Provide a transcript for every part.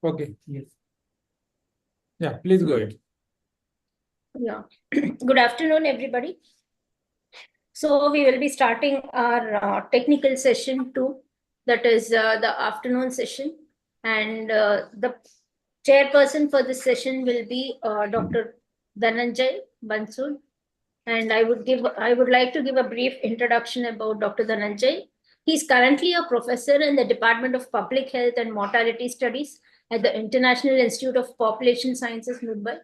Okay. Yes. Yeah, please go ahead. Yeah. Good afternoon, everybody. So we will be starting our technical session 2, that is the afternoon session. And the chairperson for this session will be Dr. Dhananjay Bansal. And I would like to give a brief introduction about Dr. Dhananjay. He's currently a professor in the Department of Public Health and Mortality Studies at the International Institute of Population Sciences, Mumbai.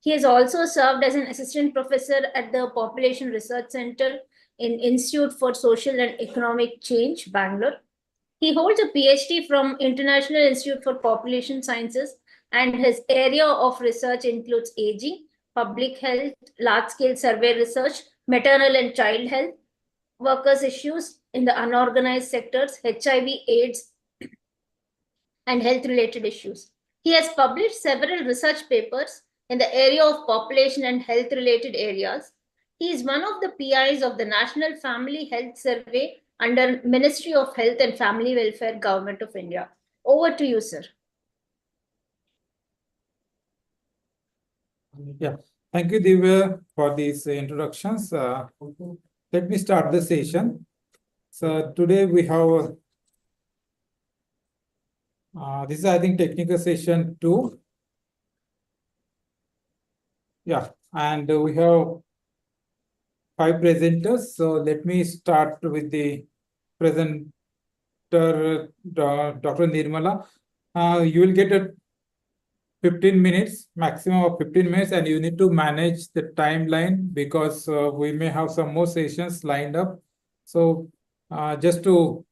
He has also served as an assistant professor at the Population Research Center in Institute for Social and Economic Change, Bangalore. He holds a PhD from International Institute for Population Sciences, and his area of research includes aging, public health, large-scale survey research, maternal and child health, workers' issues in the unorganized sectors, HIV/AIDS, and health-related issues. He has published several research papers in the area of population and health-related areas. He is one of the PIs of the National Family Health Survey under Ministry of Health and Family Welfare, Government of India. Over to you, sir. Yeah, thank you, Divya, for these introductions. Let me start the session. So today we have this is, I think, technical session 2. Yeah, and we have 5 presenters. So let me start with the presenter, Dr. Nirmala. You will get a 15 minutes, maximum of 15 minutes, and you need to manage the timeline because we may have some more sessions lined up. So just to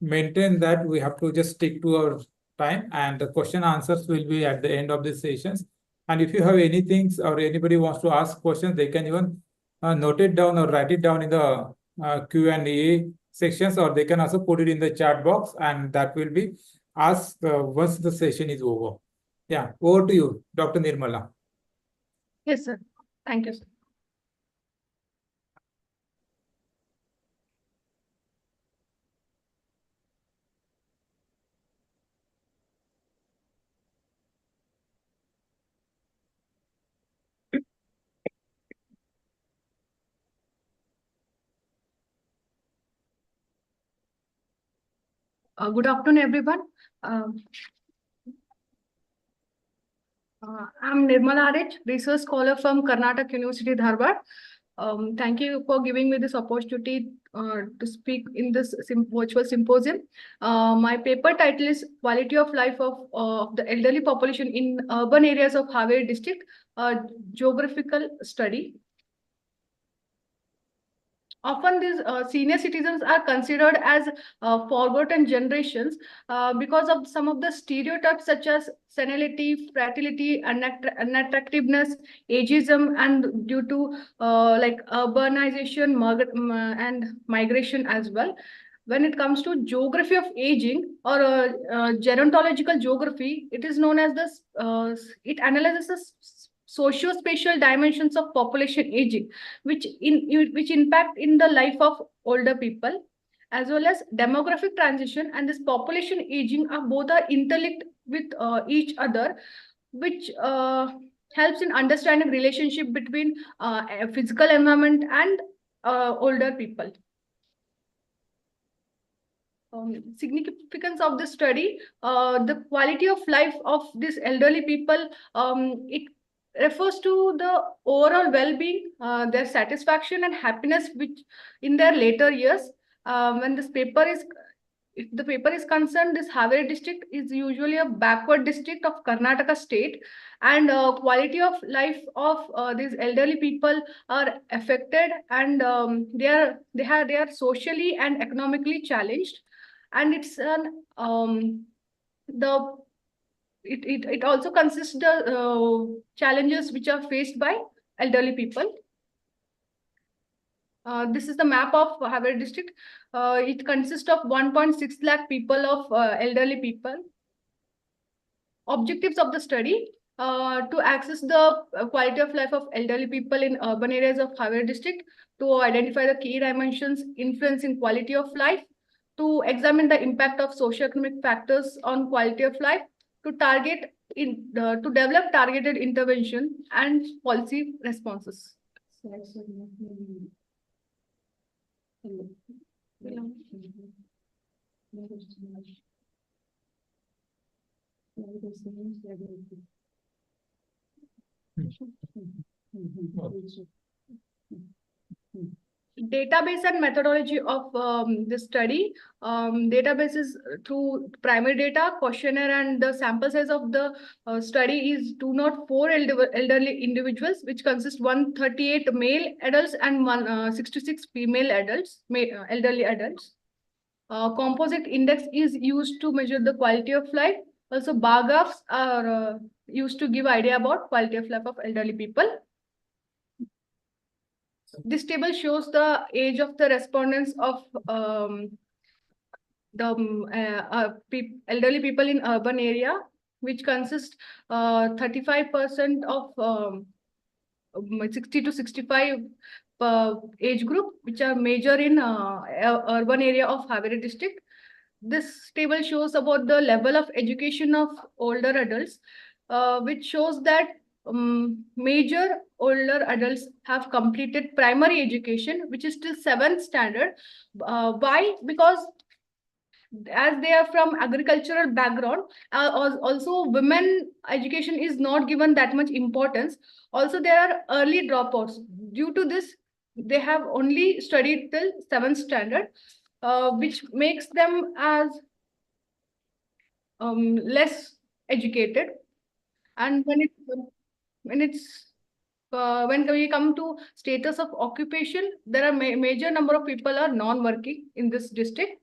maintain that, we have to just stick to our time, and the question answers will be at the end of the sessions. And if you have anything or anybody wants to ask questions, they can even note it down or write it down in the Q&A sections, or they can also put it in the chat box, and that will be asked once the session is over. Yeah, over to you, Dr. Nirmala. Yes, sir. Thank you, sir. Good afternoon, everyone. I'm Nirmala Arich, research scholar from Karnataka University, Dharwad. Thank you for giving me this opportunity to speak in this virtual symposium. My paper title is Quality of Life of the Elderly Population in Urban Areas of Haveri District, Geographical Study. Often these senior citizens are considered as forgotten generations because of some of the stereotypes such as senility, fertility, unattractiveness, ageism, and due to like urbanization and migration as well. When it comes to geography of aging or gerontological geography, it is known as this, it analyzes the socio-spatial dimensions of population aging, which impact in the life of older people, as well as demographic transition and this population aging both are interlinked with each other, which helps in understanding relationship between physical environment and older people. Significance of the study, the quality of life of these elderly people, it refers to the overall well-being, their satisfaction and happiness, which in their later years, when this paper is, if the paper is concerned, this Haveri district is usually a backward district of Karnataka state, and quality of life of these elderly people are affected, and they are socially and economically challenged, and it's an it also consists the challenges which are faced by elderly people. This is the map of Haveri district. It consists of 1.6 lakh people of elderly people. Objectives of the study: to access the quality of life of elderly people in urban areas of Haveri district, to identify the key dimensions influencing quality of life, to examine the impact of socioeconomic factors on quality of life, to develop targeted intervention and policy responses. Database and methodology of this study. Database is through primary data, questionnaire, and the sample size of the study is 204 elderly individuals, which consist 138 male adults and 166 female adults, elderly adults. Composite index is used to measure the quality of life. Also, bar graphs are used to give idea about quality of life of elderly people. This table shows the age of the respondents of elderly people in urban area, which consist 35% of 60 to 65 age group, which are major in urban area of Haveri district. This table shows about the level of education of older adults, which shows that major older adults have completed primary education, which is till 7th standard. Why? Because as they are from agricultural background, also women education is not given that much importance. Also, there are early dropouts. Due to this, they have only studied till 7th standard, which makes them as less educated. And when we come to status of occupation, there are major number of people are non-working in this district.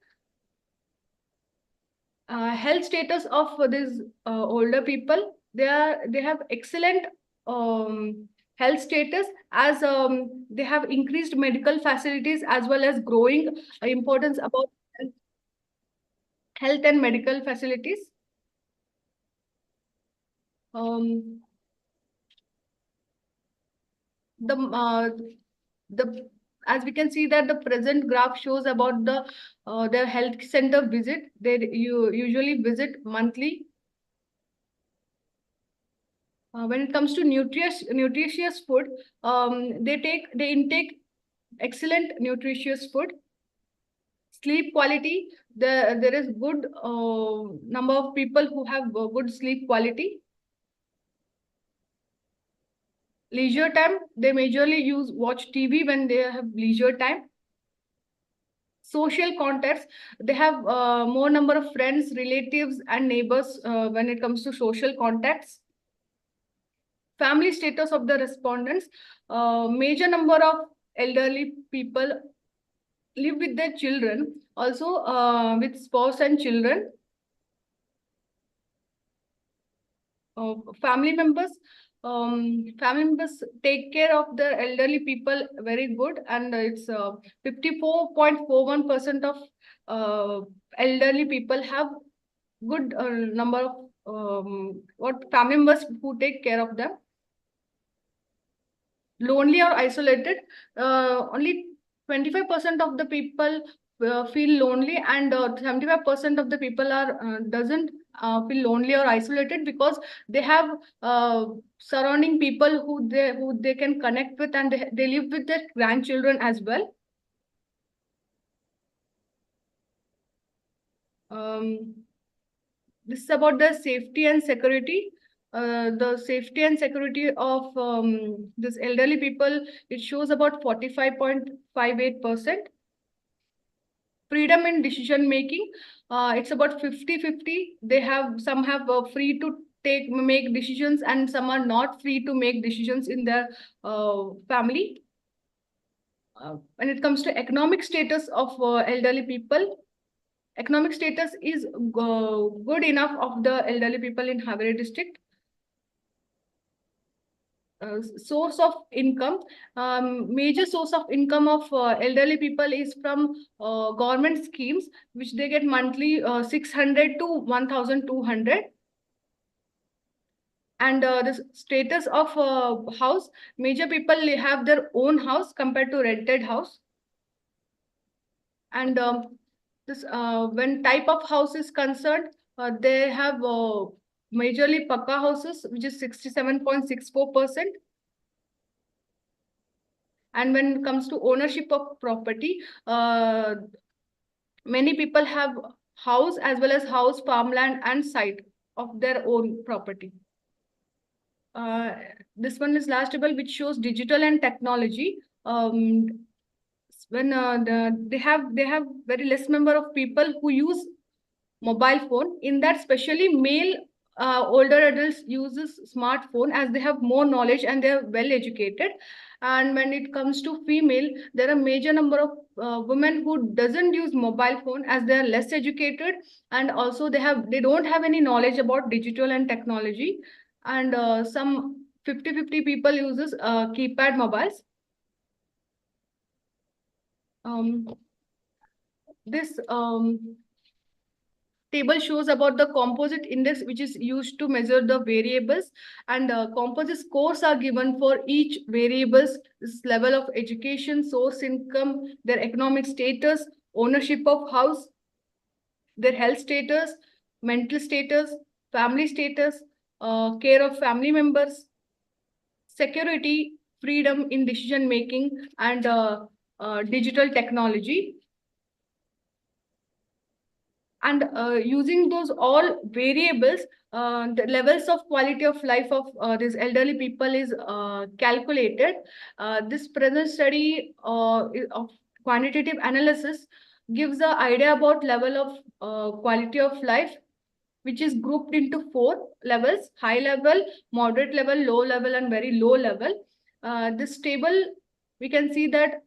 Health status of these older people, they have excellent health status, as they have increased medical facilities as well as growing importance about health and medical facilities. As we can see that the present graph shows about their health center visit. You usually visit monthly. When it comes to nutritious food, they intake excellent nutritious food. Sleep quality, there is good number of people who have good sleep quality. Leisure time, they majorly watch TV when they have leisure time. Social contacts, they have more number of friends, relatives, and neighbors when it comes to social contacts. Family status of the respondents, major number of elderly people live with their children, also with spouse and children. Family members take care of the elderly people very good, and it's 54.41% of elderly people have good number of family members who take care of them. Lonely or isolated, only 25% of the people feel lonely, and 75% of the people are doesn't feel lonely or isolated, because they have surrounding people who they can connect with, and they live with their grandchildren as well. This is about the safety and security. The safety and security of this elderly people, it shows about 45.58%. Freedom in decision making, it's about 50-50. Some have free to make decisions, and some are not free to make decisions in their family. When it comes to economic status of elderly people, economic status is good enough of the elderly people in Haveri district. Source of income, major source of income of elderly people is from government schemes, which they get monthly 600 to 1,200. And the status of house, major people have their own house compared to rented house. And This when type of house is concerned, they have majorly Pakka houses, which is 67.64%. And when it comes to ownership of property, many people have house as well as house, farmland, and site of their own property. This one is last table, which shows digital and technology. When they have very less number of people who use mobile phone. In that, especially male older adults uses smartphone as they have more knowledge and they are well educated. And when it comes to female, there are major number of women who doesn't use mobile phone as they are less educated, and also they don't have any knowledge about digital and technology. And some 50-50 people uses keypad mobiles. This table shows about the composite index, which is used to measure the variables, and composite scores are given for each variables: this level of education, source income, their economic status, ownership of house, their health status, mental status, family status, care of family members, security, freedom in decision making, and digital technology. And using those all variables, the levels of quality of life of these elderly people is calculated. This present study of quantitative analysis gives the idea about level of quality of life, which is grouped into 4 levels: high level, moderate level, low level, and very low level. This table, we can see that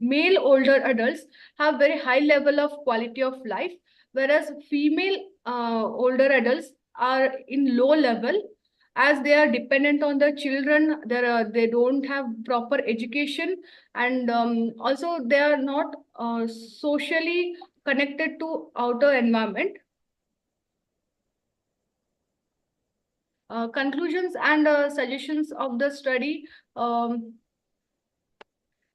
male older adults have very high level of quality of life, whereas female older adults are in low level, as they are dependent on their children. They don't have proper education, and also they are not socially connected to outer environment. Conclusions and suggestions of the study.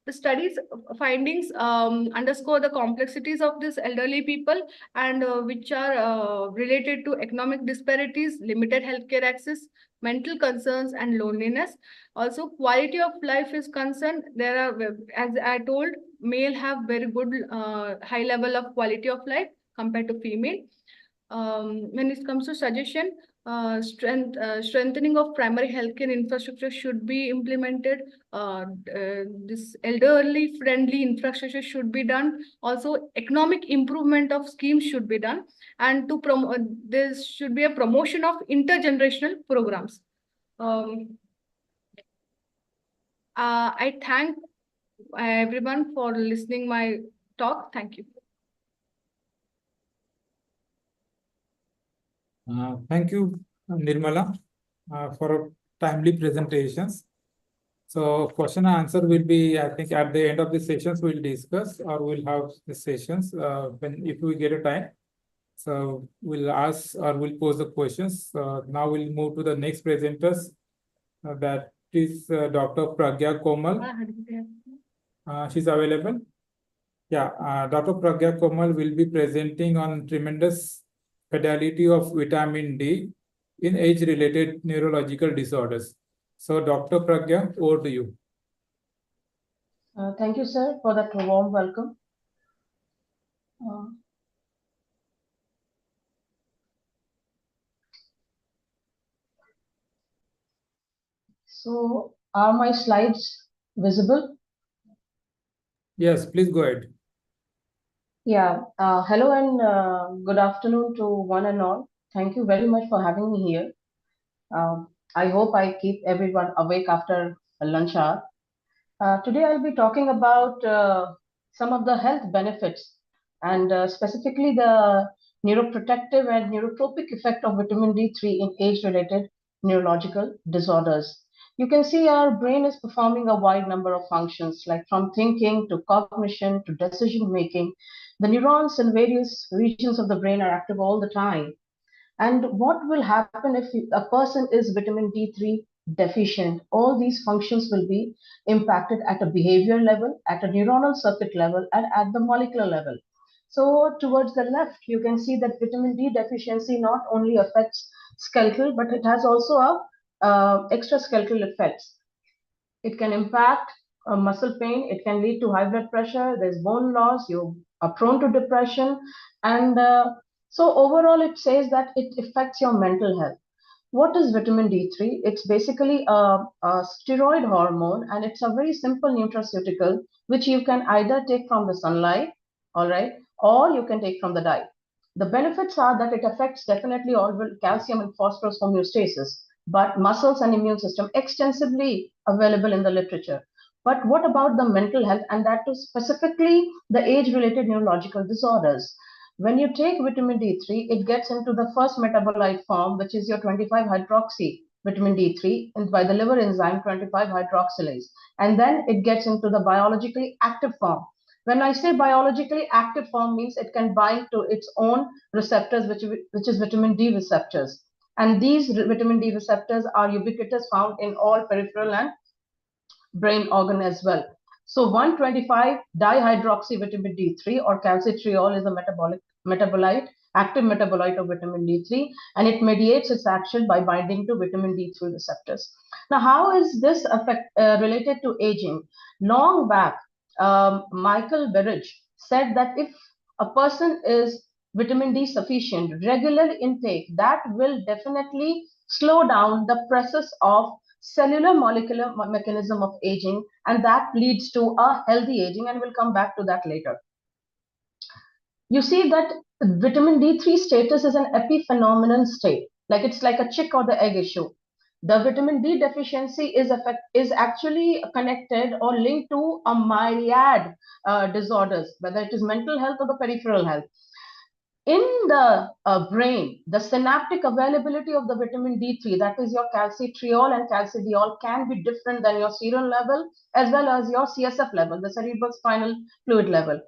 The study's findings underscore the complexities of these elderly people, and which are related to economic disparities, limited healthcare access, mental concerns, and loneliness. Also, quality of life is concerned. There are, as I told, male have very good high level of quality of life compared to female. When it comes to suggestion, strengthening of primary healthcare infrastructure should be implemented. This elderly friendly infrastructure should be done. Also, economic improvement of schemes should be done, and to promote, there should be a promotion of intergenerational programs. I thank everyone for listening my talk. Thank you. Thank you, Nirmala, for timely presentations. So question and answer will be, I think, at the end of the sessions, we'll discuss, or we'll have the sessions if we get a time. So we'll ask or we'll pose the questions. Now we'll move to the next presenters. That is Dr. Pragya Komal. She's available. Yeah, Dr. Pragya Komal will be presenting on tremendous fidelity of vitamin D in age-related neurological disorders. So, Dr. Pragya, over to you. Thank you, sir, for that warm welcome. So, are my slides visible? Yes, please go ahead. Yeah, hello and good afternoon to one and all. Thank you very much for having me here. I hope I keep everyone awake after a lunch hour. Today I'll be talking about some of the health benefits and specifically the neuroprotective and neurotropic effect of vitamin D3 in age-related neurological disorders. You can see our brain is performing a wide number of functions, like from thinking to cognition to decision making. The neurons in various regions of the brain are active all the time. And what will happen if a person is vitamin D3 deficient? All these functions will be impacted at a behavior level, at a neuronal circuit level, and at the molecular level. So towards the left, you can see that vitamin D deficiency not only affects skeletal, but it has also a extraskeletal effects. It can impact muscle pain. It can lead to high blood pressure. There's bone loss. You are prone to depression. And so overall, it says that it affects your mental health. What is vitamin D3? It's basically a steroid hormone, and it's a very simple nutraceutical which you can either take from the sunlight, all right, or you can take from the diet. The benefits are that it affects definitely all calcium and phosphorus homeostasis, but muscles and immune system extensively available in the literature. But what about the mental health, and that too specifically the age-related neurological disorders? When you take vitamin D3, it gets into the first metabolite form, which is your 25-hydroxy vitamin D3, and by the liver enzyme 25-hydroxylase. And then it gets into the biologically active form. When I say biologically active form, means it can bind to its own receptors, which is vitamin D receptors. And these vitamin D receptors are ubiquitous, found in all peripheral and brain organ as well. So 125 dihydroxy vitamin D3 or calcitriol is a metabolite, active metabolite of vitamin D3, and it mediates its action by binding to vitamin D3 receptors. Now, how is this related to aging? Long back, Michael Berridge said that if a person is vitamin D sufficient, regular intake, that will definitely slow down the process of cellular molecular mechanism of aging, and that leads to a healthy aging, and we'll come back to that later. You see that vitamin D3 status is an epiphenomenon state, like it's like a chick or the egg issue. The vitamin D deficiency is actually connected or linked to a myriad disorders, whether it is mental health or the peripheral health. In the brain, the synaptic availability of the vitamin D3, that is your calcitriol and calcidiol, can be different than your serum level as well as your CSF level, the cerebral spinal fluid level.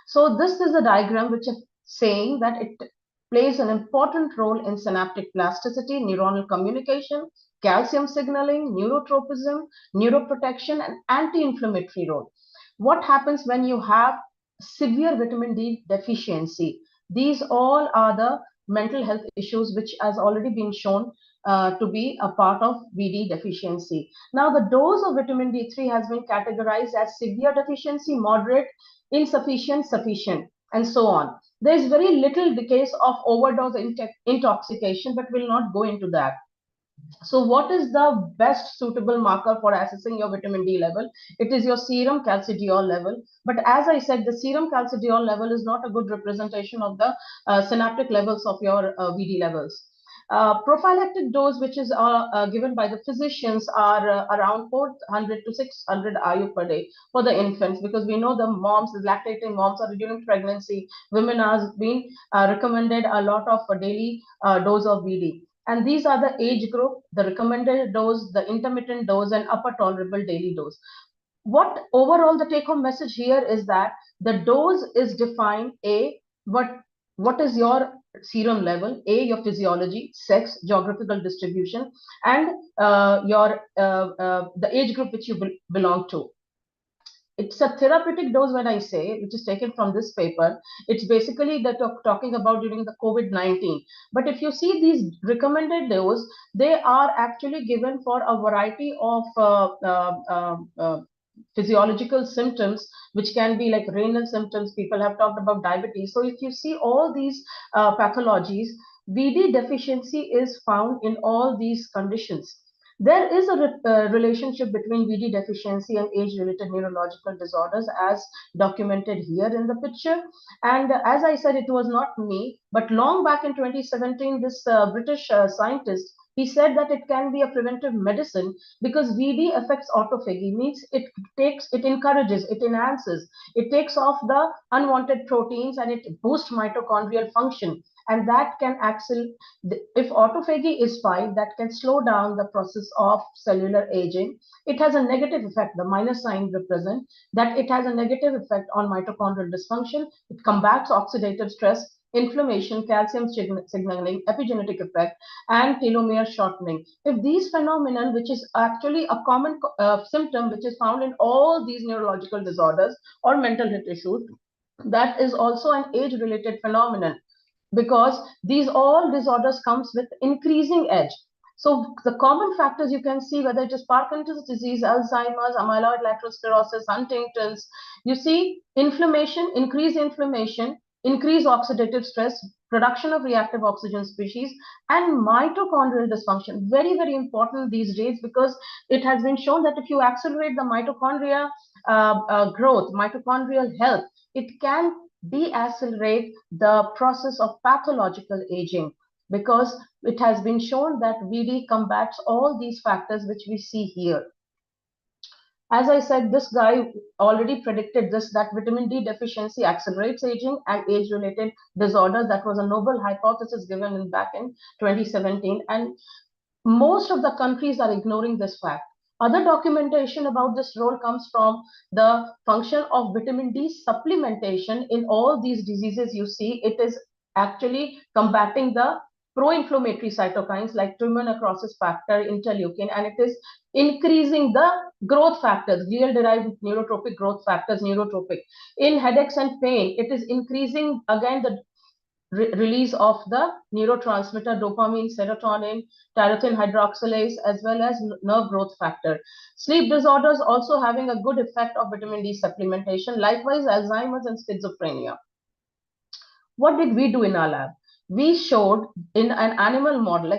So this is a diagram which is saying that it plays an important role in synaptic plasticity, neuronal communication, calcium signaling, neurotropism, neuroprotection, and anti-inflammatory role. What happens when you have severe vitamin D deficiency? These all are the mental health issues which has already been shown to be a part of VD deficiency. Now, the dose of vitamin D3 has been categorized as severe deficiency, moderate, insufficient, sufficient, and so on. There is very little case of overdose intoxication, but we'll not go into that. So what is the best suitable marker for assessing your vitamin D level? It is your serum calcidiol level. But as I said, the serum calcidiol level is not a good representation of the synaptic levels of your VD levels. Prophylactic dose, which is given by the physicians, are around 400 to 600 IU per day for the infants, because we know the moms, the lactating moms, are during pregnancy, women are being recommended a lot of daily dose of VD. And these are the age group, the recommended dose, the intermittent dose, and upper tolerable daily dose. What overall the take-home message here is that the dose is defined, what is your serum level, your physiology, sex, geographical distribution, and the age group which you belong to. It's a therapeutic dose when I say, which is taken from this paper. It's basically talking about during the COVID-19. But if you see these recommended dose, they are actually given for a variety of physiological symptoms, which can be like renal symptoms. People have talked about diabetes. So if you see all these pathologies, VD deficiency is found in all these conditions. There is a relationship between VD deficiency and age-related neurological disorders, as documented here in the picture. And as I said, it was not me, but long back in 2017, this British scientist, he said that it can be a preventive medicine because VD affects autophagy, means it encourages, it enhances, it takes off the unwanted proteins, and it boosts mitochondrial function. And that can actually, if autophagy is fine, that can slow down the process of cellular aging. It has a negative effect. The minus sign represent that it has a negative effect on mitochondrial dysfunction. It combats oxidative stress, inflammation, calcium signaling, epigenetic effect, and telomere shortening. If these phenomena, which is actually a common symptom which is found in all these neurological disorders or mental health issues, that is also an age-related phenomenon, because these all disorders comes with increasing age. So the common factors you can see, whether it is Parkinson's disease, Alzheimer's, amyloid lateral sclerosis, Huntington's, you see inflammation, increased oxidative stress, production of reactive oxygen species, and mitochondrial dysfunction. Very, very important these days, because it has been shown that if you accelerate the mitochondria growth, mitochondrial health, it can deaccelerate the process of pathological aging, because it has been shown that VD combats all these factors which we see here. As I said, this guy already predicted this, that vitamin D deficiency accelerates aging and age-related disorders. That was a novel hypothesis given back in 2017, and most of the countries are ignoring this fact. Other documentation about this role comes from the function of vitamin D supplementation in all these diseases. You see, it is actually combating the pro-inflammatory cytokines like tumor necrosis factor, interleukin, and it is increasing the growth factors, glial-derived neurotropic growth factors, neurotropic. In headaches and pain, it is increasing again the release of the neurotransmitter dopamine, serotonin, tyrosine hydroxylase, as well as nerve growth factor. Sleep disorders also having a good effect of vitamin D supplementation. Likewise, Alzheimer's and schizophrenia. What did we do in our lab? We showed in an animal model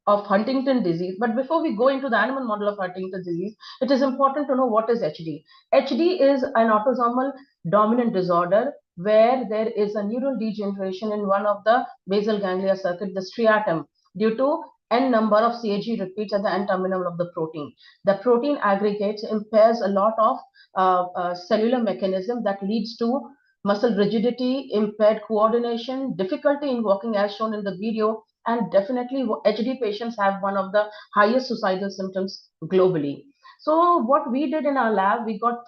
of Huntington disease. But before we go into the animal model of Huntington disease, it is important to know what is HD. HD is an autosomal dominant disorder where there is a neural degeneration in one of the basal ganglia circuit, the striatum, due to n number of CAG repeats at the end terminal of the protein. The protein aggregates, impairs a lot of cellular mechanism that leads to muscle rigidity, impaired coordination, difficulty in walking as shown in the video, and definitely HD patients have one of the highest suicidal symptoms globally. So what we did in our lab, we got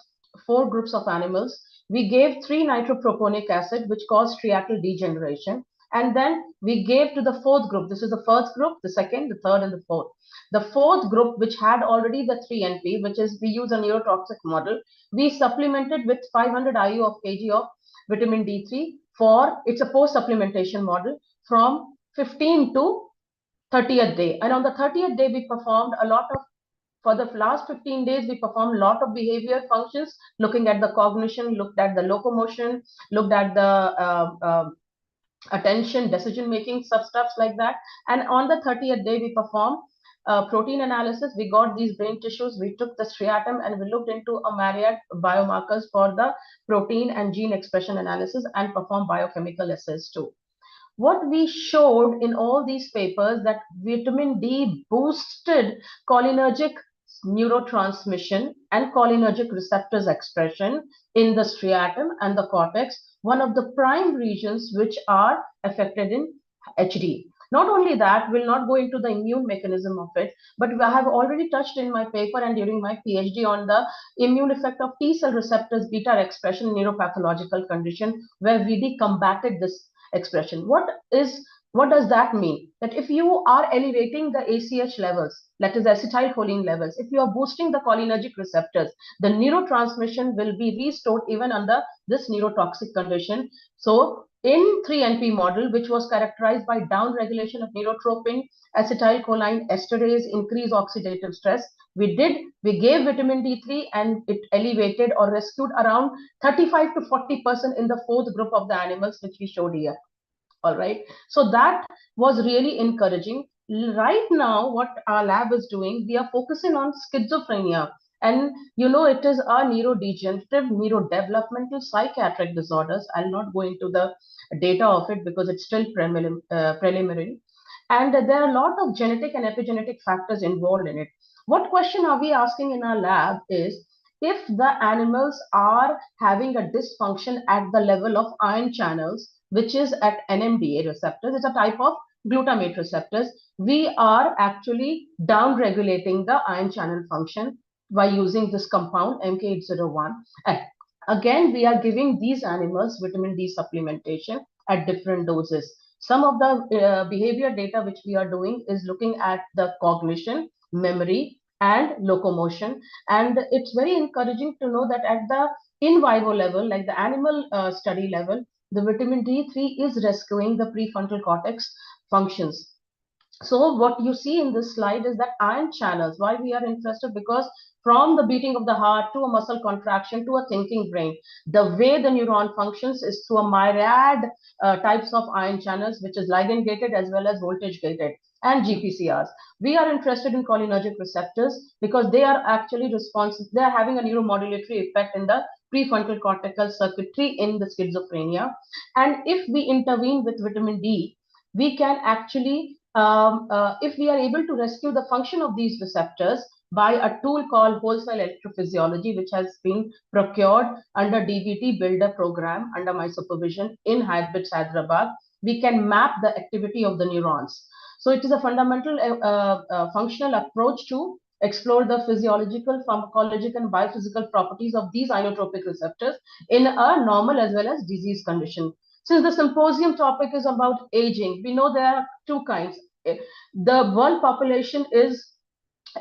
4 groups of animals. We gave 3-nitroproponic acid, which caused striatal degeneration. And then we gave to the 4th group. This is the 1st group, the 2nd, the 3rd, and the 4th. The 4th group, which had already the 3-NP, which is we use a neurotoxic model, we supplemented with 500 IU of kg of vitamin D3 for, it's a post-supplementation model, from 15 to 30th day. And on the 30th day, we performed a lot of, for the last 15 days, we performed a lot of behavior functions, looking at the cognition, looked at the locomotion, looked at the attention, decision making, stuffs like that. And on the 30th day, we performed protein analysis. We got these brain tissues, we took the striatum, and we looked into a myriad biomarkers for the protein and gene expression analysis, and performed biochemical assays too. What we showed in all these papers, that vitamin D boosted cholinergic neurotransmission and cholinergic receptors expression in the striatum and the cortex, one of the prime regions which are affected in HD. Not only that, we'll not go into the immune mechanism of it, but I have already touched in my paper and during my PhD on the immune effect of T cell receptors beta expression in neuropathological condition, where VD combated this expression. What does that mean? That if you are elevating the ACH levels, that is acetylcholine levels, if you are boosting the cholinergic receptors, the neurotransmission will be restored even under this neurotoxic condition. So in 3NP model, which was characterized by downregulation of neurotropin, acetylcholine esterase, increased oxidative stress, we gave vitamin D3 and it elevated or rescued around 35 to 40% in the 4th group of the animals, which we showed here. All right. So that was really encouraging. Right now, what our lab is doing, we are focusing on schizophrenia. And it is a neurodegenerative, neurodevelopmental psychiatric disorders. I'll not go into the data of it because it's still preliminary. And there are a lot of genetic and epigenetic factors involved in it. What question are we asking in our lab is, if the animals are having a dysfunction at the level of ion channels, which is at NMDA receptors, it's a type of glutamate receptors, we are actually down-regulating the ion channel function by using this compound MK801. And again, we are giving these animals vitamin D supplementation at different doses. Some of the behavior data which we are doing is looking at the cognition, memory, and locomotion. And it's very encouraging to know that at the in vivo level, like the animal study level, the vitamin D3 is rescuing the prefrontal cortex functions. So what you see in this slide is that ion channels, why we are interested, because from the beating of the heart to a muscle contraction to a thinking brain, the way the neuron functions is through a myriad types of ion channels, which is ligand gated as well as voltage gated, and GPCRs. We are interested in cholinergic receptors because they are actually responsive. They are having a neuromodulatory effect in the prefrontal cortical circuitry in the schizophrenia. And if we intervene with vitamin D, we can actually, if we are able to rescue the function of these receptors by a tool called whole cell electrophysiology, which has been procured under DBT Builder program under my supervision in Hyderabad, we can map the activity of the neurons. So it is a fundamental functional approach to explore the physiological, pharmacological, and biophysical properties of these inotropic receptors in a normal as well as disease condition. Since the symposium topic is about aging, we know there are two kinds. The world population is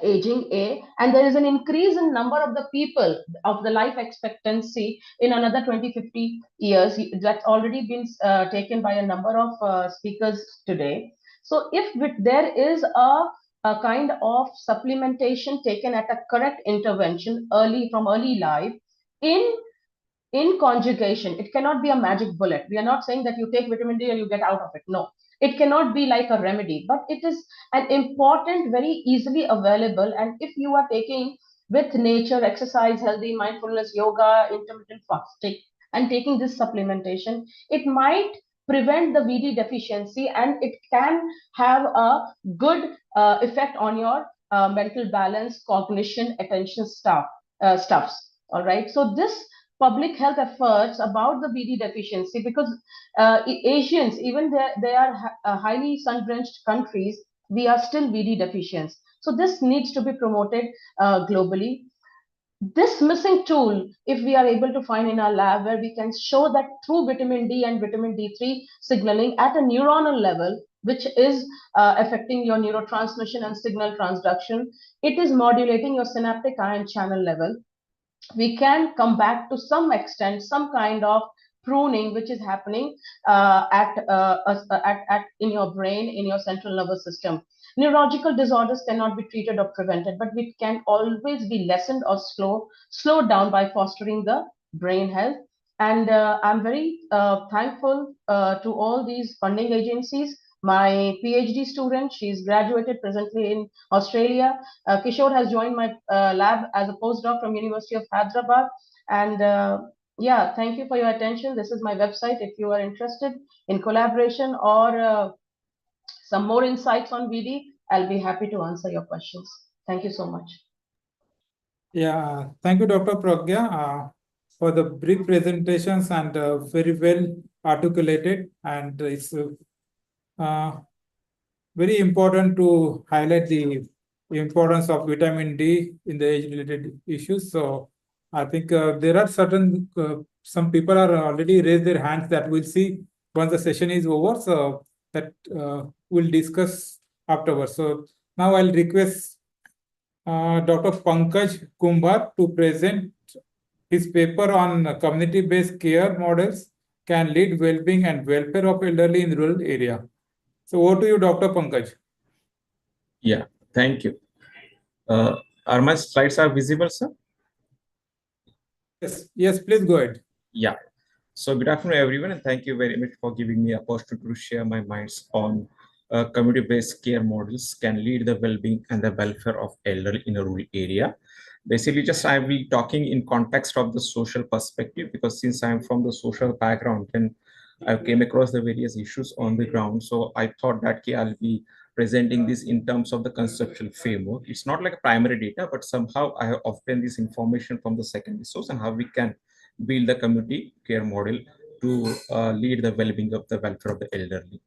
aging, and there is an increase in number of the people of the life expectancy in another 20-50 years. That's already been taken by a number of speakers today. So if there is a kind of supplementation taken at a correct intervention from early life in conjugation, it cannot be a magic bullet. We are not saying that you take vitamin D and you get out of it. No, it cannot be like a remedy, but it is an important, very easily available. And if you are taking with nature, exercise, healthy, mindfulness, yoga, intermittent fasting, and taking this supplementation, it might prevent the VD deficiency, and it can have a good effect on your mental balance, cognition, attention stuffs. All right. So this public health efforts about the BD deficiency, because Asians, even they are highly sun-drenched countries, we are still BD deficient. So this needs to be promoted globally. This missing tool, if we are able to find in our lab, where we can show that through vitamin D and vitamin D3 signaling at a neuronal level, which is affecting your neurotransmission and signal transduction, it is modulating your synaptic ion channel level. We can come back to some extent, some kind of pruning which is happening in your brain, in your central nervous system. Neurological disorders cannot be treated or prevented, but it can always be lessened or slowed down by fostering the brain health. And I'm very thankful to all these funding agencies. My PhD student, she's graduated presently in Australia. Kishore has joined my lab as a postdoc from University of Hyderabad. And yeah, thank you for your attention. This is my website. If you are interested in collaboration or some more insights on VD, I'll be happy to answer your questions. Thank you so much. Yeah, thank you, Dr. Pragya, for the brief presentations and very well articulated. And it's very important to highlight the importance of vitamin D in the age-related issues. So I think there are some people are already raised their hands that we'll see once the session is over. So that we'll discuss afterwards. So now I'll request Dr. Pankaj Kumbhar to present his paper on community-based care models can lead well-being and welfare of elderly in rural area. So over to you, Dr. Pankaj. Yeah, thank you. Are my slides are visible, sir? Yes, please go ahead. Yeah. So good afternoon, everyone, and thank you very much for giving me a opportunity to share my minds on community-based care models can lead the well-being and the welfare of elderly in a rural area. Basically, just I will be talking in context of the social perspective, because since I'm from the social background, and I came across the various issues on the ground. So I thought that I'll be presenting this in terms of the conceptual framework. It's not like a primary data, but somehow I have obtained this information from the secondary source and how we can build the community care model to lead the well-being of the welfare of the elderly.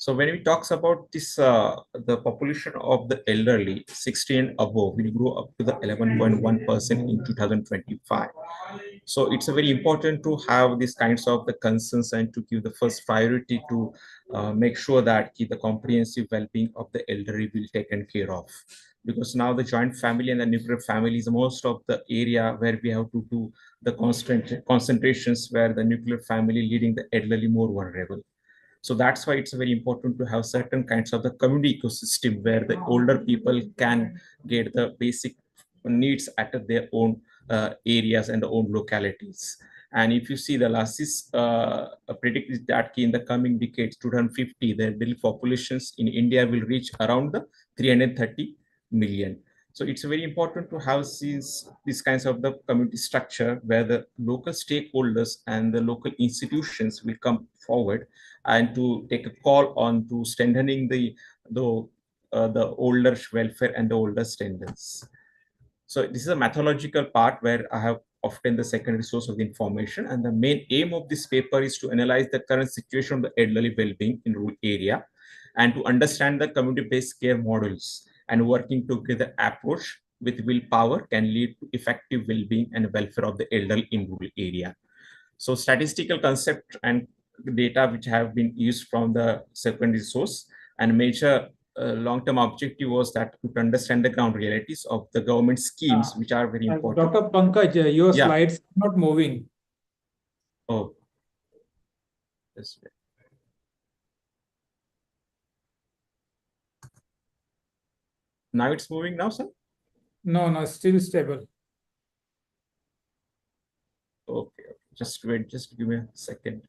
So when we talks about this, the population of the elderly 60 and above will grow up to the 11.1% in 2025. So it's a very important to have these kinds of the concerns and to give the first priority to make sure that the comprehensive well-being of the elderly will be taken care of. Because now the joint family and the nuclear family is most of the area where we have to do the concentrations where the nuclear family leading the elderly more vulnerable. So that's why it's very important to have certain kinds of the community ecosystem where the older people can get the basic needs at their own areas and the own localities. And if you see the last is predicted that in the coming decades, 2050, the elderly populations in India will reach around the 330 million. So it's very important to have these kinds of the community structure where the local stakeholders and the local institutions will come forward and to take a call on to strengthening the older welfare and the older standards. So this is a methodological part where I have obtained the secondary source of the information, and the main aim of this paper is to analyze the current situation of the elderly well-being in rural area and to understand the community-based care models, and working together approach with willpower can lead to effective well-being and welfare of the elderly in rural area. So statistical concept and data which have been used from the secondary source, and major long-term objective was that to understand the ground realities of the government schemes which are very important. Dr. Pankaj, your Yeah. slides are not moving. Oh, this way. Now it's moving now, sir? No, still stable. Okay, just wait, just give me a second.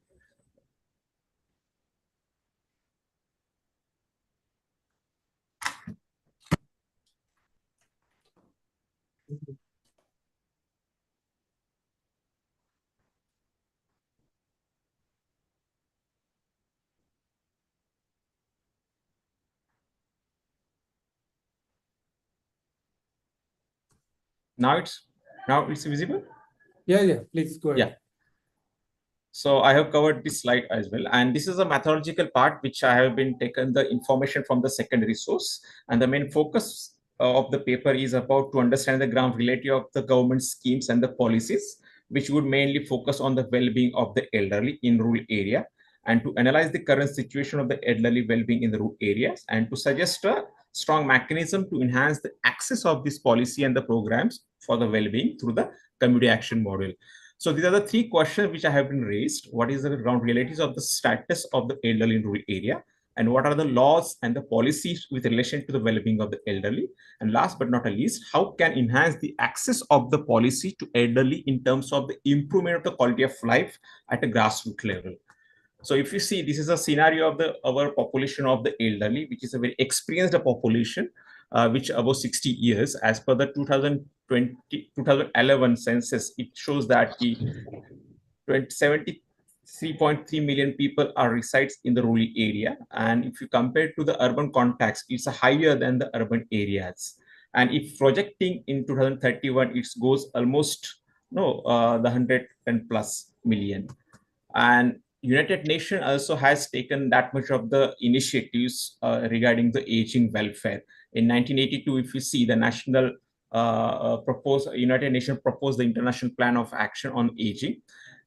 Now it's visible? Yeah, please go ahead. Yeah. So I have covered this slide as well. And this is a methodological part which I have been taken the information from the secondary source. And the main focus of the paper is about to understand the ground reality of the government schemes and the policies, which would mainly focus on the well-being of the elderly in rural area, and to analyze the current situation of the elderly well-being in the rural areas, and to suggest a strong mechanism to enhance the access of this policy and the programs for the well-being through the community action model. So these are the three questions which I have been raised. What is the ground realities of the status of the elderly in rural area? And what are the laws and the policies with relation to the well-being of the elderly? And last but not least, how can enhance the access of the policy to elderly in terms of the improvement of the quality of life at a grassroots level? So if you see, this is a scenario of our population of the elderly, which is a very experienced population, which above 60 years. As per the 2011 census, it shows that the 73.3 million people are resides in the rural area. And if you compare to the urban context, it's higher than the urban areas. And if projecting in 2031, it goes almost the 110 plus million. And United Nations also has taken that much of the initiatives regarding the aging welfare. In 1982, if you see the United Nations proposed the International Plan of Action on Aging.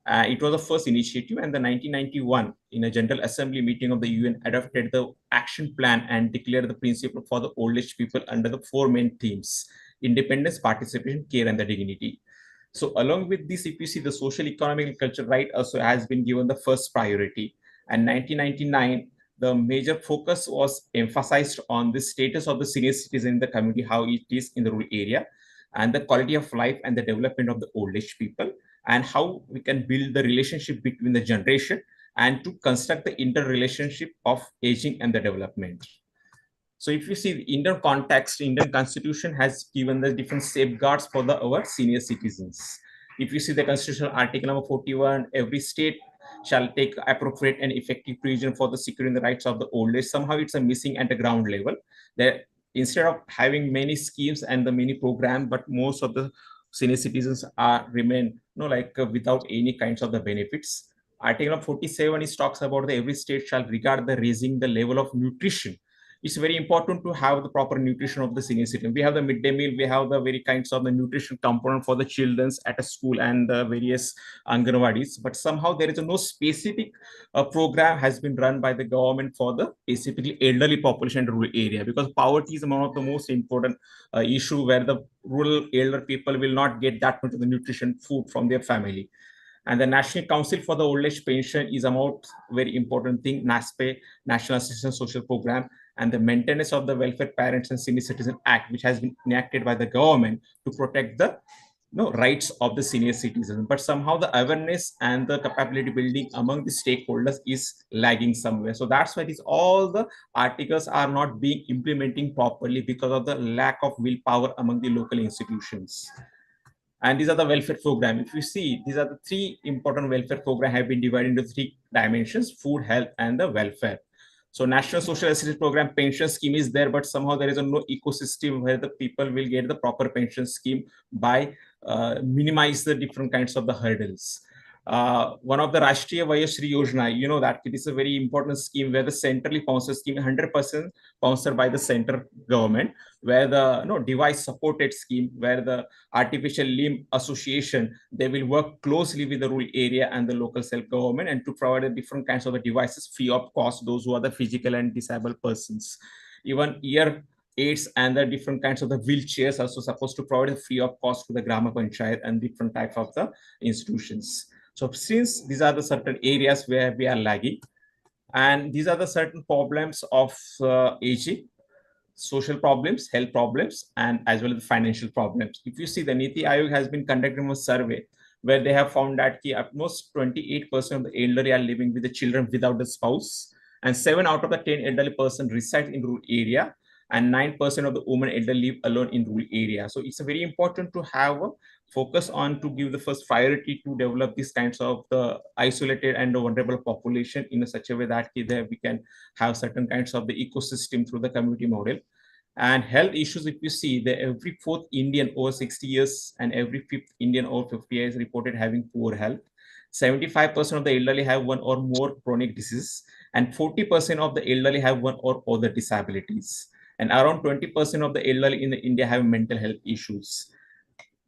It was the first initiative, and the 1991 in a General Assembly meeting of the UN adopted the action plan and declared the principle for the old age people under the four main themes: independence, participation, care, and the dignity. So along with this, if you see the social, economic, and cultural right also has been given the first priority. And 1999, the major focus was emphasized on the status of the senior citizen in the community, how it is in the rural area, and the quality of life and the development of the old age people, and how we can build the relationship between the generation and to construct the interrelationship of aging and the development. So if you see the Indian context, Indian constitution has given the different safeguards for our senior citizens. If you see the constitutional article number 41, every state shall take appropriate and effective provision for the securing the rights of the old age. Somehow it's a missing at the ground level. That instead of having many schemes and the many programs, but most of the senior citizens are remain without any kinds of the benefits. Article 47 is talks about the every state shall regard the raising the level of nutrition. It's very important to have the proper nutrition of the senior citizen. We have the midday meal, we have the very kinds of the nutrition component for the children at a school and the various Anganwadis, but somehow there is no specific program has been run by the government for the basically elderly population in rural area, because poverty is one of the most important issue where the rural elder people will not get that much of the nutrition food from their family. And the National Council for the Old Age Pension is about very important thing, NASPE, National Assistance Social Program, and the Maintenance of the Welfare Parents and Senior Citizen Act, which has been enacted by the government to protect the rights of the senior citizens. But somehow the awareness and the capability building among the stakeholders is lagging somewhere. So that's why all the articles are not being implementing properly because of the lack of willpower among the local institutions. And these are the welfare program. If you see, these are the three important welfare program have been divided into three dimensions: food, health, and the welfare. So National Social Assistance Program pension scheme is there, but somehow there is no ecosystem where the people will get the proper pension scheme by minimize the different kinds of the hurdles. One of the Rashtriya Vayashree Yojana, you know that it is a very important scheme where the centrally sponsored scheme, 100% sponsored by the center government, where the device supported scheme, where the artificial limb association, they will work closely with the rural area and the local self-government and to provide the different kinds of the devices free of cost, those who are the physical and disabled persons. Even ear aids and the different kinds of the wheelchairs also supposed to provide free of cost to the Grama Panchayat and different types of the institutions. So since these are the certain areas where we are lagging, and these are the certain problems of aging, social problems, health problems, and as well as financial problems. If you see, the Niti Aayog has been conducting a survey where they have found that at most 28% of the elderly are living with the children without the spouse, and 7 out of the 10 elderly persons reside in rural area, and 9% of the women elderly live alone in rural area. So it's very important to have a focus on to give the first priority to develop these kinds of the isolated and vulnerable population in such a way that we can have certain kinds of the ecosystem through the community model. And health issues, if you see, every fourth Indian over 60 years and every fifth Indian over 50 years reported having poor health. 75% of the elderly have one or more chronic diseases, and 40% of the elderly have one or other disabilities. And around 20% of the elderly in India have mental health issues.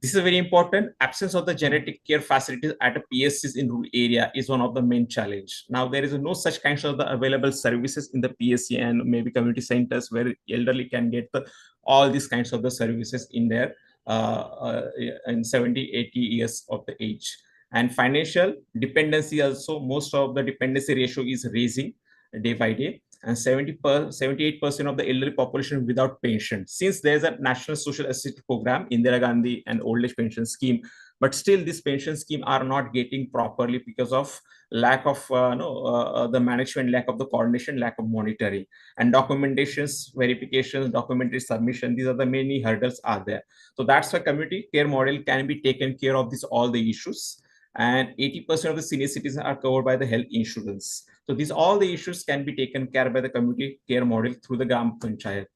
This is very important. Absence of the genetic care facilities at a PSCs in rural area is one of the main challenge. Now, there is no such kinds of the available services in the PSC and maybe community centers where elderly can get all these kinds of the services in their in 70, 80 years of the age. And financial dependency also, most of the dependency ratio is raising day by day. And 78% of the elderly population without pension. Since there's a National Social Assistance Program, Indira Gandhi and Old Age Pension Scheme, but still this pension scheme are not getting properly because of lack of the management, lack of the coordination, lack of monitoring, and documentations, verifications, documentary submission. These are the many hurdles are there. So that's why community care model can be taken care of all the issues. And 80% of the senior citizens are covered by the health insurance. So all the issues can be taken care by the community care model through the Gram Panchayat.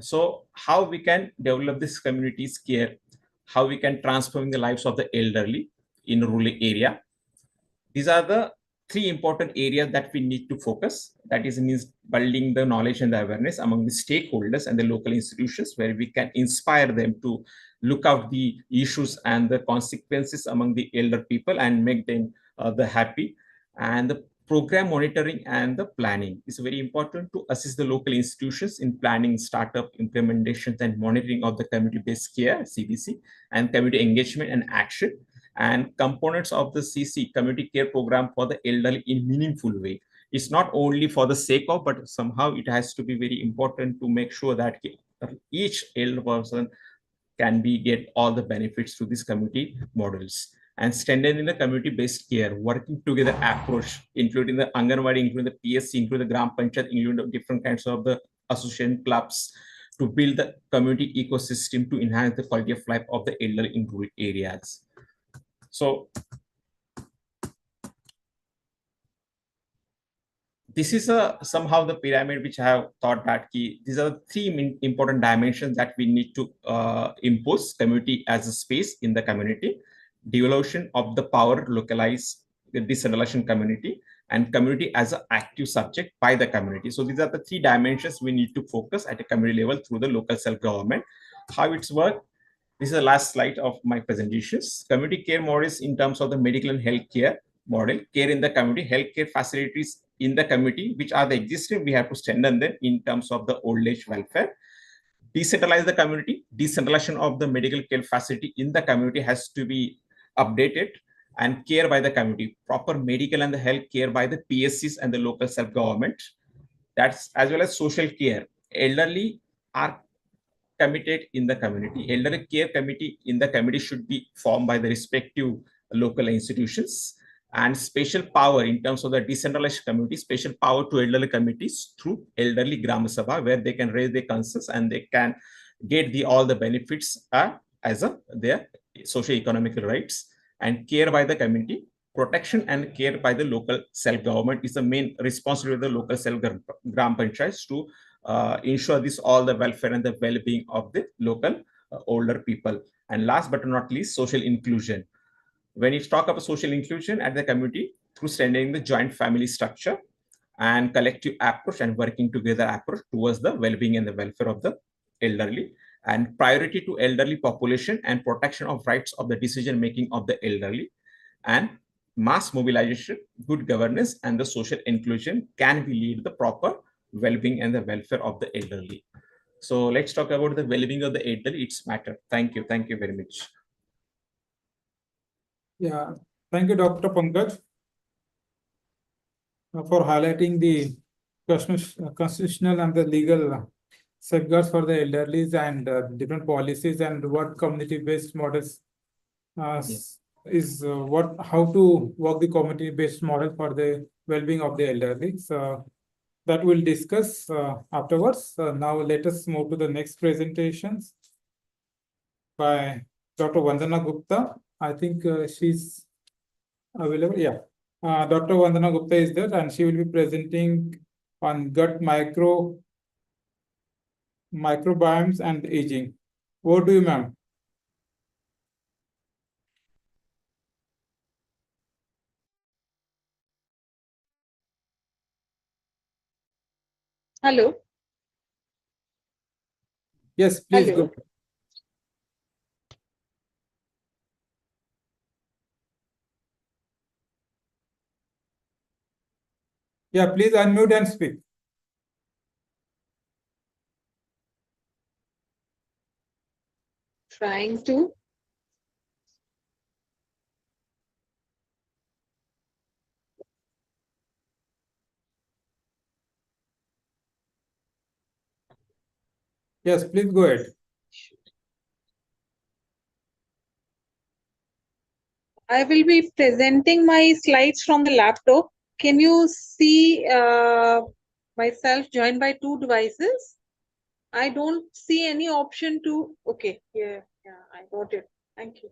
So how we can develop this community's care, how we can transform the lives of the elderly in rural area. These are the three important areas that we need to focus. That means building the knowledge and the awareness among the stakeholders and the local institutions, where we can inspire them to look out the issues and the consequences among the elder people and make them the happy. And the program monitoring and the planning is very important to assist the local institutions in planning, startup, implementations, and monitoring of the community-based care, CBC, and community engagement and action, and components of the CC, community care program for the elderly in meaningful way. It's not only for the sake of, but somehow it has to be very important to make sure that each elder person can get all the benefits through these community models. And strengthening the community-based care, working together approach, including the Anganwadi, including the PSC, including the Gram Panchayat, including the different kinds of the association clubs, to build the community ecosystem to enhance the quality of life of the elderly in rural areas. So this is somehow the pyramid which I have thought that these are the three important dimensions that we need to impose community as a space in the community. Devolution of the power, localized the decentralization community, and community as an active subject by the community. So these are the three dimensions we need to focus at a community level through the local self-government. How it's work? This is the last slide of my presentations. Community care models in terms of the medical and healthcare model, care in the community, healthcare facilities in the community, which are the existing, we have to strengthen them in terms of the old age welfare. Decentralize the community, decentralization of the medical care facility in the community has to be updated, and care by the community, proper medical and the health care by the PSCs and the local self-government. That's as well as social care. Elderly are committed in the community. Elderly care committee in the committee should be formed by the respective local institutions, and special power in terms of the decentralized community, special power to elderly committees through elderly Gram Sabha, where they can raise their concerns and they can get all the benefits as their socio-economic rights. And care by the community, protection and care by the local self-government is the main responsibility of the local self-gram panchayats to ensure this all the welfare and the well-being of the local older people. And last but not least, social inclusion. When you talk about social inclusion at the community, through strengthening the joint family structure and collective approach and working together approach towards the well-being and the welfare of the elderly, and priority to elderly population and protection of rights of the decision making of the elderly, and mass mobilization, good governance, and the social inclusion can be lead the proper well-being and the welfare of the elderly. So let's talk about the well-being of the elderly. It's matter. Thank you. Thank you very much. Yeah, thank you, Dr. Pankaj, for highlighting the constitutional and the legal safeguards for the elderly and different policies and what community-based models how to work the community-based model for the well-being of the elderly. So that we'll discuss afterwards. Now let us move to the next presentations by Dr. Vandana Gupta. I think she's available. Yeah. Dr. Vandana Gupta is there and she will be presenting on gut microbiomes and aging. Over to you, ma'am. Hello. Yes, please Hello. go. Yeah, please unmute and speak. Trying to. Yes, please go ahead. I will be presenting my slides from the laptop. Can you see myself joined by two devices? I don't see any option to. Okay, yeah, I got it. Thank you.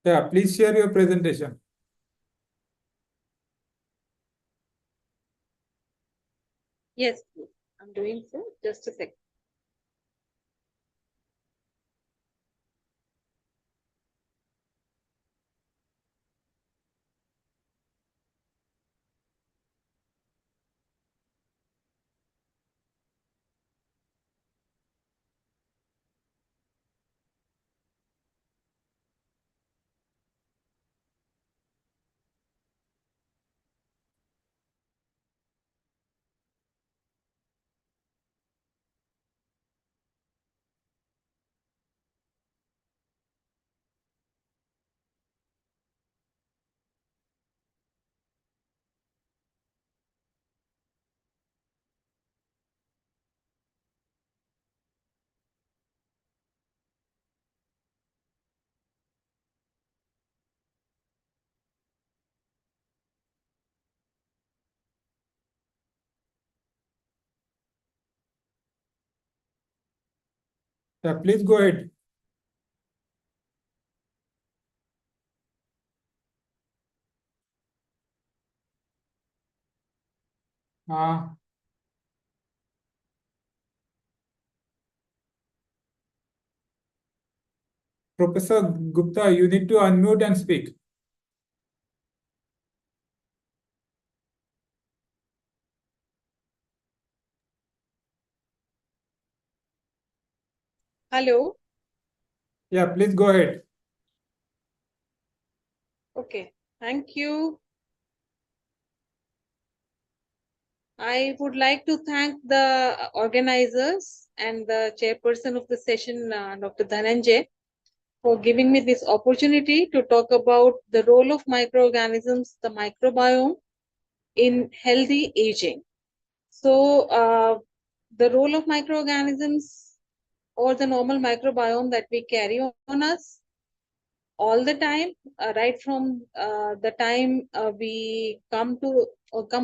Yeah, please share your presentation. Yes, please. I'm doing so. Just a second. Yeah, please go ahead. Professor Gupta, you need to unmute and speak. Hello. Yeah, please go ahead. Okay, thank you. I would like to thank the organizers and the chairperson of the session, Dr. Dhananjay, for giving me this opportunity to talk about the role of microorganisms, the microbiome, in healthy aging. So, the role of microorganisms or the normal microbiome that we carry on us all the time, right from the time we come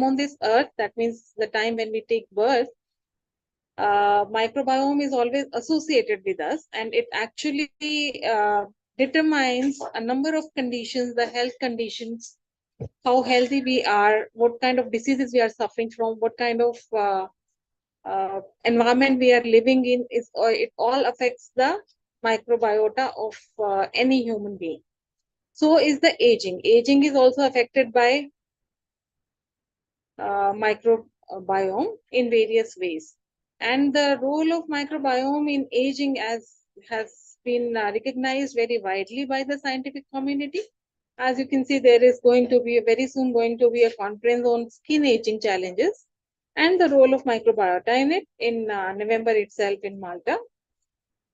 on this earth, that means the time when we take birth, microbiome is always associated with us, and it actually determines a number of conditions, the health conditions, how healthy we are, what kind of diseases we are suffering from, what kind of environment we are living in. It all affects the microbiota of any human being. So is the aging. Aging is also affected by microbiome in various ways. And the role of microbiome in aging has been recognized very widely by the scientific community. As you can see, there is going to be very soon going to be a conference on skin aging challenges and the role of microbiota in it in November itself in Malta.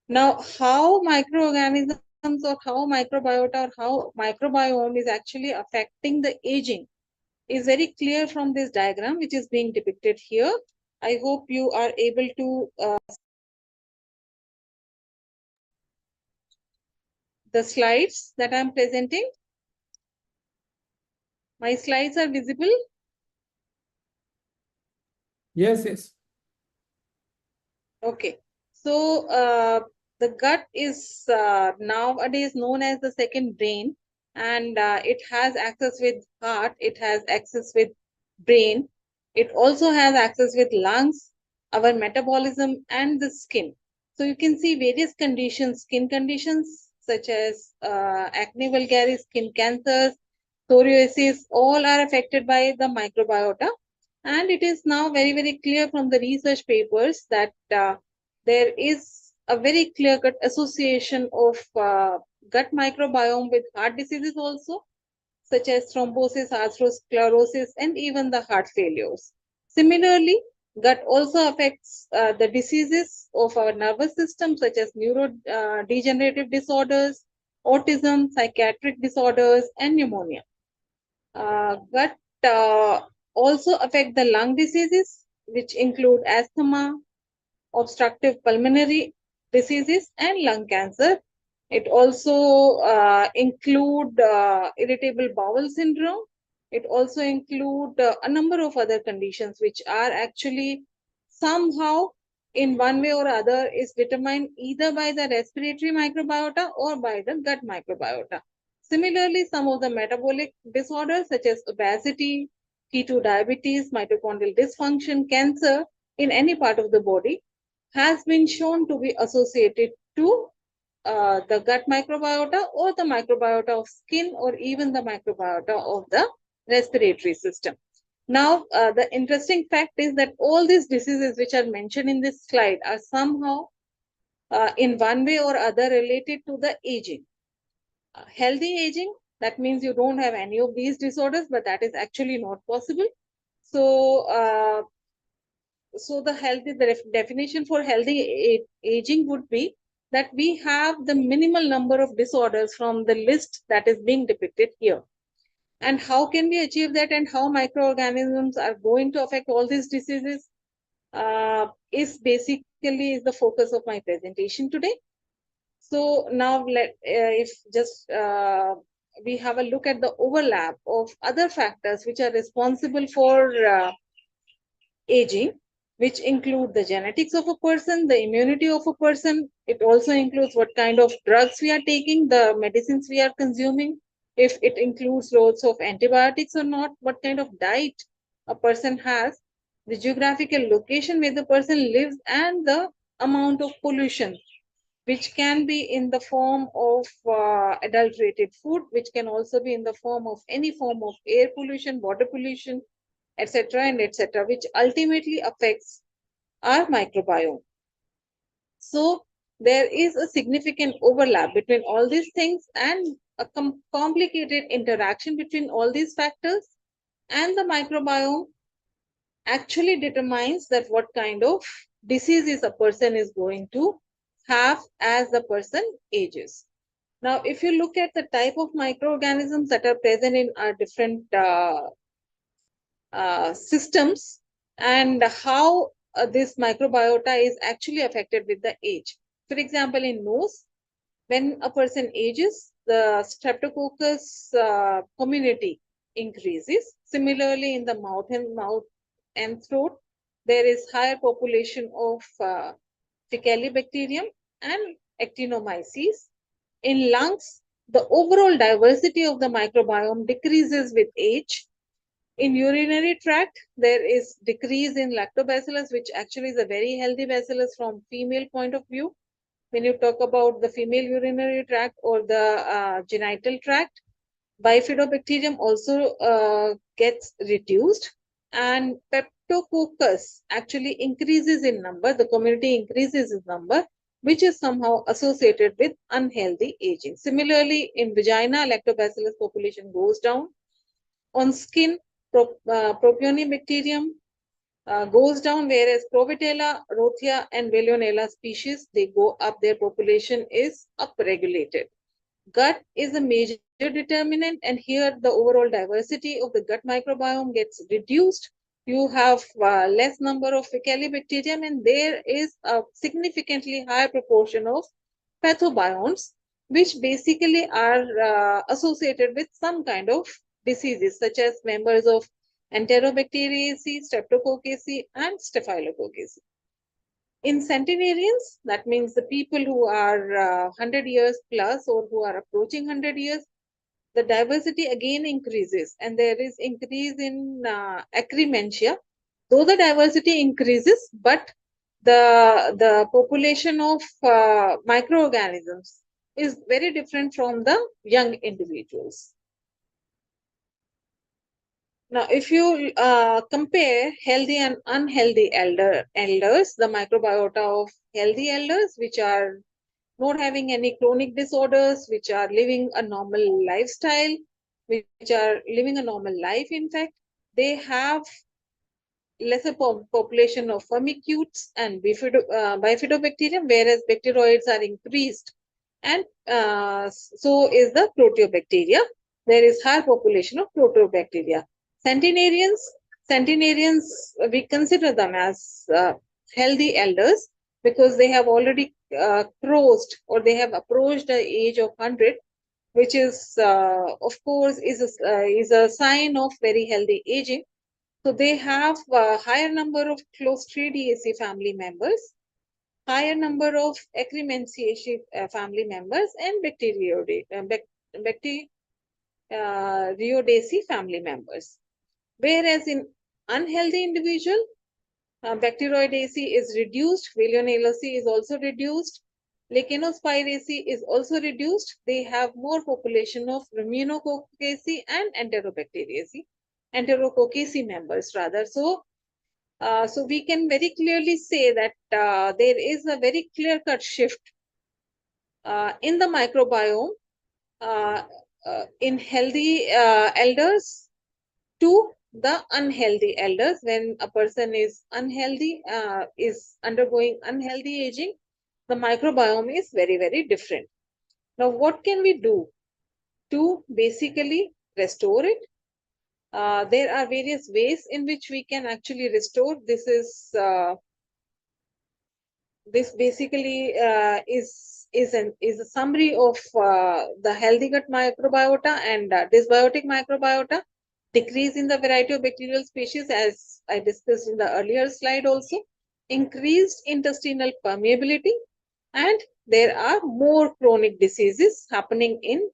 Now, how microorganisms or how microbiota or how microbiome is actually affecting the aging is very clear from this diagram, which is being depicted here. I hope you are able to the slides that I'm presenting. My slides are visible. Yes, yes. Okay. So the gut is nowadays known as the second brain, and it has access with heart, it has access with brain, it also has access with lungs, our metabolism, and the skin. So you can see various conditions, skin conditions such as acne vulgaris, skin cancers, psoriasis, all are affected by the microbiota. And it is now very, very clear from the research papers that there is a very clear-cut association of gut microbiome with heart diseases also, such as thrombosis, atherosclerosis, and even the heart failures. Similarly, gut also affects the diseases of our nervous system, such as neurodegenerative disorders, autism, psychiatric disorders, and pneumonia. Gut also affect the lung diseases, which include asthma, obstructive pulmonary diseases, and lung cancer. It also include irritable bowel syndrome. It also include a number of other conditions which are actually somehow in one way or other is determined either by the respiratory microbiota or by the gut microbiota. Similarly, some of the metabolic disorders such as obesity, keto diabetes, mitochondrial dysfunction, cancer in any part of the body has been shown to be associated to the gut microbiota or the microbiota of skin or even the microbiota of the respiratory system. Now, the interesting fact is that all these diseases which are mentioned in this slide are somehow in one way or other related to the aging. Healthy aging, that means you don't have any of these disorders, but that is actually not possible. So, the definition for healthy aging would be that we have the minimal number of disorders from the list that is being depicted here. And how can we achieve that, and how microorganisms are going to affect all these diseases is basically the focus of my presentation today. So now if just we have a look at the overlap of other factors which are responsible for aging. which include the genetics of a person, the immunity of a person. It also includes what kind of drugs we are taking, the medicines we are consuming, if it includes loads of antibiotics or not, what kind of diet a person has, the geographical location where the person lives, and the amount of pollution, which can be in the form of adulterated food, which can also be in the form of any form of air pollution, water pollution, etc., and etc., which ultimately affects our microbiome. So there is a significant overlap between all these things and a complicated interaction between all these factors, and the microbiome actually determines that what kind of diseases a person is going to have as the person ages. Now, if you look at the type of microorganisms that are present in our different systems, and how this microbiota is actually affected with the age. For example, in nose, when a person ages, the streptococcus community increases. Similarly, in the mouth and throat, there is higher population of Faecalibacterium and Actinomyces. In lungs, the overall diversity of the microbiome decreases with age. In urinary tract, there is decrease in lactobacillus, which actually is a very healthy bacillus from female point of view. When you talk about the female urinary tract or the genital tract, bifidobacterium also gets reduced, and peptococcus actually increases in number. The community increases in number, which is somehow associated with unhealthy aging. Similarly, in vagina, lactobacillus population goes down. On skin, propionibacterium goes down, whereas Provitella, Rothia, and Veillonella species, they go up, their population is upregulated. Gut is a major determinant, and here the overall diversity of the gut microbiome gets reduced. You have less number of Faecalibacterium, and there is a significantly higher proportion of pathobionts, which basically are associated with some kind of diseases, such as members of Enterobacteriaceae, Streptococcaceae, and Staphylococcaceae. In centenarians, that means the people who are 100 years plus or who are approaching 100 years, the diversity again increases, and there is increase in acromentia. Though the diversity increases, but the population of microorganisms is very different from the young individuals. Now, if you compare healthy and unhealthy elders, the microbiota of healthy elders, which are not having any chronic disorders, which are living a normal lifestyle, which are living a normal life, in fact, they have lesser population of firmicutes and bifidobacterium, whereas bacteroids are increased. And so is the proteobacteria. There is higher population of proteobacteria. Centenarians, we consider them as healthy elders because they have already crossed or they have approached the age of 100, which is, of course, is a sign of very healthy aging. So they have a higher number of Clostridiaceae family members, higher number of Akkermansiaceae family members, and Bacteroideaceae family members. Whereas in unhealthy individual, Bacteroideaceae is reduced, Veillonella-ceae is also reduced, Lichenospiraceae is also reduced. They have more population of Rhamnococcaceae and Enterococcaceae members rather. So we can very clearly say that there is a very clear-cut shift in the microbiome in healthy elders to the unhealthy elders. When a person is unhealthy, is undergoing unhealthy aging, the microbiome is very, very different. Now, what can we do to basically restore it? There are various ways in which we can actually restore. This basically is a summary of the healthy gut microbiota and dysbiotic microbiota. decrease in the variety of bacterial species, as I discussed in the earlier slide also, increased intestinal permeability, and there are more chronic diseases happening in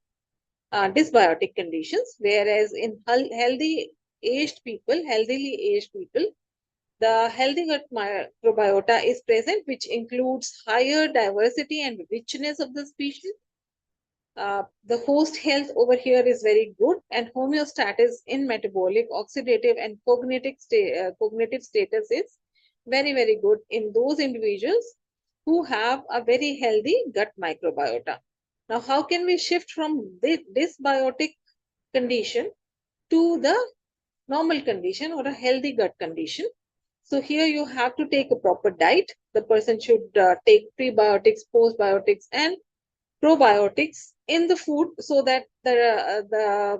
dysbiotic conditions, whereas in healthily aged people, the healthy gut microbiota is present, which includes higher diversity and richness of the species. The host health over here is very good, and homeostasis in metabolic, oxidative, and cognitive status is very, very good in those individuals who have a very healthy gut microbiota. Now, how can we shift from this dysbiotic condition to the normal condition or a healthy gut condition? So here you have to take a proper diet. The person should take prebiotics, postbiotics, and probiotics in the food, so that the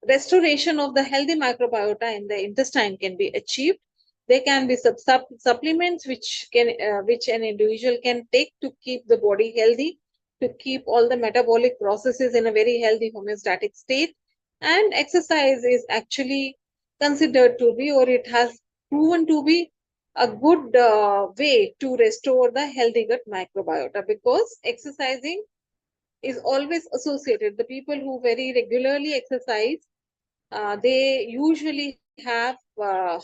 restoration of the healthy microbiota in the intestine can be achieved. There can be supplements which an individual can take to keep the body healthy, to keep all the metabolic processes in a very healthy homeostatic state. And exercise is actually considered to be, or it has proven to be, a good way to restore the healthy gut microbiota, because exercising is always associated. The people who very regularly exercise, they usually have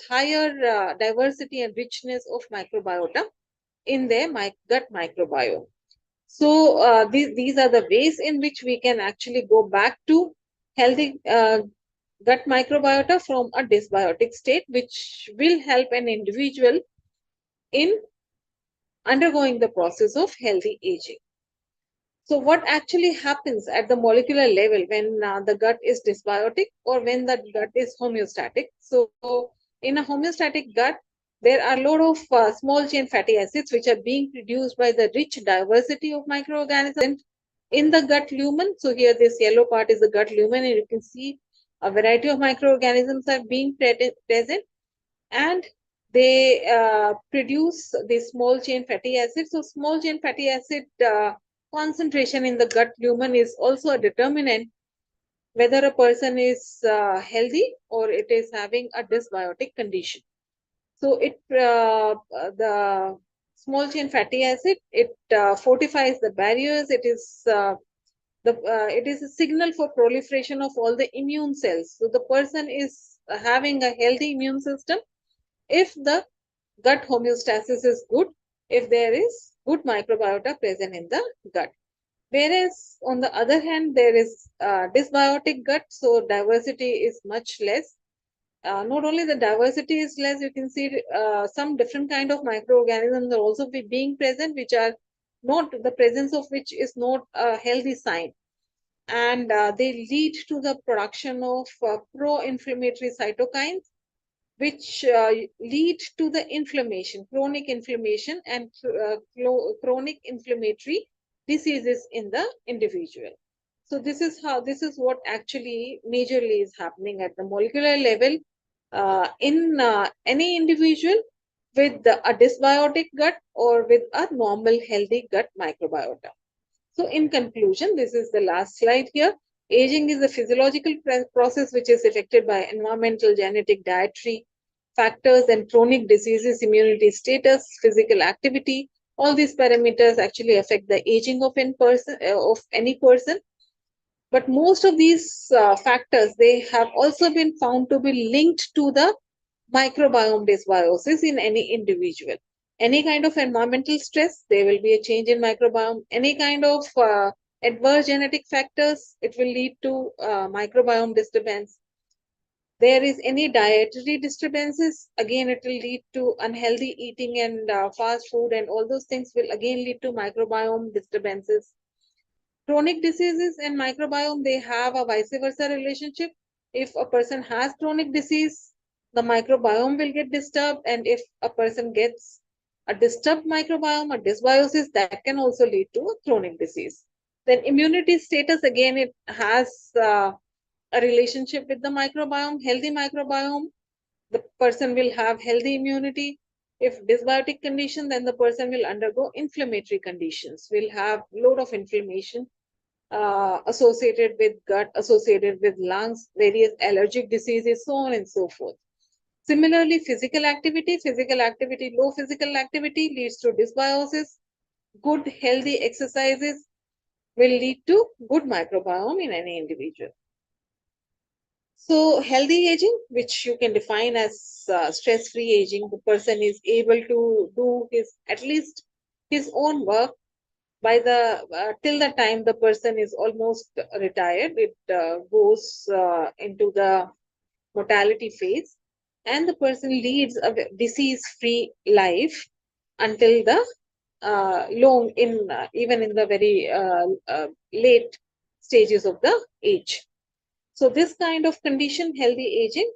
higher diversity and richness of microbiota in their gut microbiome. So these are the ways in which we can actually go back to healthy gut microbiota from a dysbiotic state, which will help an individual in undergoing the process of healthy aging. So what actually happens at the molecular level when the gut is dysbiotic or when the gut is homeostatic? So in a homeostatic gut, there are a lot of small chain fatty acids which are being produced by the rich diversity of microorganisms in the gut lumen. So here this yellow part is the gut lumen, and you can see a variety of microorganisms are being present, and they produce the small chain fatty acids. So small chain fatty acid concentration in the gut lumen is also a determinant whether a person is healthy or it is having a dysbiotic condition. So the small chain fatty acid, it fortifies the barriers. It is it is a signal for proliferation of all the immune cells. So the person is having a healthy immune system if the gut homeostasis is good, if there is good microbiota present in the gut. Whereas on the other hand, there is dysbiotic gut, so diversity is much less. Not only the diversity is less, you can see some different kind of microorganisms are also being present, which are not, the presence of which is not a healthy sign. And they lead to the production of pro-inflammatory cytokines, which lead to the inflammation, chronic inflammation, and chronic inflammatory diseases in the individual. So this is what actually majorly is happening at the molecular level in any individual with a dysbiotic gut or with a normal healthy gut microbiota. So in conclusion, this is the last slide here. Aging is a physiological process which is affected by environmental, genetic, dietary factors, and chronic diseases, immunity status, physical activity. All these parameters actually affect the aging of any person. But most of these factors, they have also been found to be linked to the microbiome dysbiosis in any individual. Any kind of environmental stress, there will be a change in microbiome. Any kind of adverse genetic factors, it will lead to microbiome disturbance. There is any dietary disturbances, again it will lead to unhealthy eating and fast food, and all those things will again lead to microbiome disturbances. Chronic diseases and microbiome, they have a vice versa relationship. If a person has chronic disease, the microbiome will get disturbed, and if a person gets a disturbed microbiome, a dysbiosis, that can also lead to a chronic disease. Then immunity status, again, it has a relationship with the microbiome. Healthy microbiome, the person will have healthy immunity. If dysbiotic condition, then the person will undergo inflammatory conditions, will have load of inflammation associated with gut, associated with lungs, various allergic diseases, so on and so forth. Similarly, physical activity, low physical activity leads to dysbiosis. Good, healthy exercises will lead to good microbiome in any individual. So, healthy aging, which you can define as stress-free aging, the person is able to do at least his own work by till the time the person is almost retired. It goes into the mortality phase, and the person leads a disease-free life until the even in the very late stages of the age. So this kind of condition, healthy aging,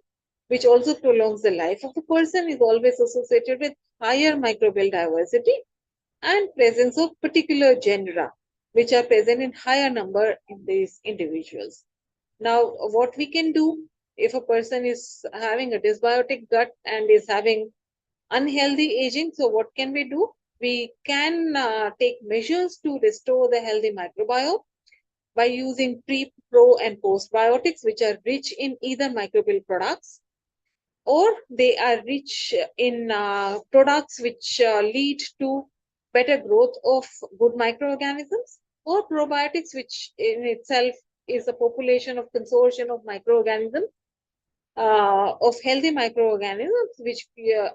which also prolongs the life of the person, is always associated with higher microbial diversity and presence of particular genera, which are present in higher number in these individuals. Now, what we can do if a person is having a dysbiotic gut and is having unhealthy aging, so what can we do? We can take measures to restore the healthy microbiome by using pre, pro, and postbiotics, which are rich in either microbial products or they are rich in products which lead to better growth of good microorganisms, or probiotics, which in itself is a population of consortium of microorganisms, of healthy microorganisms, which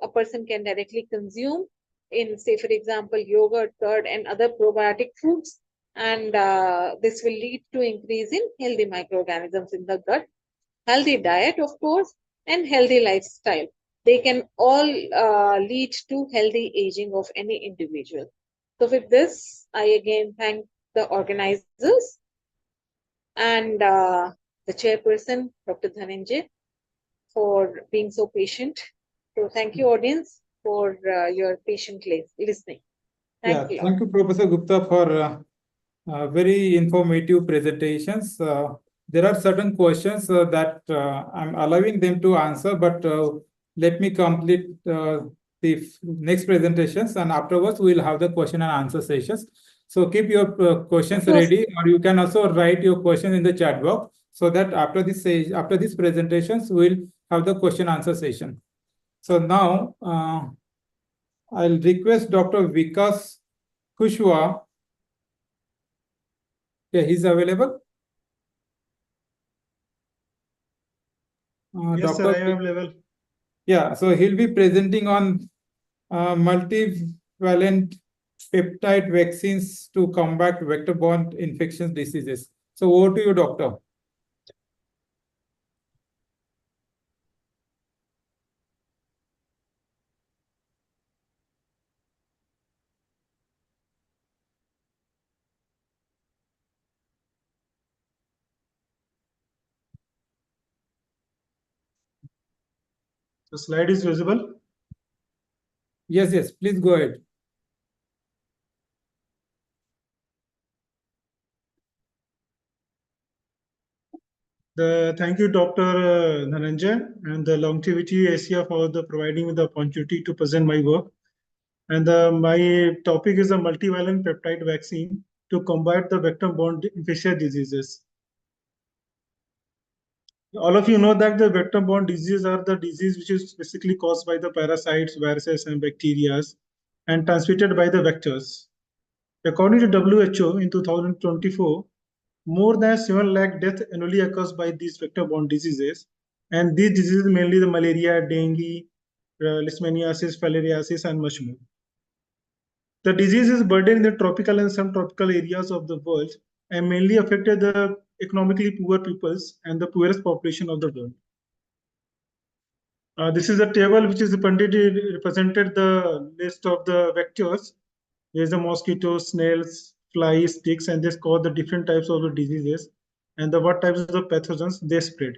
a person can directly consume in, say, for example, yogurt, curd, and other probiotic foods. And this will lead to increase in healthy microorganisms in the gut. Healthy diet, of course, and healthy lifestyle. They can all lead to healthy aging of any individual. So with this, I again thank the organizers and the chairperson, Dr. Dhananjay, for being so patient. So thank you, audience, for your patient listening. Thank you. Thank you, Professor Gupta, for very informative presentations. There are certain questions that I'm allowing them to answer, but let me complete the next presentations, and afterwards we'll have the question and answer sessions. So keep your questions ready, or you can also write your question in the chat box, so that after these presentations, we'll have the question answer session. So now I'll request Dr. Vikas Kushwa. Yeah, he's available. Yes, sir, I am available. Yeah, so he'll be presenting on multivalent peptide vaccines to combat vector-borne infectious diseases. So over to you, doctor. The slide is visible. Yes, please go ahead. Thank you, Dr. Dhananjay and the Longevity Asia for providing me the opportunity to present my work. And my topic is a multivalent peptide vaccine to combat the vector-borne infectious diseases. All of you know that the vector-borne diseases are the disease which is basically caused by the parasites, viruses, and bacteria, and transmitted by the vectors. According to WHO in 2024, more than 7 lakh deaths annually occurs by these vector-borne diseases, and these diseases mainly the malaria, dengue, leishmaniasis, filariasis, and much more. The disease is burdened in the tropical and subtropical areas of the world and mainly affected the economically poor peoples and the poorest population of the world. This is a table which is represented the list of the vectors. There's the mosquitoes, snails, flies, ticks, and they cause the different types of the diseases and the what types of the pathogens they spread.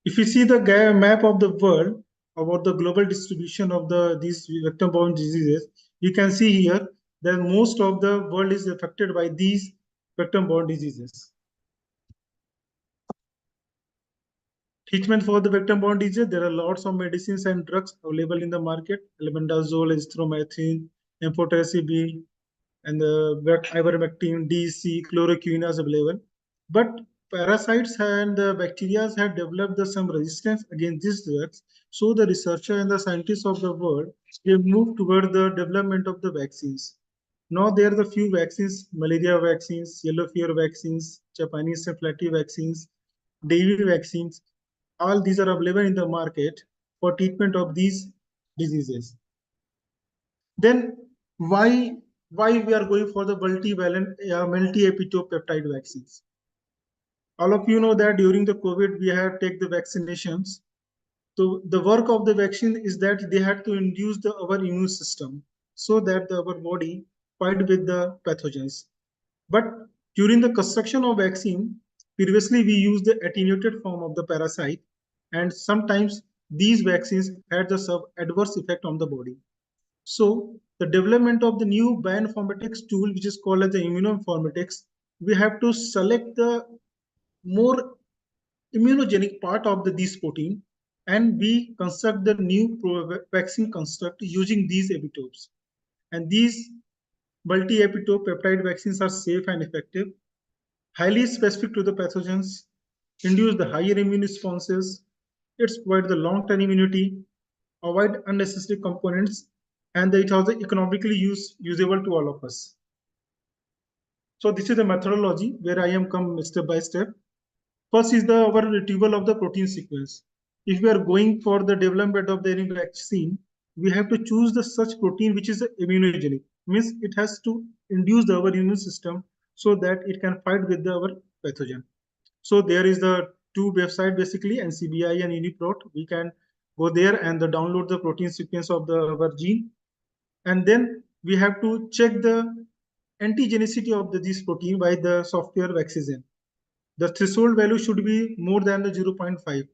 If you see the map of the world about the global distribution of these vector-borne diseases, you can see here that most of the world is affected by these vector-borne diseases. Treatment for the vector-borne disease, there are lots of medicines and drugs available in the market: albendazole, azithromycin, amphotericin B, and the ivermectin, DC, chloroquine is available. But parasites and the bacteria have developed some resistance against these drugs. So the researcher and the scientists of the world, they move toward the development of the vaccines. Now there are the few vaccines: malaria vaccines, yellow fever vaccines, Japanese encephalitis vaccines, dengue vaccines. All these are available in the market for treatment of these diseases. Then why we are going for the multivalent multi-epitope peptide vaccines? All of you know that during the COVID we have take the vaccinations. So the work of the vaccine is that they had to induce our immune system so that our body fight with the pathogens. But during the construction of vaccine, previously we used the attenuated form of the parasite, and sometimes these vaccines had the adverse effect on the body. So the development of the new bioinformatics tool, which is called as the immunoinformatics, we have to select the more immunogenic part of this protein, and we construct the new vaccine construct using these epitopes. And these multi-epitope peptide vaccines are safe and effective, highly specific to the pathogens, induce the higher immune responses, it's provide the long-term immunity, avoid unnecessary components, and it also economically usable to all of us. So this is the methodology where I am come step by step. First is our retrieval of the protein sequence. If we are going for the development of the vaccine, we have to choose the such protein which is immunogenic. Means it has to induce our immune system so that it can fight with our pathogen. So there is the two website basically, NCBI and Uniprot. We can go there and download the protein sequence of our gene, and then we have to check the antigenicity of this protein by the software Vaccizin. The threshold value should be more than the 0.5.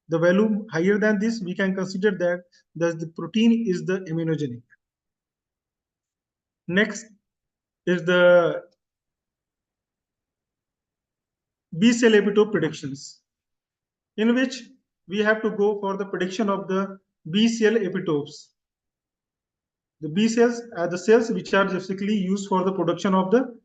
The value higher than this, we can consider that the protein is the immunogenic. Next is the B cell epitope predictions, in which we have to go for the prediction of the B cell epitopes. The B cells are the cells which are basically used for the production of the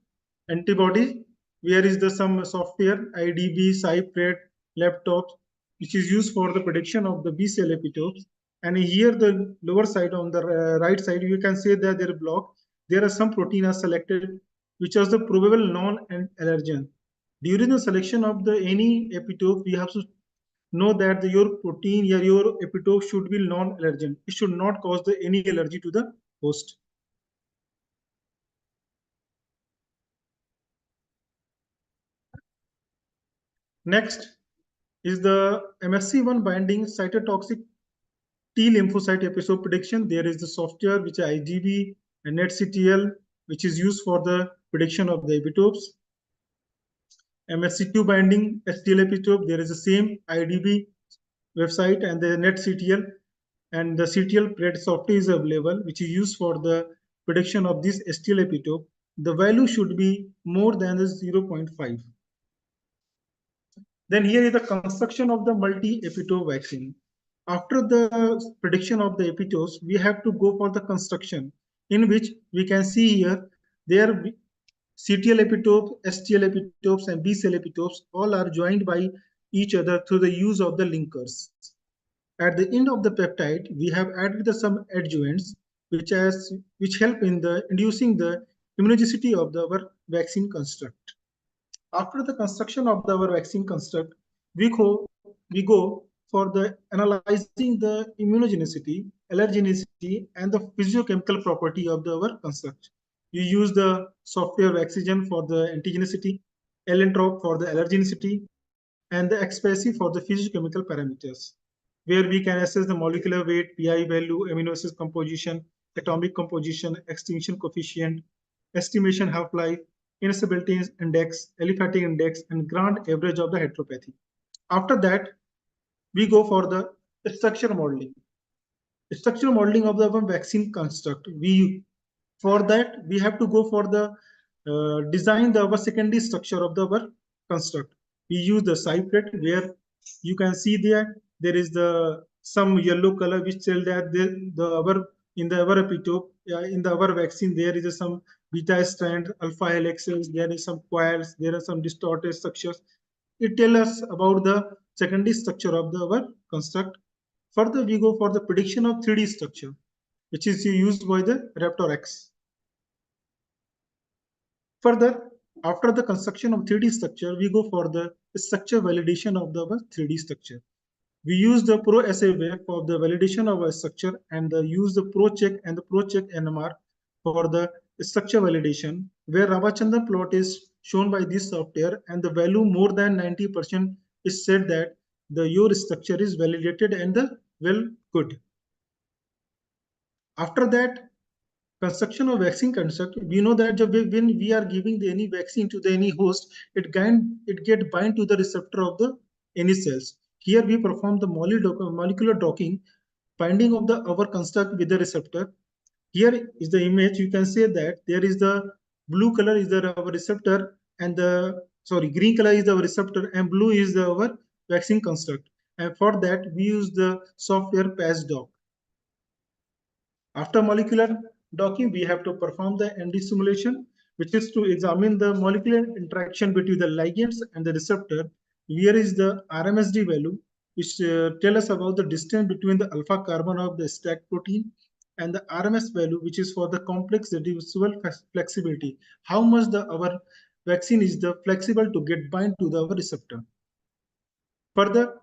antibody. Where is the some software IDB, Cypred, laptops, which is used for the prediction of the B cell epitopes. And here the lower side on the right side, you can say that there are block. There are some protein are selected, which is the probable non-allergen. During the selection of the any epitope, we have to know that your protein, your epitope should be non-allergen. It should not cause any allergy to the host. Next is the MSC1 binding cytotoxic T lymphocyte episode prediction. There is the software which is IgB and NetCTL, which is used for the prediction of the epitopes. MSC2 binding STL epitope, there is the same IDB website and the NetCTL, and the CTL pred software is available, which is used for the prediction of this STL epitope. The value should be more than the 0.5. Then here is the construction of the multi-epitope vaccine. After the prediction of the epitopes, we have to go for the construction, in which we can see here, there CTL epitope, STL epitopes, and B cell epitopes all are joined by each other through the use of the linkers. At the end of the peptide, we have added some adjuvants which help in the inducing the immunogenicity of our vaccine construct. After the construction of our vaccine construct, we go for the analyzing the immunogenicity, allergenicity, and the physiochemical property of our construct. You use the software Vaccizin for the antigenicity, Allentrop for the allergenicity, and the XPACY for the physiochemical parameters, where we can assess the molecular weight, PI value, amino acid composition, atomic composition, extinction coefficient, estimation half-life, instability index, aliphatic index, and grand average of the heteropathy. After that, we go for the structure modeling. Structural modeling of the vaccine construct. For that, we have to go for the design our secondary structure of our construct. We use the Cypred, where you can see there is some yellow color which tell that our epitope in our vaccine there is some beta strand, alpha helixes, there is some coils, there are some distorted structures. It tells us about the secondary structure of our construct. Further, we go for the prediction of 3D structure, which is used by the Raptor X. Further, after the construction of 3D structure, we go for the structure validation of the 3D structure. We use the ProSA way for the validation of a structure and use the ProCheck and the ProCheck NMR for the structure validation, where Ramachandran plot is shown by this software and the value more than 90% is said that your structure is validated and well good. After that, construction of vaccine construct, we know that when we are giving any vaccine to any host, it get bind to the receptor of the any cells. Here we perform the molecular docking, binding of our construct with the receptor. Here is the image. You can say that there is the blue color is our receptor and green color is our receptor and blue is our vaccine construct. And for that we use the software PatchDock. After molecular docking, we have to perform the ND simulation, which is to examine the molecular interaction between the ligands and the receptor. Here is the RMSD value, which tell us about the distance between the alpha carbon of the stack protein, and the RMS value, which is for the complex reducible flexibility. How much our vaccine is the flexible to get bind to our receptor. Further,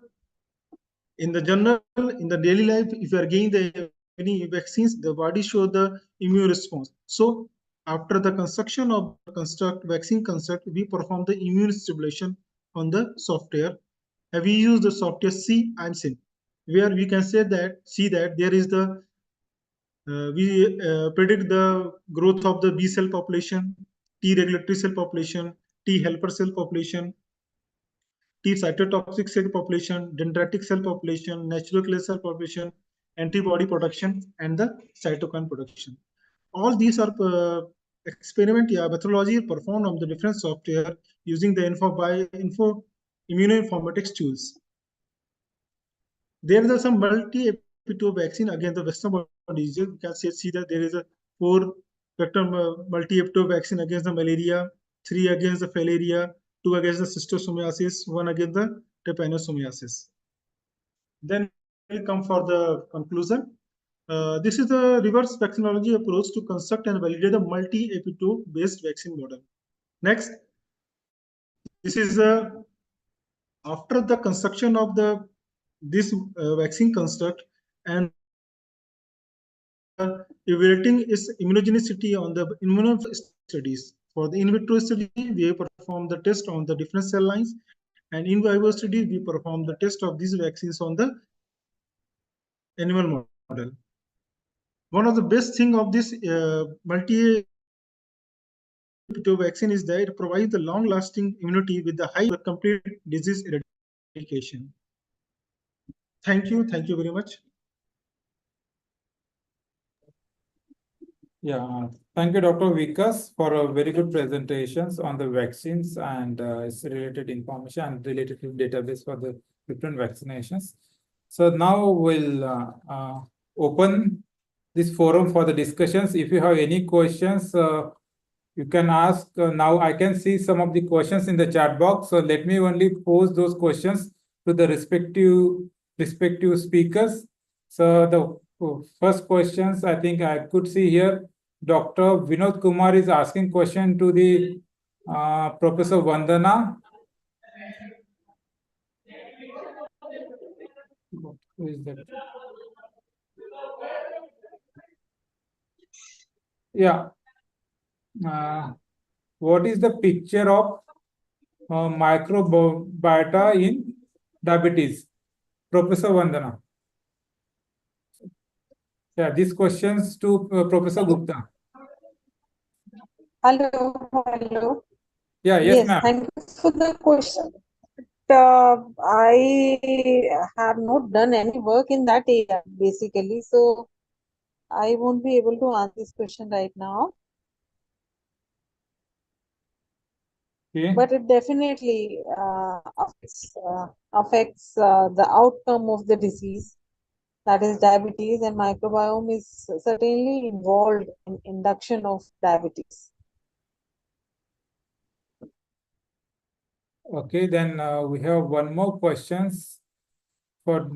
in the general, in the daily life, if you are getting any vaccines, the body show the immune response. So after the construction of vaccine construct, we perform the immune stimulation on the software. And we use the software C and SIN, where we can see that there is the we predict the growth of the B cell population, T regulatory cell population, T helper cell population, T cytotoxic cell population, dendritic cell population, natural killer cell population, antibody production, and the cytokine production. All these are methodology performed on the different software using the immunoinformatics tools. There are some multi-epitope vaccine against the Western blot disease. You can see that there is a 4-vector multi-epitope vaccine against the malaria, 3 against the filaria, 2 against the schistosomiasis, 1 against the trypanosomiasis. Then we'll come for the conclusion. This is the reverse vaccinology approach to construct and validate the multi-epitope based vaccine model. Next, this is after the construction of this vaccine construct and evaluating its immunogenicity on the immuno studies. For the in vitro study, we perform the test on the different cell lines, and in vivo study, we perform the test of these vaccines on the animal model. One of the best thing of this multi-epitope vaccine is that it provides the long-lasting immunity with the high complete disease eradication. Thank you very much. Yeah, thank you, Dr. Vikas, for a very good presentations on the vaccines and its related information and related to database for the different vaccinations. So now we'll open this forum for the discussions. If you have any questions, you can ask now. I can see some of the questions in the chat box. So let me only pose those questions to the respective speakers. So the first questions I think I could see here. Dr. Vinod Kumar is asking question to the Professor Vandana. Who is that? Yeah. What is the picture of microbiota in diabetes? Professor Vandana. Yeah, these questions to Professor Gupta. Hello. Yeah, yes, ma'am. Thank you for the question. I have not done any work in that area basically, so I won't be able to answer this question right now. Okay. But it definitely affects the outcome of the disease, that is diabetes, and microbiome is certainly involved in induction of diabetes. Okay, then we have one more questions for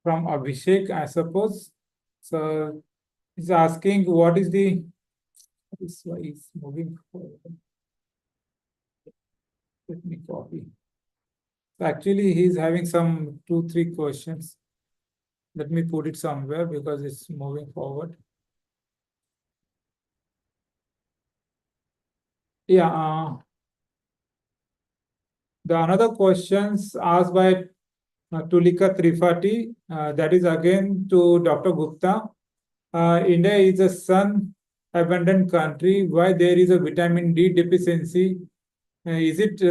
from Abhishek, I suppose. So he's asking what is the this why is moving forward. Let me copy. Actually, he's having some 2-3 questions. Let me put it somewhere because it's moving forward. Yeah. The another questions asked by Tulika Tripathi, that is again to Dr. Gupta. India is a sun-abundant country. Why there is a vitamin D deficiency? Is it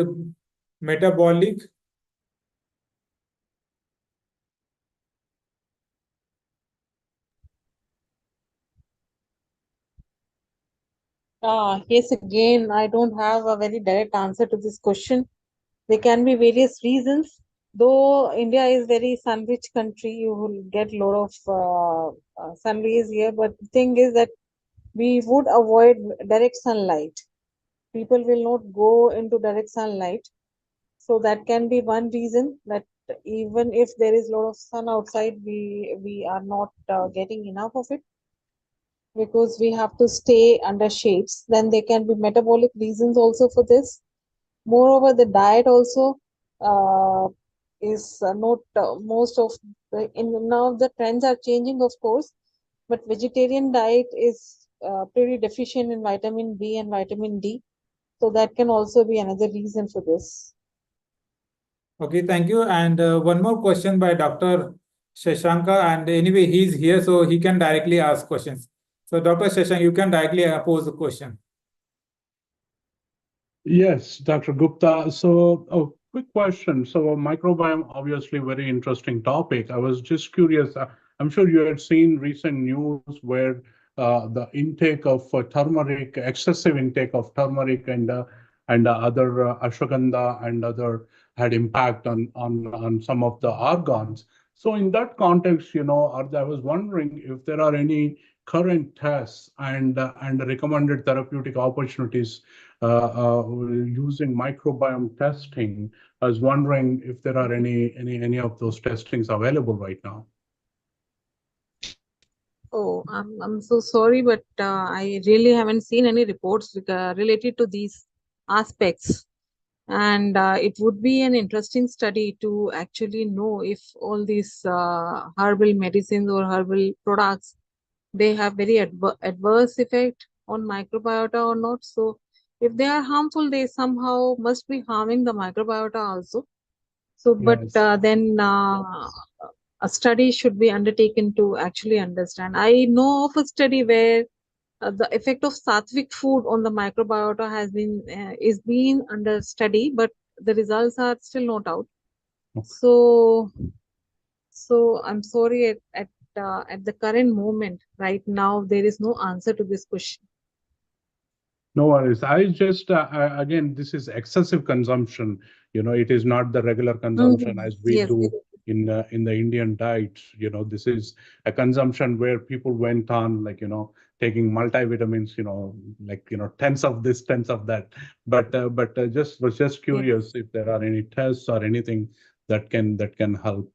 metabolic? Yes, again, I don't have a very direct answer to this question. There can be various reasons. Though India is very sun-rich country, you will get a lot of sun rays here. But the thing is that we would avoid direct sunlight. People will not go into direct sunlight. So that can be one reason that even if there is a lot of sun outside, we are not getting enough of it because we have to stay under shades. Then there can be metabolic reasons also for this. Moreover, the diet also is not most of in now the trends are changing, of course, but vegetarian diet is pretty deficient in vitamin B and vitamin D. So that can also be another reason for this. Okay, thank you. And one more question by Dr. Shashanka. And anyway, he's here, so he can directly ask questions. So Dr. Shashank, you can directly pose the question. Yes, Dr. Gupta. So, a quick question. So, microbiome, obviously, very interesting topic. I was just curious. I'm sure you had seen recent news where the intake of turmeric, excessive intake of turmeric and other ashwagandha and other had impact on some of the organs. So, in that context, I was wondering if there are any current tests and recommended therapeutic opportunities using microbiome testing. I was wondering if there are any of those testings available right now. Oh, I'm so sorry, but I really haven't seen any reports related to these aspects. And it would be an interesting study to actually know if all these herbal medicines or herbal products, they have very adverse effect on microbiota or not. So if they are harmful, they somehow must be harming the microbiota also. So, but Yes. then a study should be undertaken to actually understand. I know of a study where the effect of sattvic food on the microbiota is being under study, but the results are still not out. Okay. So I'm sorry at the current moment, right now, there is no answer to this question. No worries. I just, again, this is excessive consumption. It is not the regular consumption as we Yes. do in the Indian diet. This is a consumption where people went on taking multivitamins, tens of this, tens of that. But was just curious if there are any tests or anything that can help.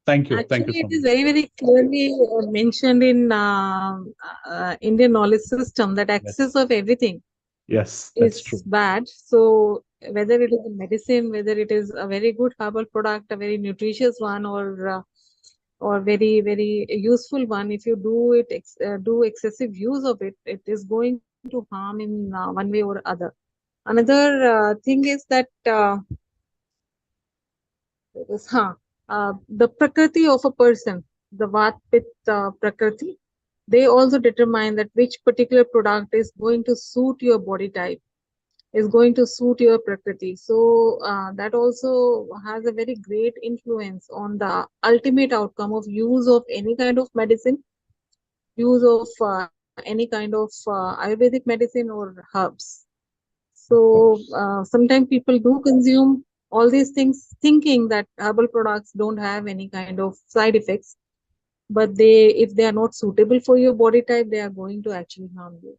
Thank you. Thank you Actually, so it is much. very, very clearly mentioned in Indian knowledge system that excess of everything Yes, that's true. is bad. So whether it is a medicine, whether it is a very good herbal product, a very nutritious one, or very, very useful one, if you do excessive use of it, it is going to harm in one way or other. Another thing is that the prakriti of a person, the vat pitta prakriti, they also determine that which particular product is going to suit your body type, is going to suit your prakriti. So that also has a very great influence on the ultimate outcome of use of any kind of medicine, use of any kind of Ayurvedic medicine or herbs. So sometimes people do consume all these things thinking that herbal products don't have any kind of side effects, but if they are not suitable for your body type, they are going to actually harm you.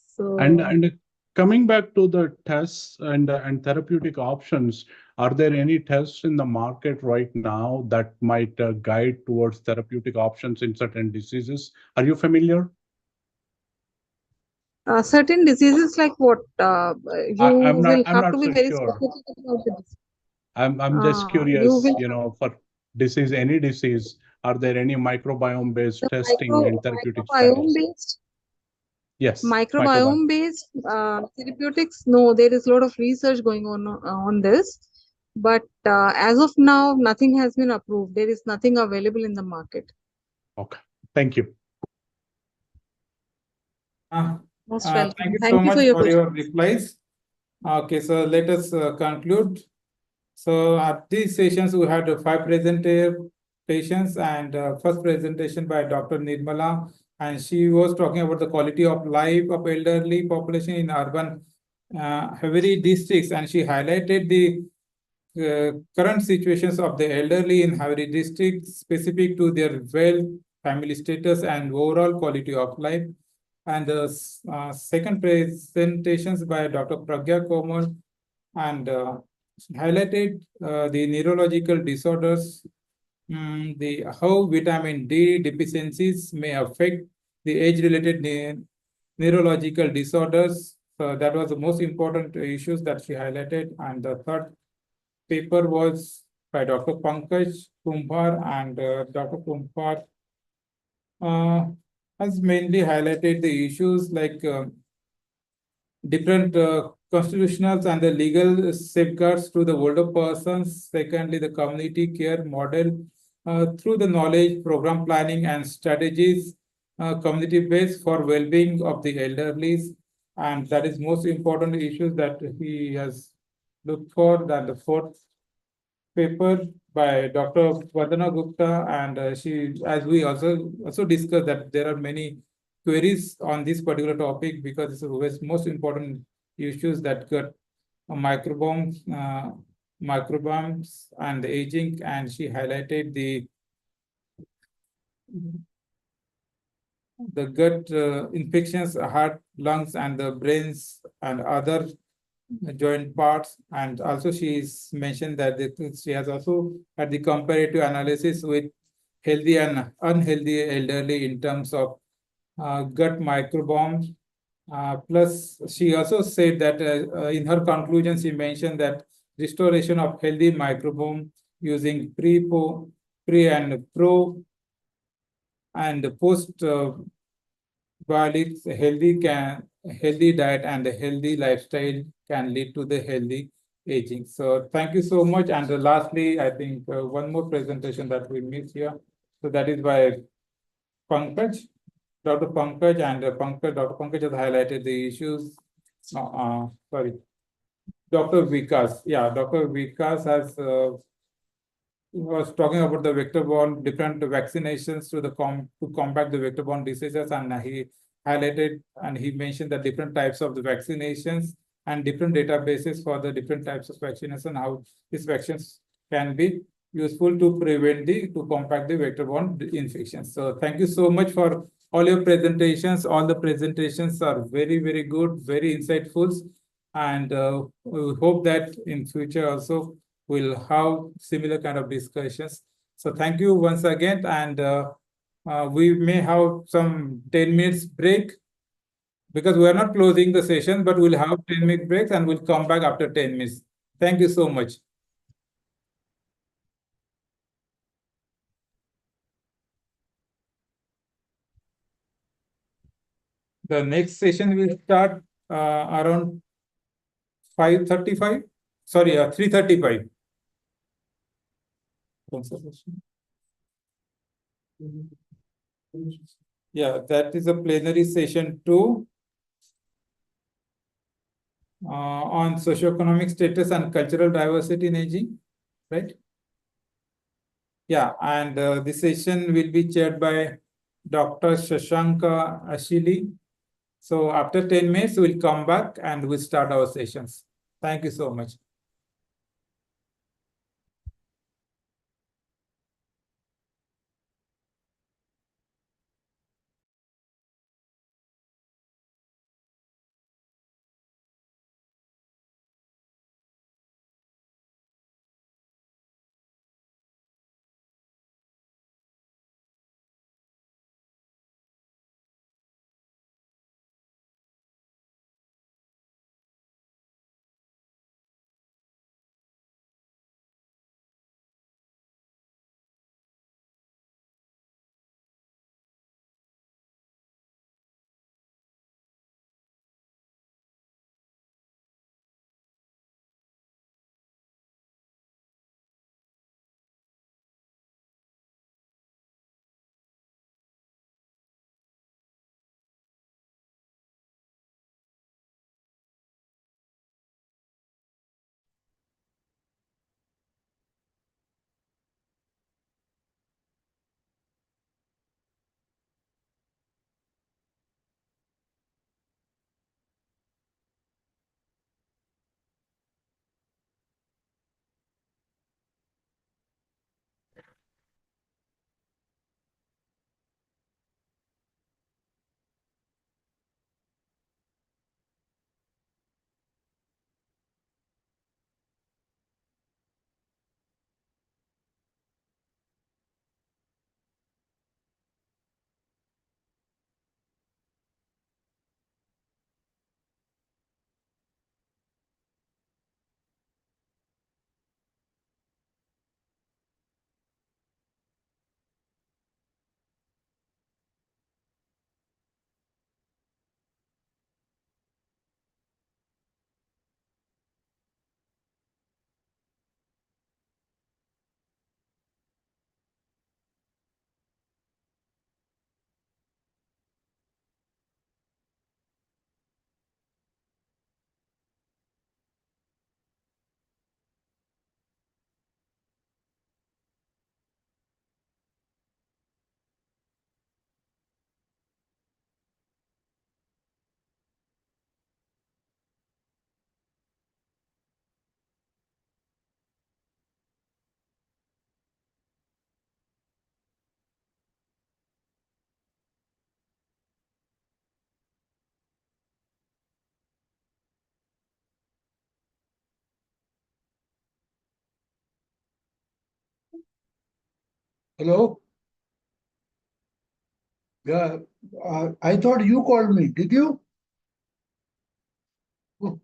So And coming back to the tests and therapeutic options, are there any tests in the market right now that might guide towards therapeutic options in certain diseases? Are you familiar? Certain diseases like what? You I'm will not have to be so very sure. specific about the disease. I'm just You curious, will for disease, any disease, are there any microbiome-based the testing and therapeutic microbiome studies? based Yes, microbiome based therapeutics. No, there is a lot of research going on this, but as of now, nothing has been approved. There is nothing available in the market. Okay, thank you. Most Thank welcome. you so Thank you for much your for your questions. replies. Okay, so let us conclude. So at these sessions, we had 5 presentations, and first presentation by Dr. Nirmala, and she was talking about the quality of life of elderly population in urban heavy districts, and she highlighted the current situations of the elderly in heavy districts specific to their wealth, family status, and overall quality of life. And the second presentations by Dr. Pragya Komal, and highlighted the neurological disorders, the how vitamin D deficiencies may affect the age-related neurological disorders. So that was the most important issues that she highlighted. And the third paper was by Dr. Pankaj Kumbhar, and Dr. Kumbhar has mainly highlighted the issues like different constitutional and the legal safeguards to the older persons. Secondly, the community care model through the knowledge, program planning, and strategies, community-based for well-being of the elderly. And that is most important issues that he has looked for. That the fourth paper by Dr. Vandana Gupta, and she, as we also discussed, that there are many queries on this particular topic because it's the most important issues that got microbiomes and aging, and she highlighted the gut infections, heart, lungs, and the brains and other joint parts. And also she is mentioned that she has also had the comparative analysis with healthy and unhealthy elderly in terms of gut microbiome. Plus, she also said that in her conclusion, she mentioned that restoration of healthy microbiome using pre and pro and post biologics, healthy diet and a healthy lifestyle can lead to the healthy aging. So thank you so much. And lastly, I think one more presentation that we missed here. So that is by Pankaj, Dr. Pankaj, and Dr. Pankaj has highlighted the issues. Sorry, Dr. Vikas. Yeah, Dr. Vikas has was talking about the vector-borne different vaccinations to combat the vector-borne diseases, and he highlighted and he mentioned the different types of the vaccinations and different databases for the different types of vaccination, how these vaccines can be useful to combat the vector-borne infections. So thank you so much for all your presentations. All the presentations are very, very good, very insightful, and we hope that in future also we'll have similar kind of discussions. So thank you once again, and we may have some 10 minutes break because we are not closing the session, but we'll have 10-minute breaks and we'll come back after 10 minutes. Thank you so much. The next session will start around 5:35. Sorry, 3:35. Yeah, that is a plenary session 2 on socioeconomic status and cultural diversity in aging, right? Yeah, and this session will be chaired by Dr. Shashanka Ashili. So after 10 minutes, we'll come back and we'll start our sessions. Thank you so much. Hello? Yeah, I thought you called me. Did you? Oh,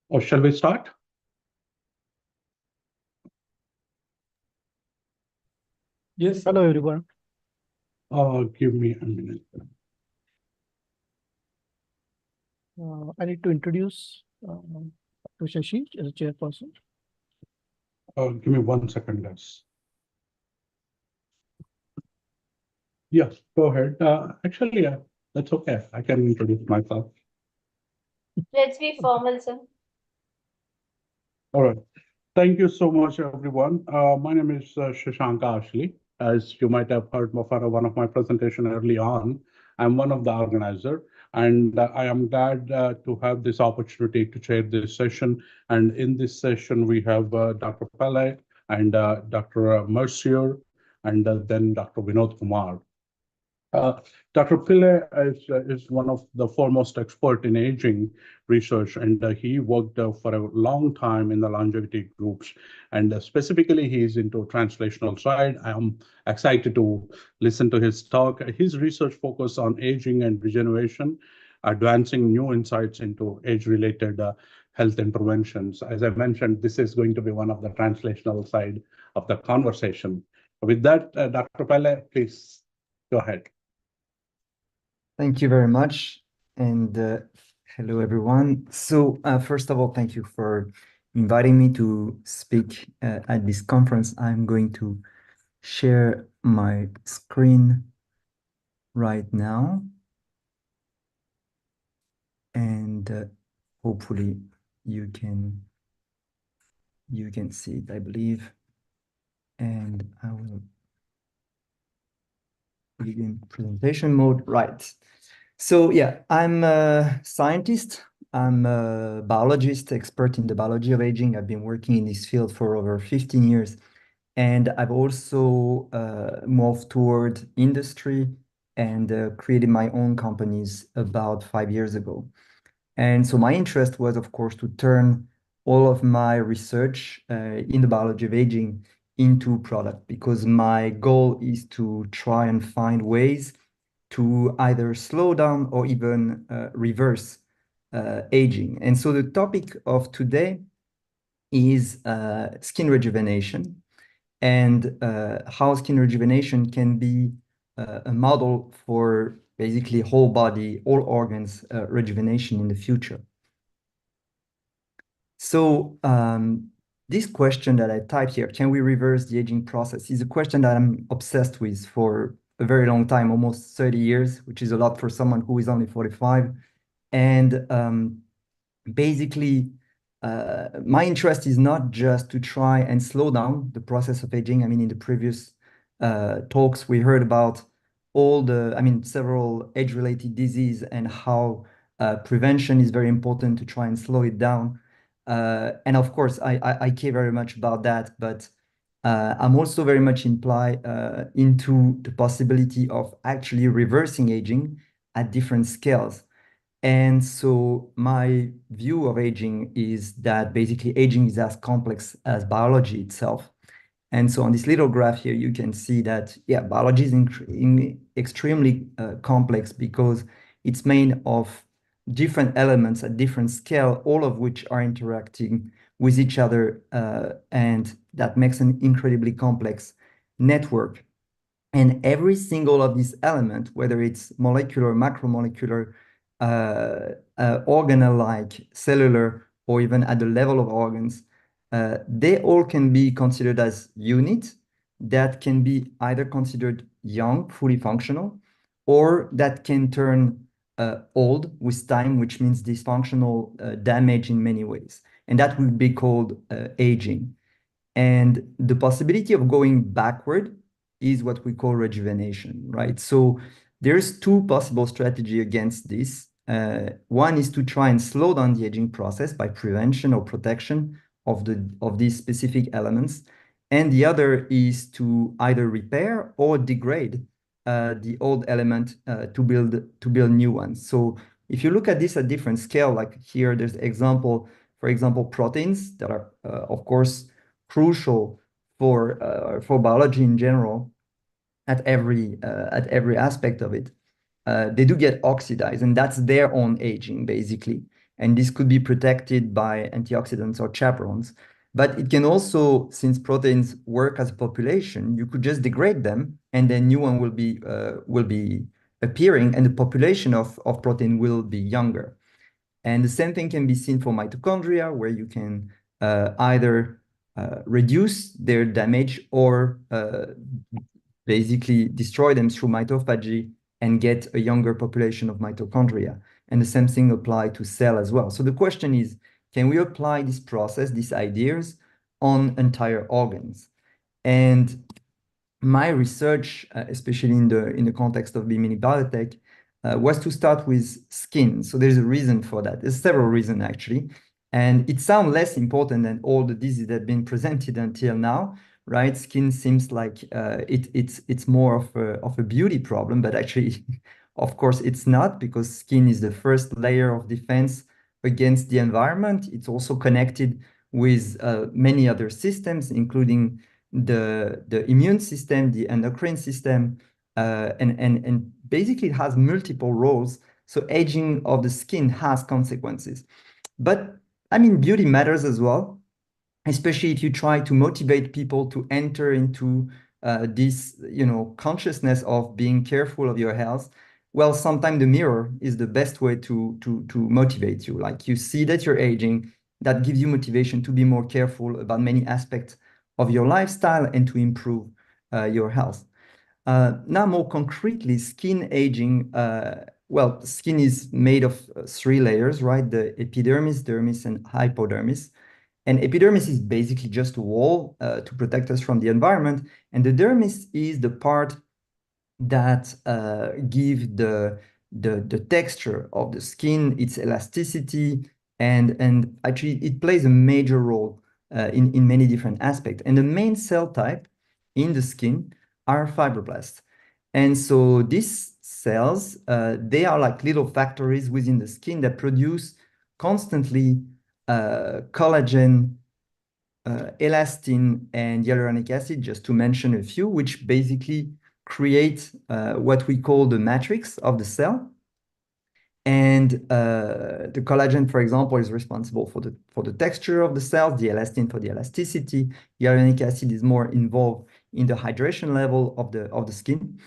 Or shall we start? Yes. Hello, everyone. Give me a minute. I need to introduce Dr. Shashi as a chairperson. Give me 1 second, guys. Yes, go ahead. Actually, that's okay. I can introduce myself. Let's be formal, sir. All right. Thank you so much, everyone. My name is Shashank Ashley. As you might have heard one of my presentation early on, I'm one of the organizer, and I am glad to have this opportunity to chair this session. And in this session, we have Dr. Pillai and Dr. Mercier, and then Dr. Vinod Kumar. Dr. Pillai is one of the foremost expert in aging research, and he worked for a long time in the longevity groups. And specifically, he is into translational side. I am excited to listen to his talk. His research focus on aging and regeneration, advancing new insights into age-related health interventions. As I mentioned, this is going to be one of the translational side of the conversation. With that, Dr. Pillai, please go ahead. Thank you very much, and hello, everyone. So first of all, thank you for inviting me to speak at this conference. I'm going to share my screen right now, and hopefully you can see it, I believe, and I will begin presentation mode. Right. So yeah, I'm a scientist. I'm a biologist, expert in the biology of aging. I've been working in this field for over 15 years. And I've also moved toward industry and created my own companies about 5 years ago. And so my interest was, of course, to turn all of my research in the biology of aging into product, because my goal is to try and find ways to either slow down or even reverse aging. And so the topic of today is skin rejuvenation, and how skin rejuvenation can be a model for basically whole body, all organs rejuvenation in the future. So this question that I typed here, can we reverse the aging process, is a question that I'm obsessed with for a very long time, almost 30 years, which is a lot for someone who is only 45. And basically, my interest is not just to try and slow down the process of aging. I mean, in the previous talks, we heard about several age-related disease and how prevention is very important to try and slow it down. And of course, I care very much about that, but I'm also very much into the possibility of actually reversing aging at different scales. And so my view of aging is that basically aging is as complex as biology itself. And so on this little graph here, you can see that, yeah, biology is extremely complex because it's made of different elements at different scale, all of which are interacting with each other, and that makes an incredibly complex network. And every single of these elements, whether it's molecular, macromolecular, organelle-like, cellular, or even at the level of organs, they all can be considered as units that can be either considered young, fully functional, or that can turn old with time, which means dysfunctional, damage in many ways. And that would be called aging. And the possibility of going backward is what we call rejuvenation, right? So there's two possible strategies against this. One is to try and slow down the aging process by prevention or protection of these specific elements. And the other is to either repair or degrade the old element to build new ones. So if you look at this at different scale, like here, there's for example, proteins that are, of course, crucial for biology in general at every aspect of it. They do get oxidized, and that's their own aging, basically. And this could be protected by antioxidants or chaperones. But it can also, since proteins work as a population, you could just degrade them, and then new one will be appearing, and the population of protein will be younger. And the same thing can be seen for mitochondria, where you can either reduce their damage or basically destroy them through mitophagy and get a younger population of mitochondria. And the same thing applies to cell as well. So the question is, can we apply this process, these ideas, on entire organs? And my research, especially in the context of BMini Biotech, was to start with skin. So there's a reason for that. There's several reasons, actually. And it sounds less important than all the diseases that have been presented until now, right? Skin seems like it's more of a beauty problem, but actually, of course, it's not, because skin is the first layer of defense against the environment. It's also connected with many other systems, including the immune system, the endocrine system, and basically it has multiple roles. So aging of the skin has consequences. But I mean, beauty matters as well, especially if you try to motivate people to enter into this, consciousness of being careful of your health. Well, sometimes the mirror is the best way to motivate you. Like, you see that you're aging, that gives you motivation to be more careful about many aspects of your lifestyle and to improve your health. Now, more concretely, skin aging, well, skin is made of 3 layers, right? The epidermis, dermis, and hypodermis. And epidermis is basically just a wall to protect us from the environment. And the dermis is the part that give the texture of the skin, its elasticity, and actually it plays a major role in many different aspects. And the main cell type in the skin are fibroblasts. And so these cells, they are like little factories within the skin that produce constantly collagen, elastin, and hyaluronic acid, just to mention a few, which basically create what we call the matrix of the cell. And the collagen, for example, is responsible for the texture of the cells, the elastin for the elasticity. Hyaluronic acid is more involved in the hydration level of the skin.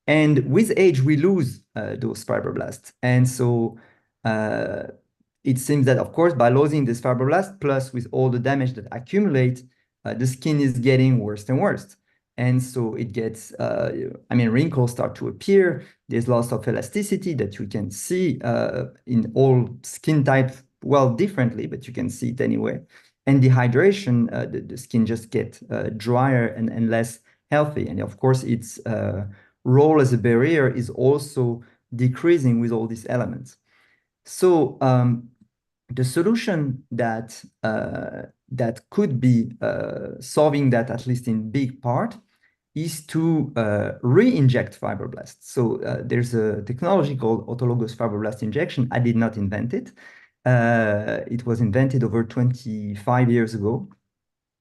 And with age, we lose those fibroblasts. And so it seems that, of course, by losing this fibroblast, plus with all the damage that accumulate, the skin is getting worse and worse. And so it gets, wrinkles start to appear. There's loss of elasticity that you can see in all skin types, well, differently, but you can see it anyway. And dehydration, the skin just gets drier and less healthy. And of course, its role as a barrier is also decreasing with all these elements. So the solution that could be solving that, at least in big part, is to re-inject fibroblasts. So there's a technology called autologous fibroblast injection. I did not invent it. It was invented over 25 years ago.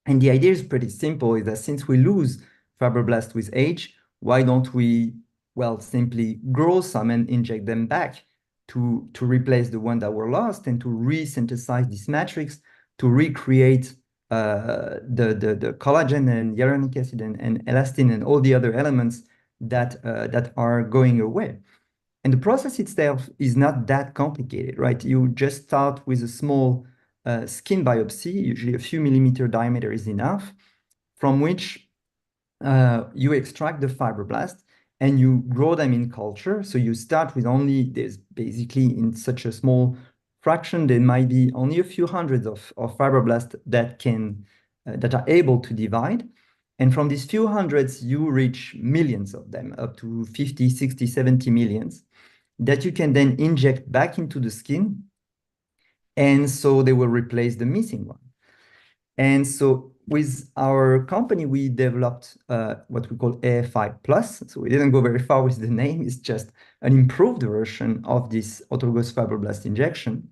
And the idea is pretty simple, is that since we lose fibroblasts with age, why don't we, well, simply grow some and inject them back to replace the one that were lost, and to re-synthesize this matrix, to recreate the collagen and hyaluronic acid and elastin and all the other elements that are going away. And the process itself is not that complicated, right? You just start with a small skin biopsy, usually a few millimeter diameter is enough, from which you extract the fibroblasts and you grow them in culture. So you start with only, there's basically in such a small fraction, there might be only a few hundreds of fibroblasts that are able to divide. And from these few hundreds, you reach millions of them, up to 50, 60, 70 millions, that you can then inject back into the skin. And so they will replace the missing one. And so with our company, we developed what we call AFI+. So we didn't go very far with the name. It's just an improved version of this autologous fibroblast injection,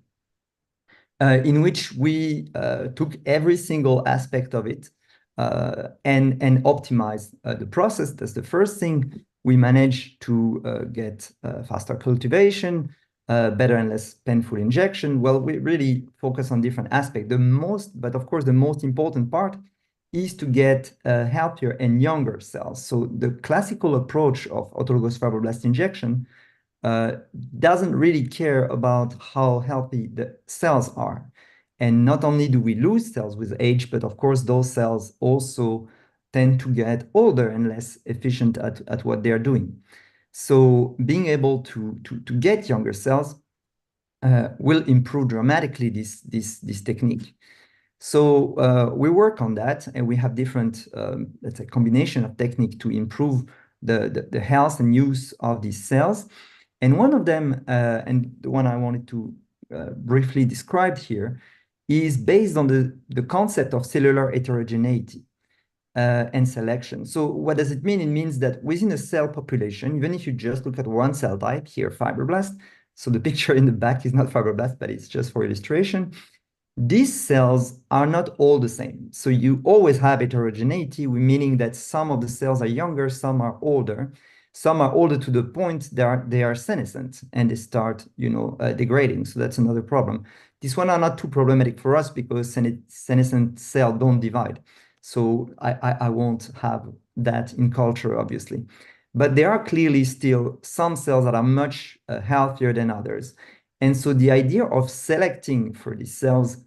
in which we took every single aspect of it and optimized the process. That's the first thing. We managed to get faster cultivation, better and less painful injection? Well, we really focus on different aspects. But of course, the most important part is to get healthier and younger cells. So the classical approach of autologous fibroblast injection doesn't really care about how healthy the cells are. And not only do we lose cells with age, but of course, those cells also tend to get older and less efficient at what they are doing. So being able to get younger cells will improve dramatically this technique. So we work on that, and we have different, let's say, combination of technique to improve the health and use of these cells. And one of them, and the one I wanted to briefly describe here, is based on the concept of cellular heterogeneity and selection. So what does it mean? It means that within a cell population, even if you just look at one cell type, here fibroblast, so the picture in the back is not fibroblast, but it's just for illustration, these cells are not all the same. So you always have heterogeneity, meaning that some of the cells are younger, some are older. Some are older to the point they are senescent and they start, degrading. So that's another problem. These ones are not too problematic for us because senescent cells don't divide. So I won't have that in culture, obviously. But there are clearly still some cells that are much healthier than others. And so the idea of selecting for these cells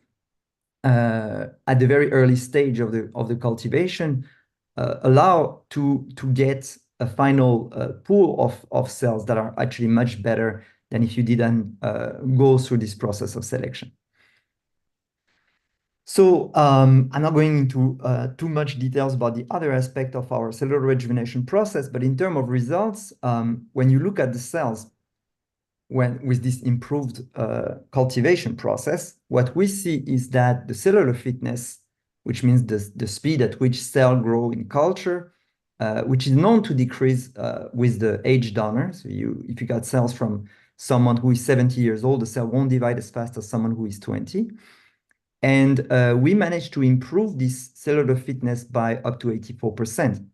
at the very early stage of the cultivation allow to get a final pool of cells that are actually much better than if you didn't go through this process of selection. So I'm not going into too much details about the other aspect of our cellular rejuvenation process, but in terms of results, when you look at the cells, with this improved cultivation process, what we see is that the cellular fitness, which means the speed at which cells grow in culture, which is known to decrease with the age donor. So if you got cells from someone who is 70 years old, the cell won't divide as fast as someone who is 20. And we managed to improve this cellular fitness by up to 84%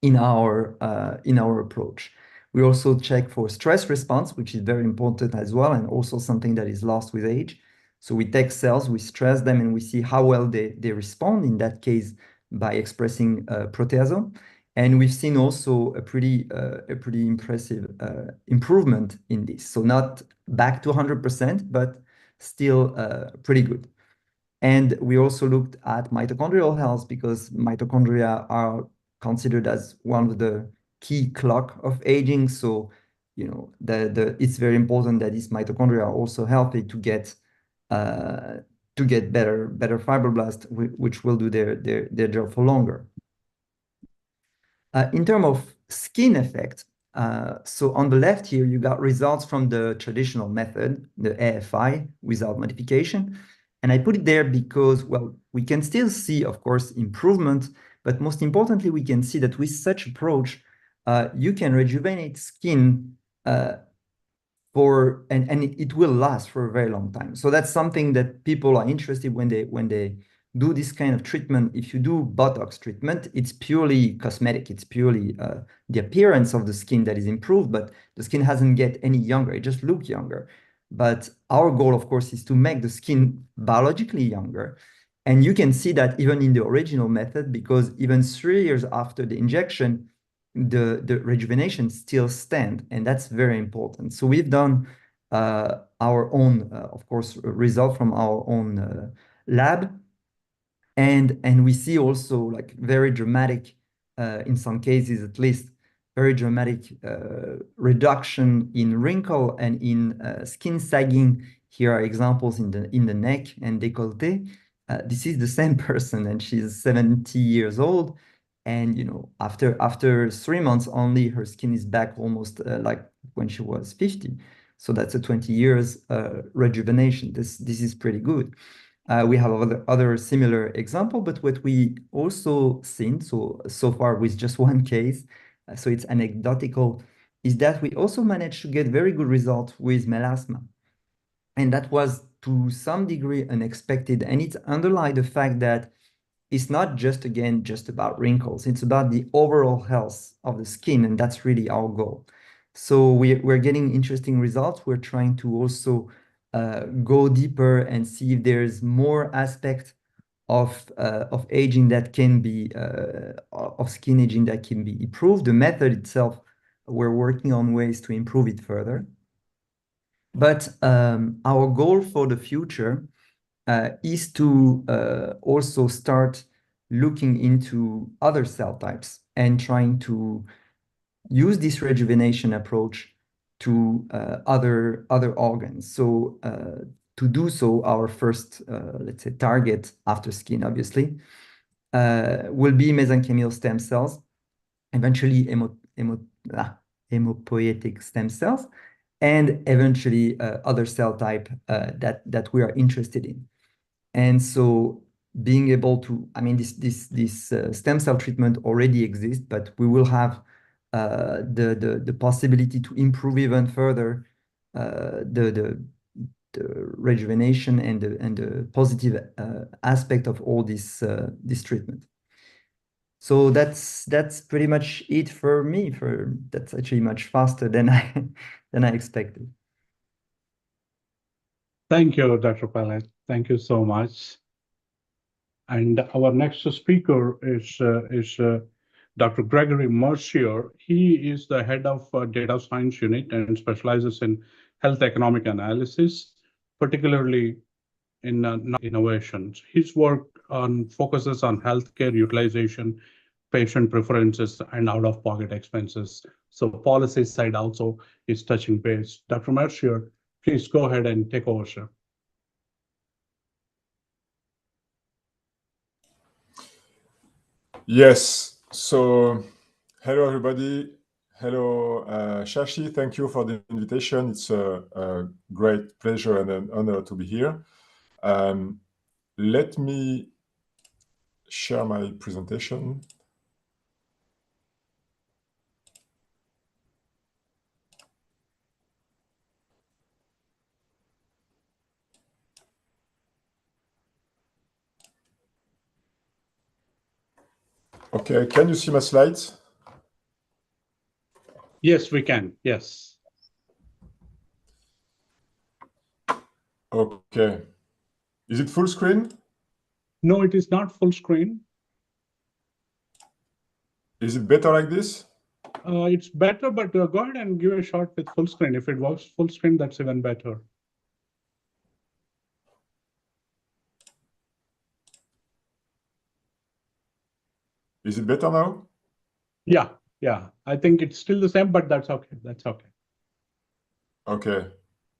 in our approach. We also check for stress response, which is very important as well, and also something that is lost with age. So we take cells, we stress them, and we see how well they respond, in that case, by expressing proteasome. And we've seen also a pretty impressive improvement in this. So not back to 100%, but still pretty good. And we also looked at mitochondrial health, because mitochondria are considered as one of the key clock of aging. So, it's very important that these mitochondria are also healthy to get better fibroblasts, which will do their job for longer. In terms of skin effect, so on the left here, you got results from the traditional method, the AFI, without modification. And I put it there because, well, we can still see, of course, improvement, but most importantly, we can see that with such approach, you can rejuvenate skin and it will last for a very long time. So that's something that people are interested when they do this kind of treatment. If you do Botox treatment, it's purely cosmetic. It's purely the appearance of the skin that is improved, but the skin hasn't get any younger. It just looks younger. But our goal, of course, is to make the skin biologically younger. And you can see that even in the original method, because even 3 years after the injection, the rejuvenation still stands, and that's very important. So we've done our own, of course, result from our own lab. And we see also like very dramatic, in some cases at least, very dramatic reduction in wrinkle and in skin sagging. Here are examples in the neck and décolleté. This is the same person, and she's 70 years old. And after 3 months only, her skin is back almost like when she was 50. So that's a 20 years rejuvenation. This is pretty good. We have other similar example, but what we also seen so far with just one case, so it's anecdotal, is that we also managed to get very good results with melasma. And that was to some degree unexpected. And it underlined the fact that it's not just about wrinkles. It's about the overall health of the skin. And that's really our goal. So we're getting interesting results. We're trying to also go deeper and see if there's more aspect of aging that can be of skin aging that can be improved. The method itself, we're working on ways to improve it further. But our goal for the future is to also start looking into other cell types and trying to use this rejuvenation approach to other organs. So to do so, our first, let's say, target after skin, obviously, will be mesenchymal stem cells, eventually hemopoietic stem cells, and eventually other cell type that we are interested in. And so being able to, I mean, this stem cell treatment already exists, but we will have the possibility to improve even further the rejuvenation and the positive aspect of all this treatment. So that's pretty much it for me. That's actually much faster than I expected. Thank you, Dr. Pellet. Thank you so much. And our next speaker is Dr. Gregory Mercier. He is the head of data science unit and specializes in health economic analysis, particularly in innovations. His work focuses on healthcare utilization, patient preferences, and out-of-pocket expenses. So policy side also is touching base. Dr. Mercier, please go ahead and take over, sir. Yes. So, hello everybody. Hello, Shashi. Thank you for the invitation. It's a great pleasure and an honor to be here. Let me share my presentation. Okay, can you see my slides? Yes, we can. Yes. Okay. Is it full screen? No, it is not full screen. Is it better like this? It's better, but go ahead and give a shot with full screen. If it works full screen, that's even better. Is it better now? Yeah, yeah. I think it's still the same, but that's okay. That's okay. Okay.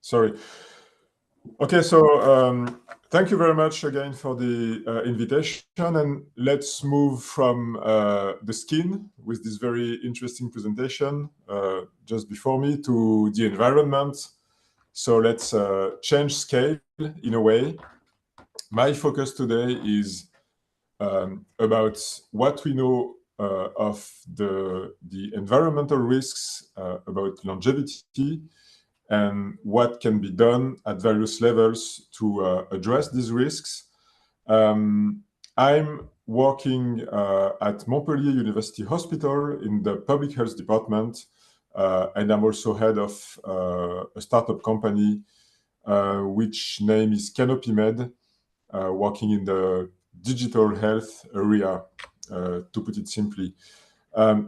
Sorry. Okay, so thank you very much again for the invitation, and let's move from the skin with this very interesting presentation just before me to the environment. So let's change scale in a way. My focus today is about what we know of the environmental risks about longevity, and what can be done at various levels to address these risks. I'm working at Montpellier University Hospital in the public health department, and I'm also head of a startup company, which name is Canopy Med, working in the digital health area, to put it simply.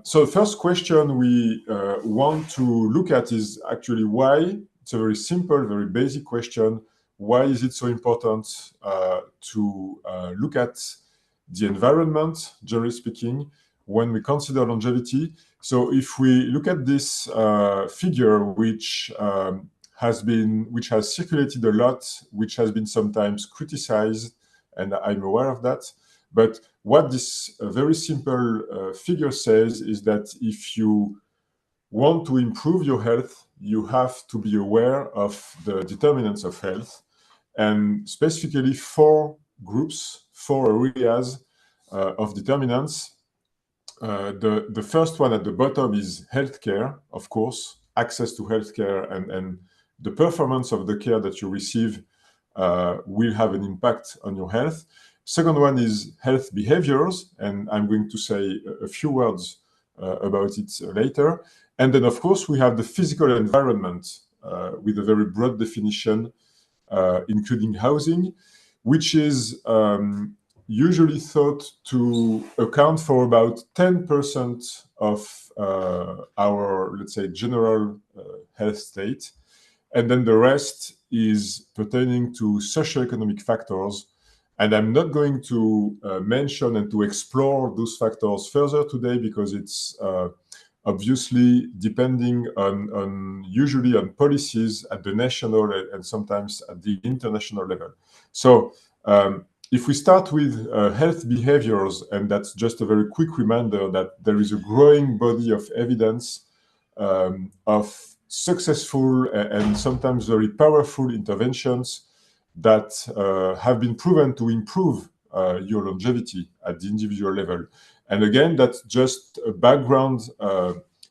So the first question we want to look at is actually why. It's a very simple, very basic question. Why is it so important to look at the environment, generally speaking, when we consider longevity? So if we look at this figure, which has circulated a lot, which has been sometimes criticized, and I'm aware of that. But what this very simple figure says is that if you want to improve your health, you have to be aware of the determinants of health, and specifically four groups, four areas of determinants. The first one at the bottom is healthcare, of course, access to healthcare, and the performance of the care that you receive will have an impact on your health. Second one is health behaviors, and I'm going to say a few words about it later. And then, of course, we have the physical environment with a very broad definition, including housing, which is usually thought to account for about 10% of our, let's say, general health state. And then the rest is pertaining to socioeconomic factors. And I'm not going to mention and to explore those factors further today because it's obviously depending on usually on policies at the national and sometimes at the international level. So if we start with health behaviors, and that's just a very quick reminder that there is a growing body of evidence of successful and sometimes very powerful interventions that have been proven to improve your longevity at the individual level. And again, that's just a background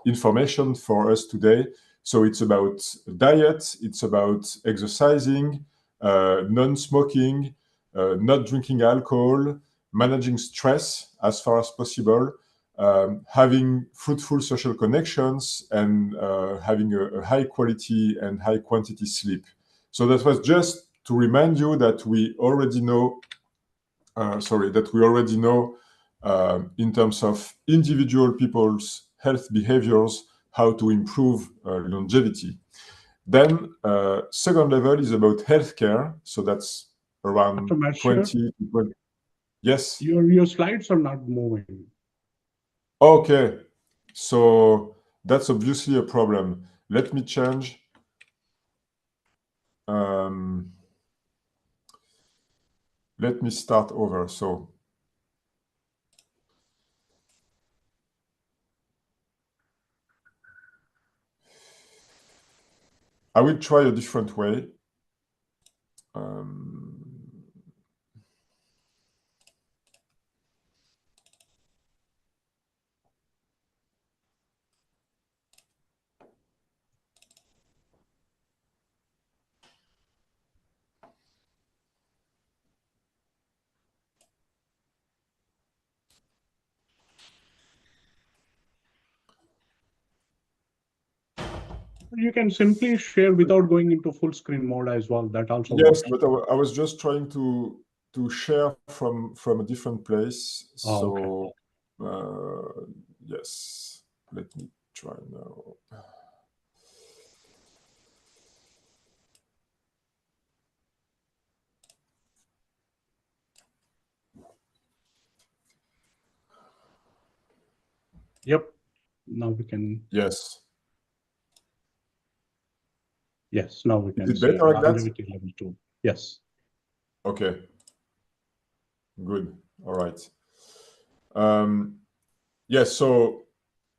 information for us today. So it's about diet, it's about exercising, non-smoking, not drinking alcohol, managing stress as far as possible, having fruitful social connections, and having a high quality and high quantity sleep. So that was just to remind you that we already know, in terms of individual people's health behaviors, how to improve longevity. Then second level is about healthcare. So that's around Dr. Masher, 20. Yes. Your slides are not moving. Okay. So that's obviously a problem. Let me change. Let me start over. So I will try a different way. You can simply share without going into full screen mode as well. That also Yes, works. but I was just trying to share from a different place. Oh, So yes, let me try now. Yep. Now we can. Yes. Yes, now we can Is it see better like that? longevity level 2. Yes. Okay. Good. All right. Yes. So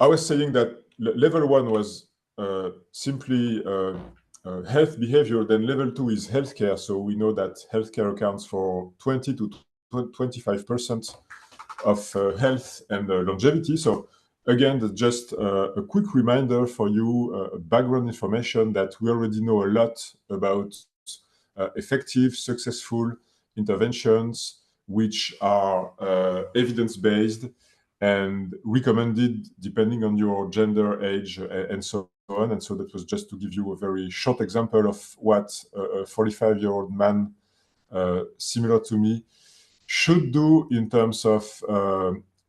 I was saying that level 1 was simply health behavior. Then level 2 is healthcare. So we know that healthcare accounts for 20 to 25% of health and longevity. So again, that's just a quick reminder for you, background information that we already know a lot about effective, successful interventions, which are evidence-based and recommended depending on your gender, age, and so on. And so that was just to give you a very short example of what a 45-year-old man similar to me should do in terms of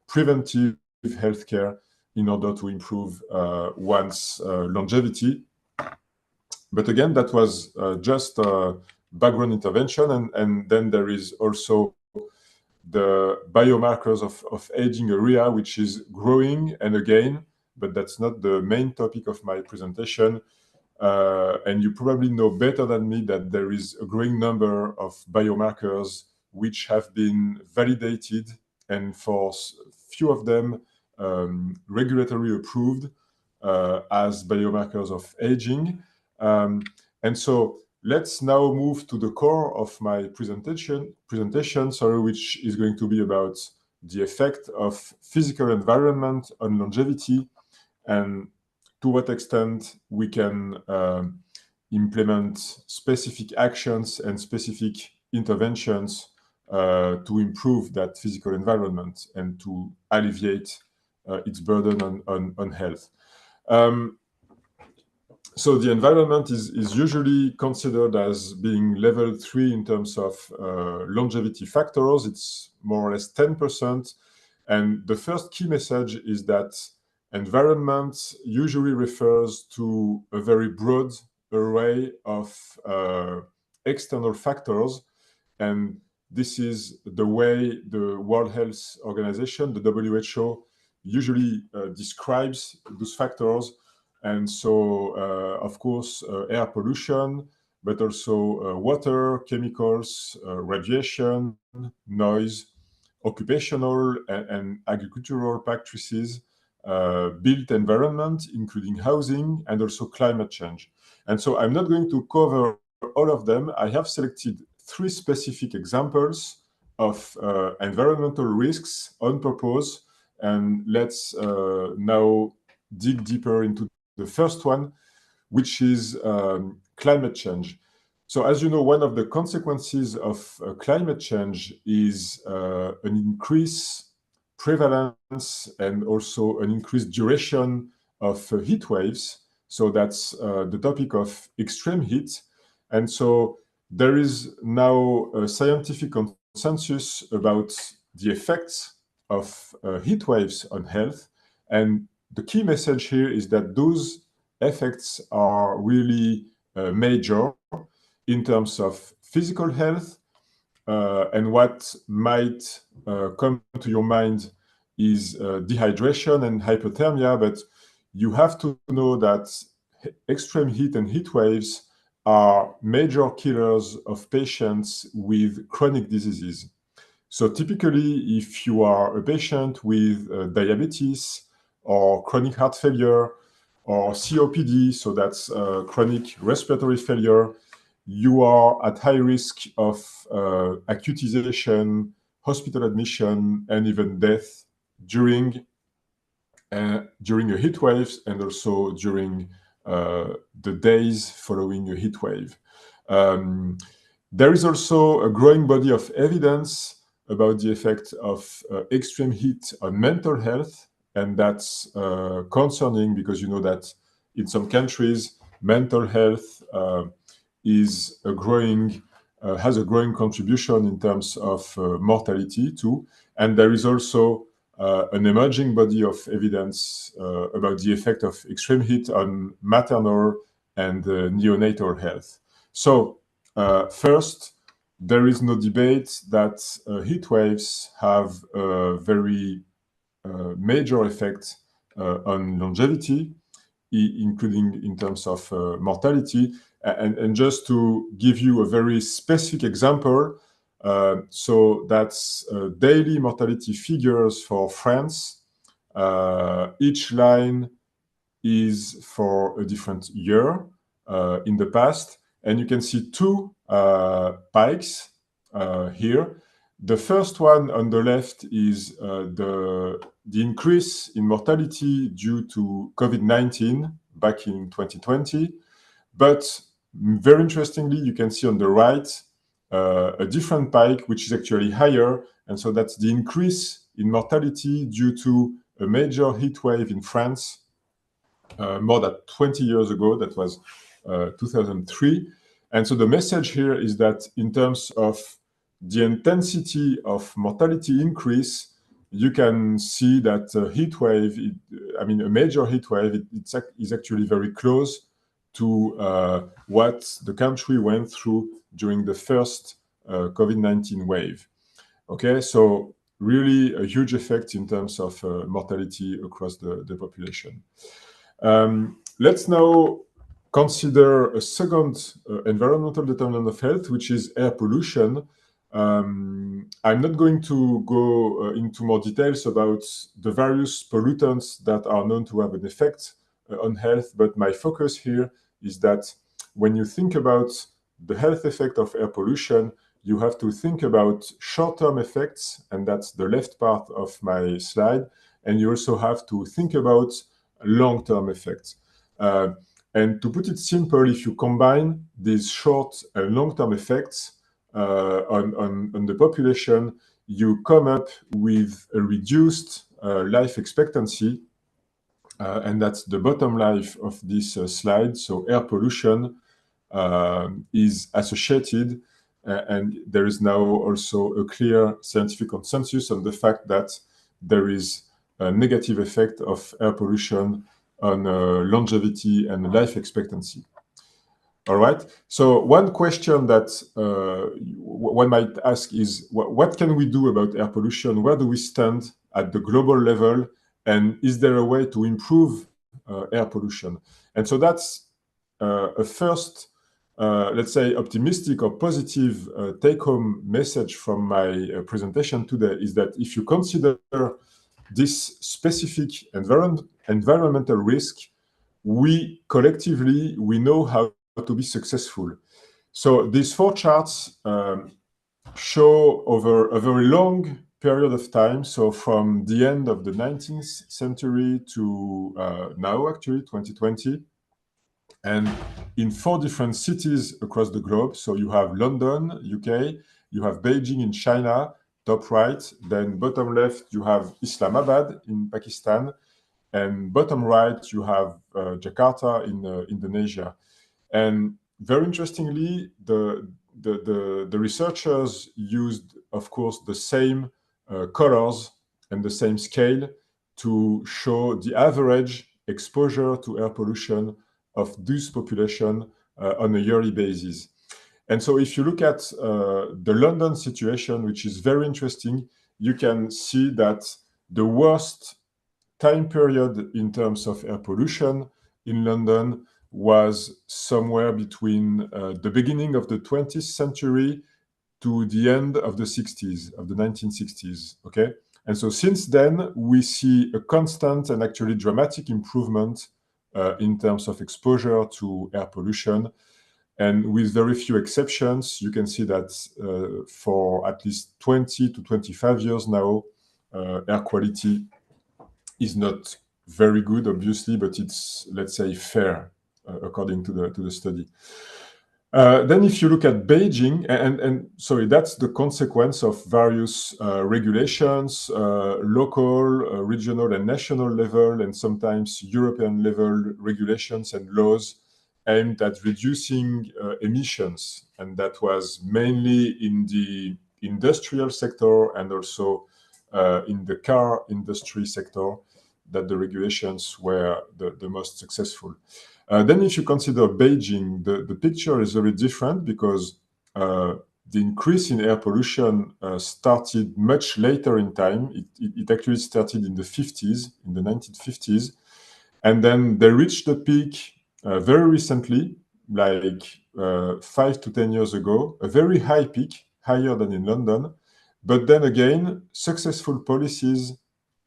preventive healthcare in order to improve one's longevity. But again, that was just background intervention. And then there is also the biomarkers of aging area, which is growing. And again, but that's not the main topic of my presentation. And you probably know better than me that there is a growing number of biomarkers which have been validated, and for few of them regulatory approved as biomarkers of aging. And so let's now move to the core of my presentation, which is going to be about the effect of physical environment on longevity, and to what extent we can implement specific actions and specific interventions to improve that physical environment and to alleviate its burden on health. So the environment is usually considered as being level 3 in terms of longevity factors. It's more or less 10%. And the first key message is that environment usually refers to a very broad array of external factors. And this is the way the World Health Organization, the WHO, usually describes those factors. And so, of course, air pollution, but also water, chemicals, radiation, noise, occupational and agricultural practices, built environment, including housing, and also climate change. And so I'm not going to cover all of them. I have selected 3 specific examples of environmental risks on purpose. And let's now dig deeper into the first one, which is climate change. So as you know, one of the consequences of climate change is an increased prevalence and also an increased duration of heat waves. So that's the topic of extreme heat. And so there is now a scientific consensus about the effects of heat waves on health. And the key message here is that those effects are really major in terms of physical health. And what might come to your mind is dehydration and hypothermia, but you have to know that extreme heat and heat waves are major killers of patients with chronic diseases. So typically, if you are a patient with diabetes or chronic heart failure or COPD, so that's chronic respiratory failure, you are at high risk of acutization, hospital admission, and even death during a heat wave and also during the days following a heat wave. There is also a growing body of evidence about the effect of extreme heat on mental health, and that's concerning because you know that in some countries, mental health is has a growing contribution in terms of mortality too, and there is also an emerging body of evidence about the effect of extreme heat on maternal and neonatal health. So first, there is no debate that heat waves have a very major effect on longevity, including in terms of mortality. And just to give you a very specific example, so that's daily mortality figures for France. Each line is for a different year in the past. And you can see 2 pikes here. The first one on the left is the increase in mortality due to COVID-19 back in 2020. But very interestingly, you can see on the right a different pike, which is actually higher. And so that's the increase in mortality due to a major heat wave in France more than 20 years ago. That was 2003. And so the message here is that in terms of the intensity of mortality increase, you can see that a heat wave, a major heat wave, is actually very close to what the country went through during the first COVID-19 wave. Okay, so really a huge effect in terms of mortality across the population. Let's now consider a second environmental determinant of health, which is air pollution. I'm not going to go into more details about the various pollutants that are known to have an effect on health, but my focus here is that when you think about the health effect of air pollution, you have to think about short-term effects, and that's the left part of my slide, and you also have to think about long-term effects. And to put it simple, if you combine these short and long-term effects on the population, you come up with a reduced life expectancy and that's the bottom line of this slide. So air pollution is associated, and there is now also a clear scientific consensus on the fact that there is a negative effect of air pollution on longevity and life expectancy. All right. So one question that one might ask is, what can we do about air pollution? Where do we stand at the global level? And is there a way to improve air pollution? And so that's a first, let's say, optimistic or positive take-home message from my presentation today is that if you consider this specific environmental risk, we collectively, we know how to be successful. So these four charts show over a very long period of time. So from the end of the 19th century to now, actually, 2020. And in 4 different cities across the globe. So you have London, UK, you have Beijing in China, top right. Then bottom left, you have Islamabad in Pakistan. And bottom right, you have Jakarta in Indonesia. And very interestingly, the researchers used, of course, the same colors and the same scale to show the average exposure to air pollution of this population on a yearly basis. And so if you look at the London situation, which is very interesting, you can see that the worst time period in terms of air pollution in London was somewhere between the beginning of the 20th century to the end of the 60s, of the 1960s, okay? And so since then, we see a constant and actually dramatic improvement in terms of exposure to air pollution. And with very few exceptions, you can see that for at least 20 to 25 years now, air quality is not very good, obviously, but it's, let's say, fair, according to the study. Then if you look at Beijing, and sorry, that's the consequence of various regulations, local, regional, and national level, and sometimes European level regulations and laws aimed at reducing emissions. And that was mainly in the industrial sector and also in the car industry sector that the regulations were the most successful. Then if you consider Beijing, the picture is very different because the increase in air pollution started much later in time. It actually started in the 50s, in the 1950s. And then they reached the peak very recently, like 5 to 10 years ago, a very high peak, higher than in London. But then again, successful policies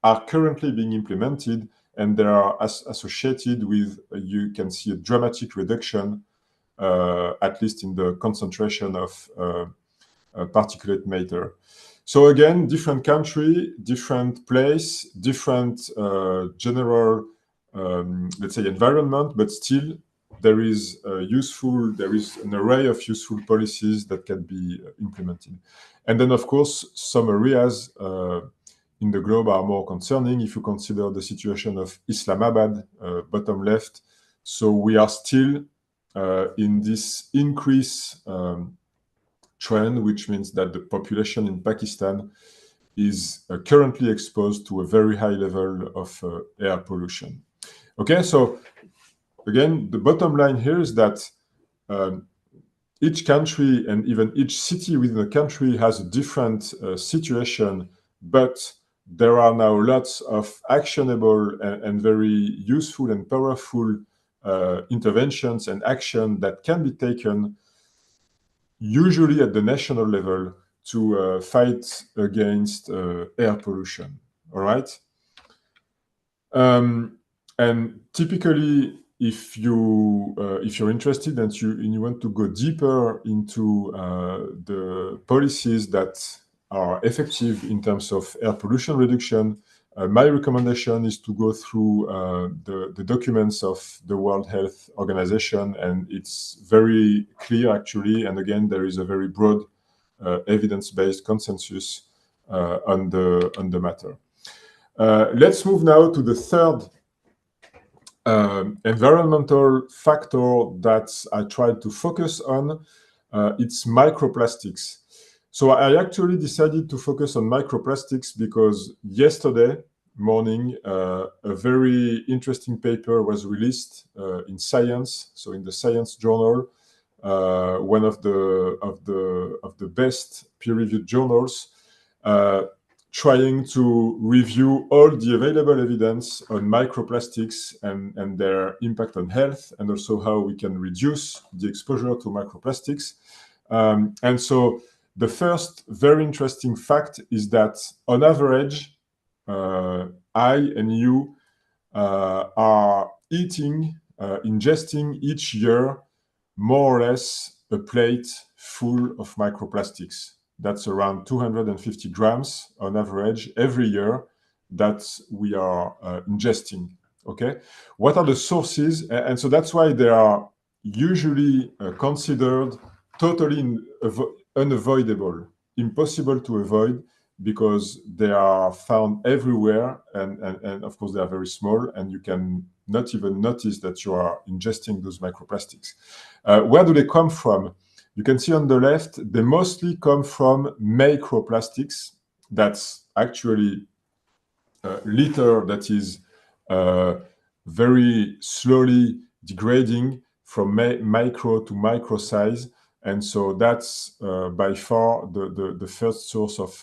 are currently being implemented, and they are associated with, you can see a dramatic reduction, at least in the concentration of particulate matter. So again, different country, different place, different general, let's say, environment, but still there is an array of useful policies that can be implemented. And then, of course, some areas in the globe are more concerning if you consider the situation of Islamabad, bottom left. So we are still in this increase trend, which means that the population in Pakistan is currently exposed to a very high level of air pollution. Okay, so again, the bottom line here is that each country and even each city within a country has a different situation, but there are now lots of actionable and very useful and powerful interventions and action that can be taken, usually at the national level, to fight against air pollution. All right. And typically, if you're interested and you want to go deeper into the policies that are effective in terms of air pollution reduction, my recommendation is to go through the documents of the World Health Organization, and it's very clear actually. And again, there is a very broad evidence-based consensus on the matter. Let's move now to the third environmental factor that I tried to focus on, it's microplastics. So I actually decided to focus on microplastics because yesterday morning, a very interesting paper was released in Science, so in the Science journal, one of the best peer-reviewed journals, trying to review all the available evidence on microplastics and their impact on health, and also how we can reduce the exposure to microplastics. And so the first very interesting fact is that on average, I and you are ingesting each year more or less a plate full of microplastics. That's around 250 grams on average every year that we are ingesting. Okay, what are the sources? And so that's why they are usually considered totally unavoidable, impossible to avoid, because they are found everywhere, and of course they are very small, and you can not even notice that you are ingesting those microplastics. Where do they come from? You can see on the left, they mostly come from macroplastics. That's actually litter that is very slowly degrading from micro to micro size. And so that's by far the first source of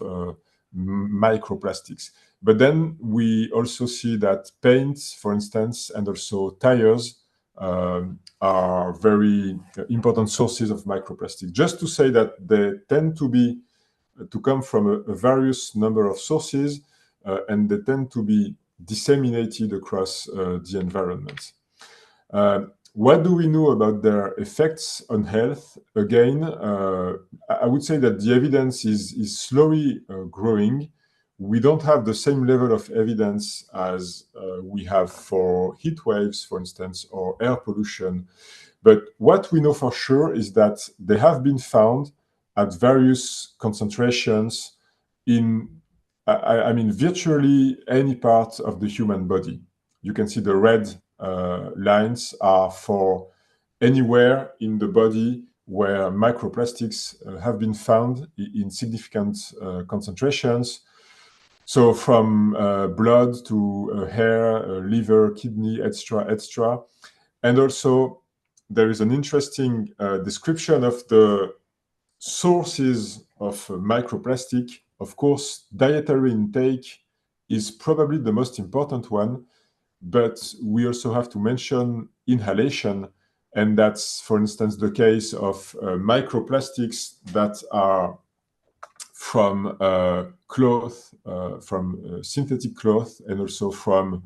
microplastics. But then we also see that paints, for instance, and also tires are very important sources of microplastic. Just to say that they tend to come from a various number of sources, and they tend to be disseminated across the environment. What do we know about their effects on health? Again, I would say that the evidence is slowly growing. We don't have the same level of evidence as we have for heat waves, for instance, or air pollution. But what we know for sure is that they have been found at various concentrations in, I mean, virtually any part of the human body. You can see the red lines are for anywhere in the body where microplastics have been found in significant concentrations. So from blood to hair, liver, kidney, etc., etc. And also there is an interesting description of the sources of microplastic. Of course, dietary intake is probably the most important one, but we also have to mention inhalation, and that's, for instance, the case of microplastics that are from cloth, from synthetic cloth, and also from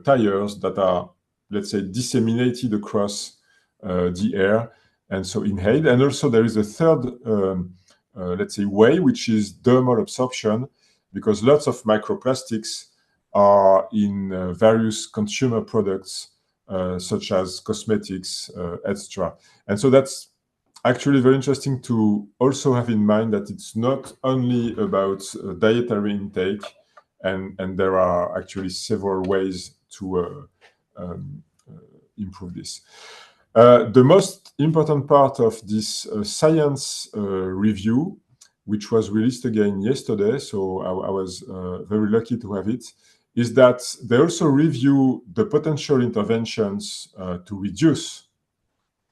tires that are, let's say, disseminated across the air, and so inhaled. And also there is a third, let's say, way, which is dermal absorption, because lots of microplastics are in various consumer products, such as cosmetics, etc. And so that's actually very interesting to also have in mind that it's not only about dietary intake, and there are actually several ways to improve this. The most important part of this science review, which was released again yesterday, so I was very lucky to have it, is that they also review the potential interventions to reduce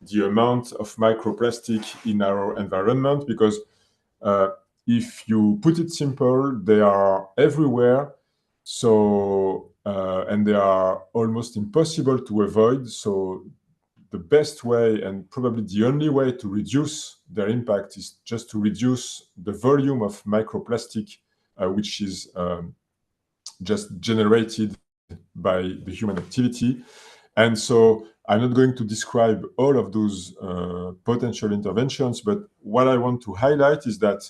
the amount of microplastic in our environment, because if you put it simple, they are everywhere. So and they are almost impossible to avoid. So the best way, and probably the only way, to reduce their impact is just to reduce the volume of microplastic, which is just generated by the human activity. And so I'm not going to describe all of those potential interventions, but what I want to highlight is that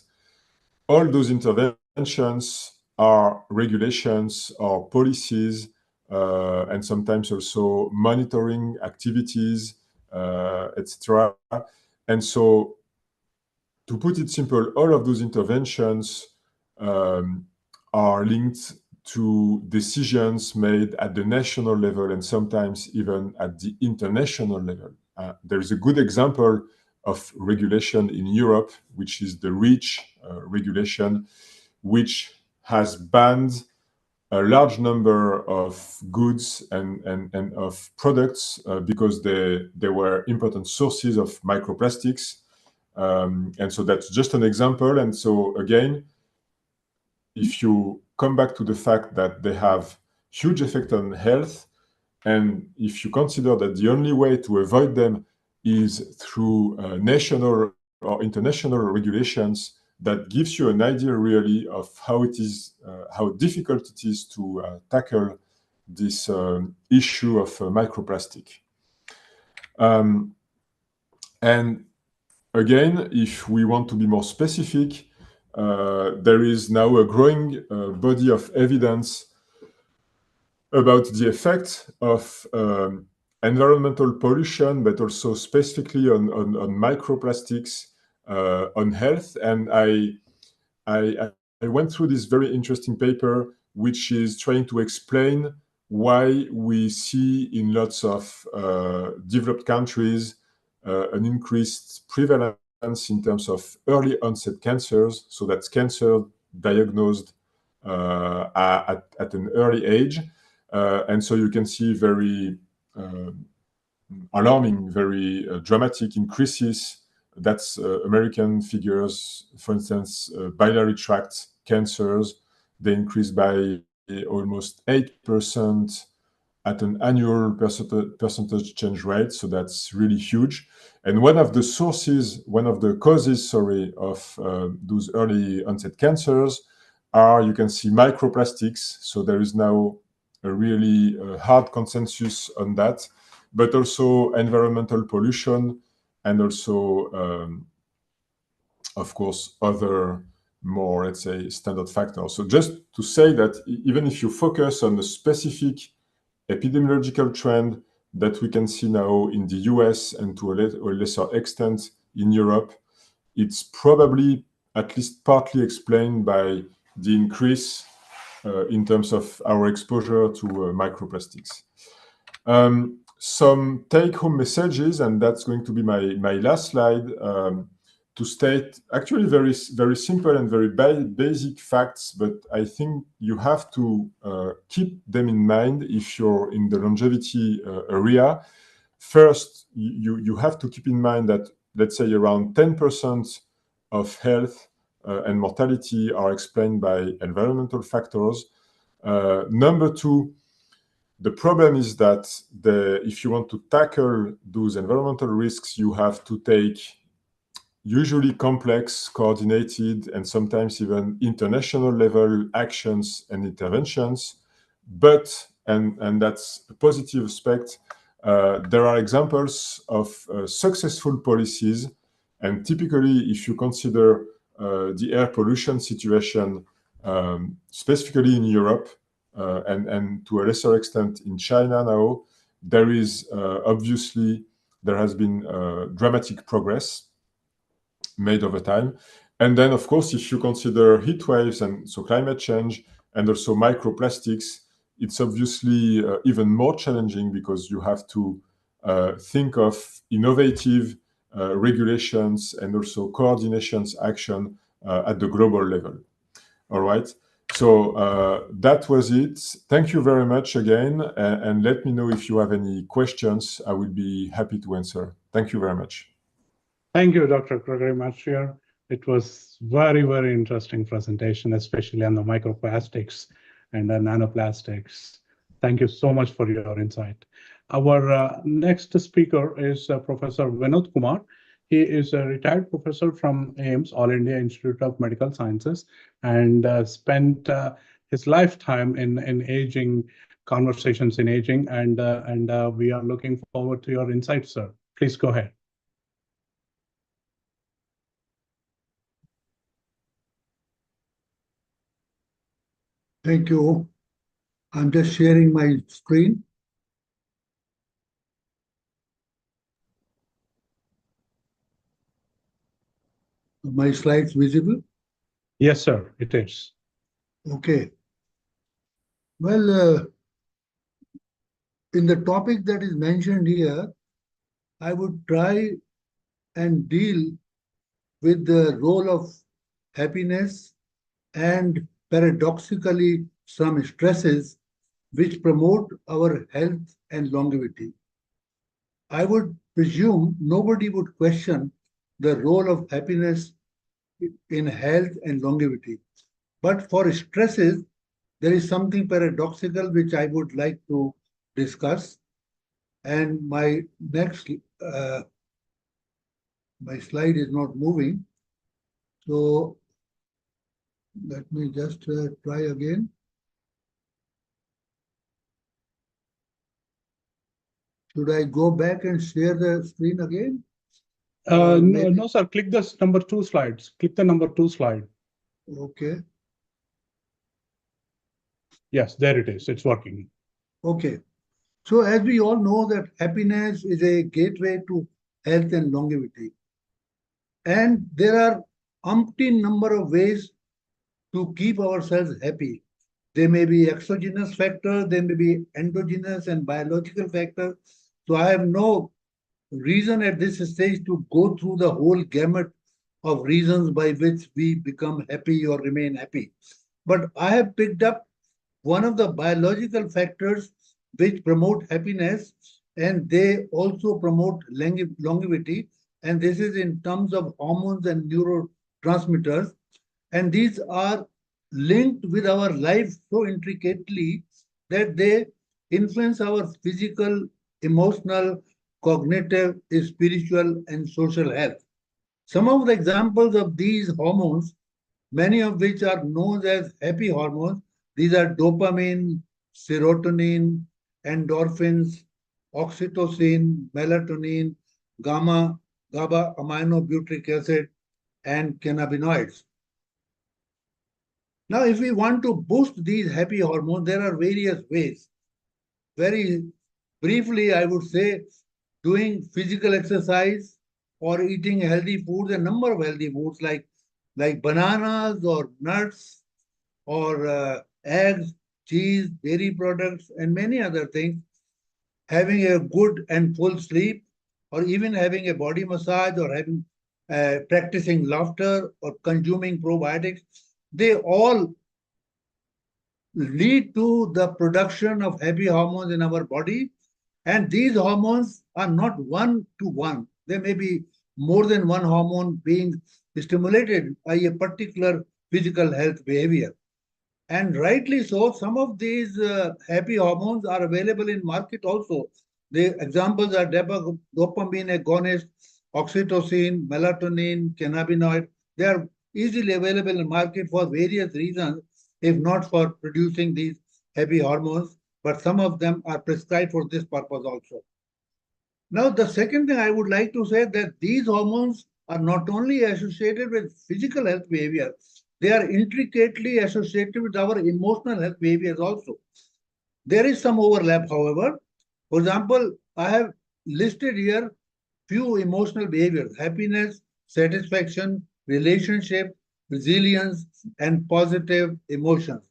all those interventions are regulations or policies, and sometimes also monitoring activities, etc. And so, to put it simple, all of those interventions are linked to decisions made at the national level and sometimes even at the international level. There is a good example of regulation in Europe, which is the REACH regulation, which has banned a large number of goods and of products because they were important sources of microplastics. And so that's just an example. And so again, if you come back to the fact that they have huge effect on health, and if you consider that the only way to avoid them is through national or international regulations, that gives you an idea really of how it is, how difficult it is to tackle this issue of microplastic. And again, if we want to be more specific, there is now a growing body of evidence about the effect of environmental pollution, but also specifically on microplastics on health. And I went through this very interesting paper, which is trying to explain why we see in lots of developed countries an increased prevalence in terms of early onset cancers. So that's cancer diagnosed at an early age. And so you can see very alarming, very dramatic increases. That's American figures. For instance, biliary tract cancers, they increase by almost 8% at an annual percentage change rate. So that's really huge. And one of the causes, of those early onset cancers are, you can see, microplastics. So there is now a really hard consensus on that, but also environmental pollution and also, of course, other more, let's say, standard factors. So just to say that even if you focus on a specific epidemiological trend that we can see now in the US and to a lesser extent in Europe, it's probably at least partly explained by the increase in terms of our exposure to microplastics. Some take-home messages, and that's going to be my last slide, to state actually very, very simple and very basic facts, but I think you have to keep them in mind if you're in the longevity area. First, you have to keep in mind that, let's say, around 10% of health and mortality are explained by environmental factors. Number two, the problem is that if you want to tackle those environmental risks, you have to take usually complex, coordinated, and sometimes even international level actions and interventions. But, and that's a positive aspect, there are examples of successful policies. And typically, if you consider the air pollution situation, specifically in Europe, and to a lesser extent in China now, there is obviously, there has been dramatic progress made over time. And then, of course, if you consider heat waves and so climate change and also microplastics, it's obviously even more challenging because you have to think of innovative regulations and also coordinations action at the global level. All right. So that was it. Thank you very much again. And let me know if you have any questions. I will be happy to answer. Thank you very much. Thank you, Dr. Gregory Mastrier. It was very, very interesting presentation, especially on the microplastics and the nanoplastics. Thank you so much for your insight. Our next speaker is Professor Vinod Kumar. He is a retired professor from AIIMS, All India Institute of Medical Sciences, and spent his lifetime in aging, conversations in aging, and we are looking forward to your insights, sir. Please go ahead. Thank you. I'm just sharing my screen. My slides visible? Yes, sir, it is. Okay. Well, in the topic that is mentioned here, I would try and deal with the role of happiness and paradoxically some stresses which promote our health and longevity. I would presume nobody would question the role of happiness in health and longevity. But for stresses, there is something paradoxical which I would like to discuss. And my next, my slide is not moving. So let me just try again. Should I go back and share the screen again? No, sir. Click this number 2 slides. Click the number 2 slide. Okay. Yes, there it is. It's working. Okay. So as we all know that happiness is a gateway to health and longevity. And there are umpteen number of ways to keep ourselves happy. There may be exogenous factors, there may be endogenous and biological factors. So I have no reason at this stage to go through the whole gamut of reasons by which we become happy or remain happy. But I have picked up one of the biological factors which promote happiness, and they also promote longevity. And this is in terms of hormones and neurotransmitters. And these are linked with our life so intricately that they influence our physical, emotional, cognitive, spiritual, and social health. Some of the examples of these hormones, many of which are known as happy hormones, these are dopamine, serotonin, endorphins, oxytocin, melatonin, GABA aminobutyric acid, and cannabinoids. Now, if we want to boost these happy hormones, there are various ways. Very briefly, I would say doing physical exercise or eating healthy foods, a number of healthy foods like bananas or nuts or eggs, cheese, dairy products, and many other things, having a good and full sleep, or even having a body massage or having practicing laughter or consuming probiotics, they all lead to the production of happy hormones in our body. And these hormones are not one to one. There may be more than one hormone being stimulated by a particular physical health behavior. And rightly so, some of these happy hormones are available in market also. The examples are dopamine agonist, oxytocin, melatonin, cannabinoid. They are easily available in market for various reasons, if not for producing these happy hormones, but some of them are prescribed for this purpose also. Now, the second thing I would like to say that these hormones are not only associated with physical health behavior, they are intricately associated with our emotional health behaviors also. There is some overlap, however. For example, I have listed here few emotional behaviors: happiness, satisfaction, relationship, resilience, and positive emotions.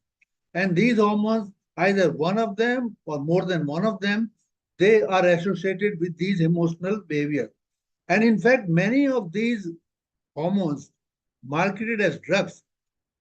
And these hormones, either one of them or more than one of them, they are associated with these emotional behaviors. And in fact, many of these hormones marketed as drugs,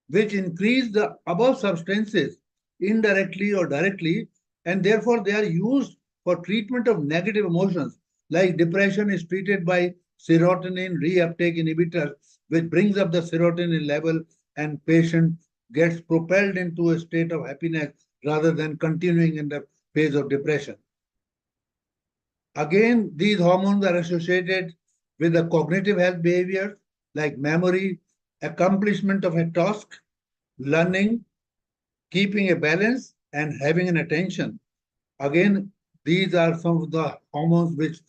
which increase the above substances indirectly or directly, and therefore they are used for treatment of negative emotions. Like depression is treated by serotonin reuptake inhibitor, which brings up the serotonin level, and patient gets propelled into a state of happiness rather than continuing in the phase of depression. Again, these hormones are associated with the cognitive health behaviors like memory, accomplishment of a task, learning, keeping a balance, and having an attention. Again, these are some of the hormones which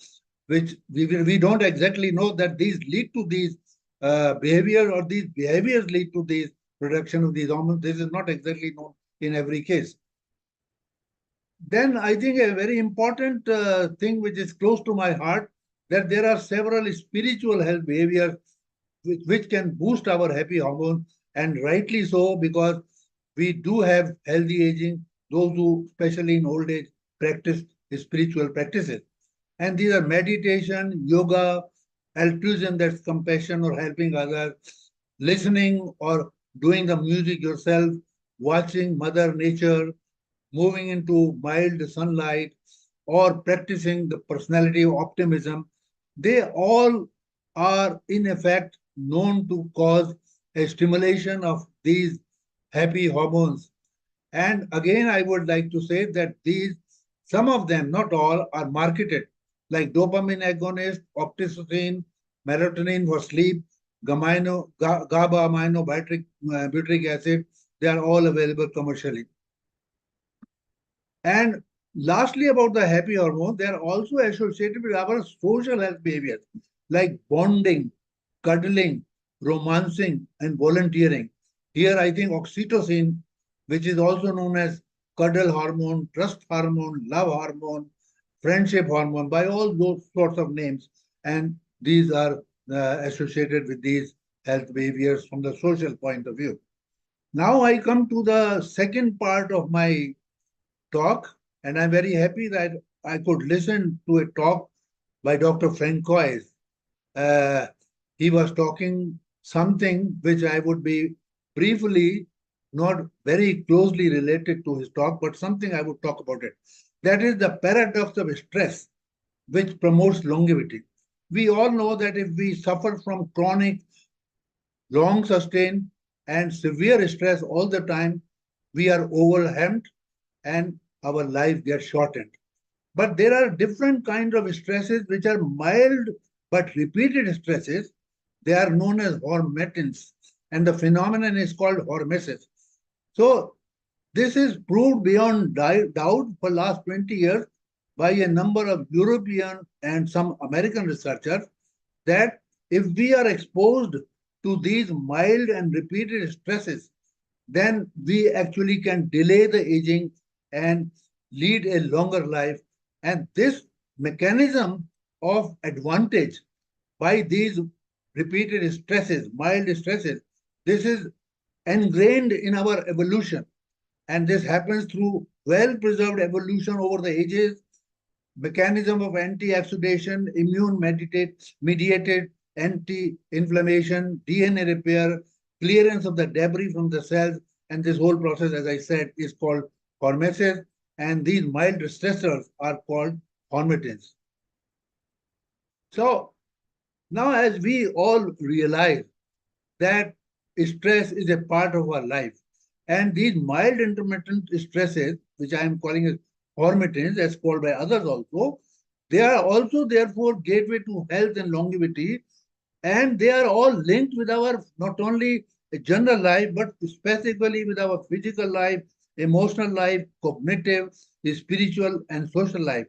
we don't exactly know that these lead to these behavior, or these behaviors lead to these production of these hormones. This is not exactly known in every case. Then I think a very important thing which is close to my heart, that there are several spiritual health behaviors which can boost our happy hormone, and rightly so, because we do have healthy aging, those who, especially in old age, practice spiritual practices. And these are meditation, yoga, altruism, that's compassion or helping others, listening or doing the music yourself, watching Mother Nature, moving into mild sunlight, or practicing the personality of optimism. They all are, in effect, known to cause a stimulation of these happy hormones. And again, I would like to say that these, some of them, not all, are marketed, like dopamine agonist, oxytocin, melatonin for sleep, GABA amino butyric acid. They are all available commercially. And lastly, about the happy hormone, they are also associated with our social health behaviors like bonding, cuddling, romancing, and volunteering. Here, I think oxytocin, which is also known as cuddle hormone, trust hormone, love hormone, friendship hormone, by all those sorts of names. And these are associated with these health behaviors from the social point of view. Now I come to the second part of my talk, and I'm very happy that I could listen to a talk by Dr. Francois. He was talking something which I would be briefly, not very closely related to his talk, but something I would talk about it. That is the paradox of stress, which promotes longevity. We all know that if we suffer from chronic, long sustained, and severe stress all the time, we are overwhelmed and our life gets shortened. But there are different kinds of stresses which are mild but repeated stresses. They are known as hormetins, and the phenomenon is called hormesis. So this is proved beyond doubt for last 20 years by a number of European and some American researchers that if we are exposed to these mild and repeated stresses, then we actually can delay the aging and lead a longer life. And this mechanism of advantage by these repeated stresses, mild stresses, this is ingrained in our evolution. And this happens through well-preserved evolution over the ages, mechanism of anti-oxidation, immune-mediated anti-inflammation, DNA repair, clearance of the debris from the cells, and this whole process, as I said, is called hormesis, and these mild stressors are called hormetins. So now as we all realize that stress is a part of our life, and these mild intermittent stresses, which I am calling as hormetins, as called by others also, they are also therefore gateway to health and longevity, and they are all linked with our not only general life, but specifically with our physical life, emotional life, cognitive, spiritual, and social life.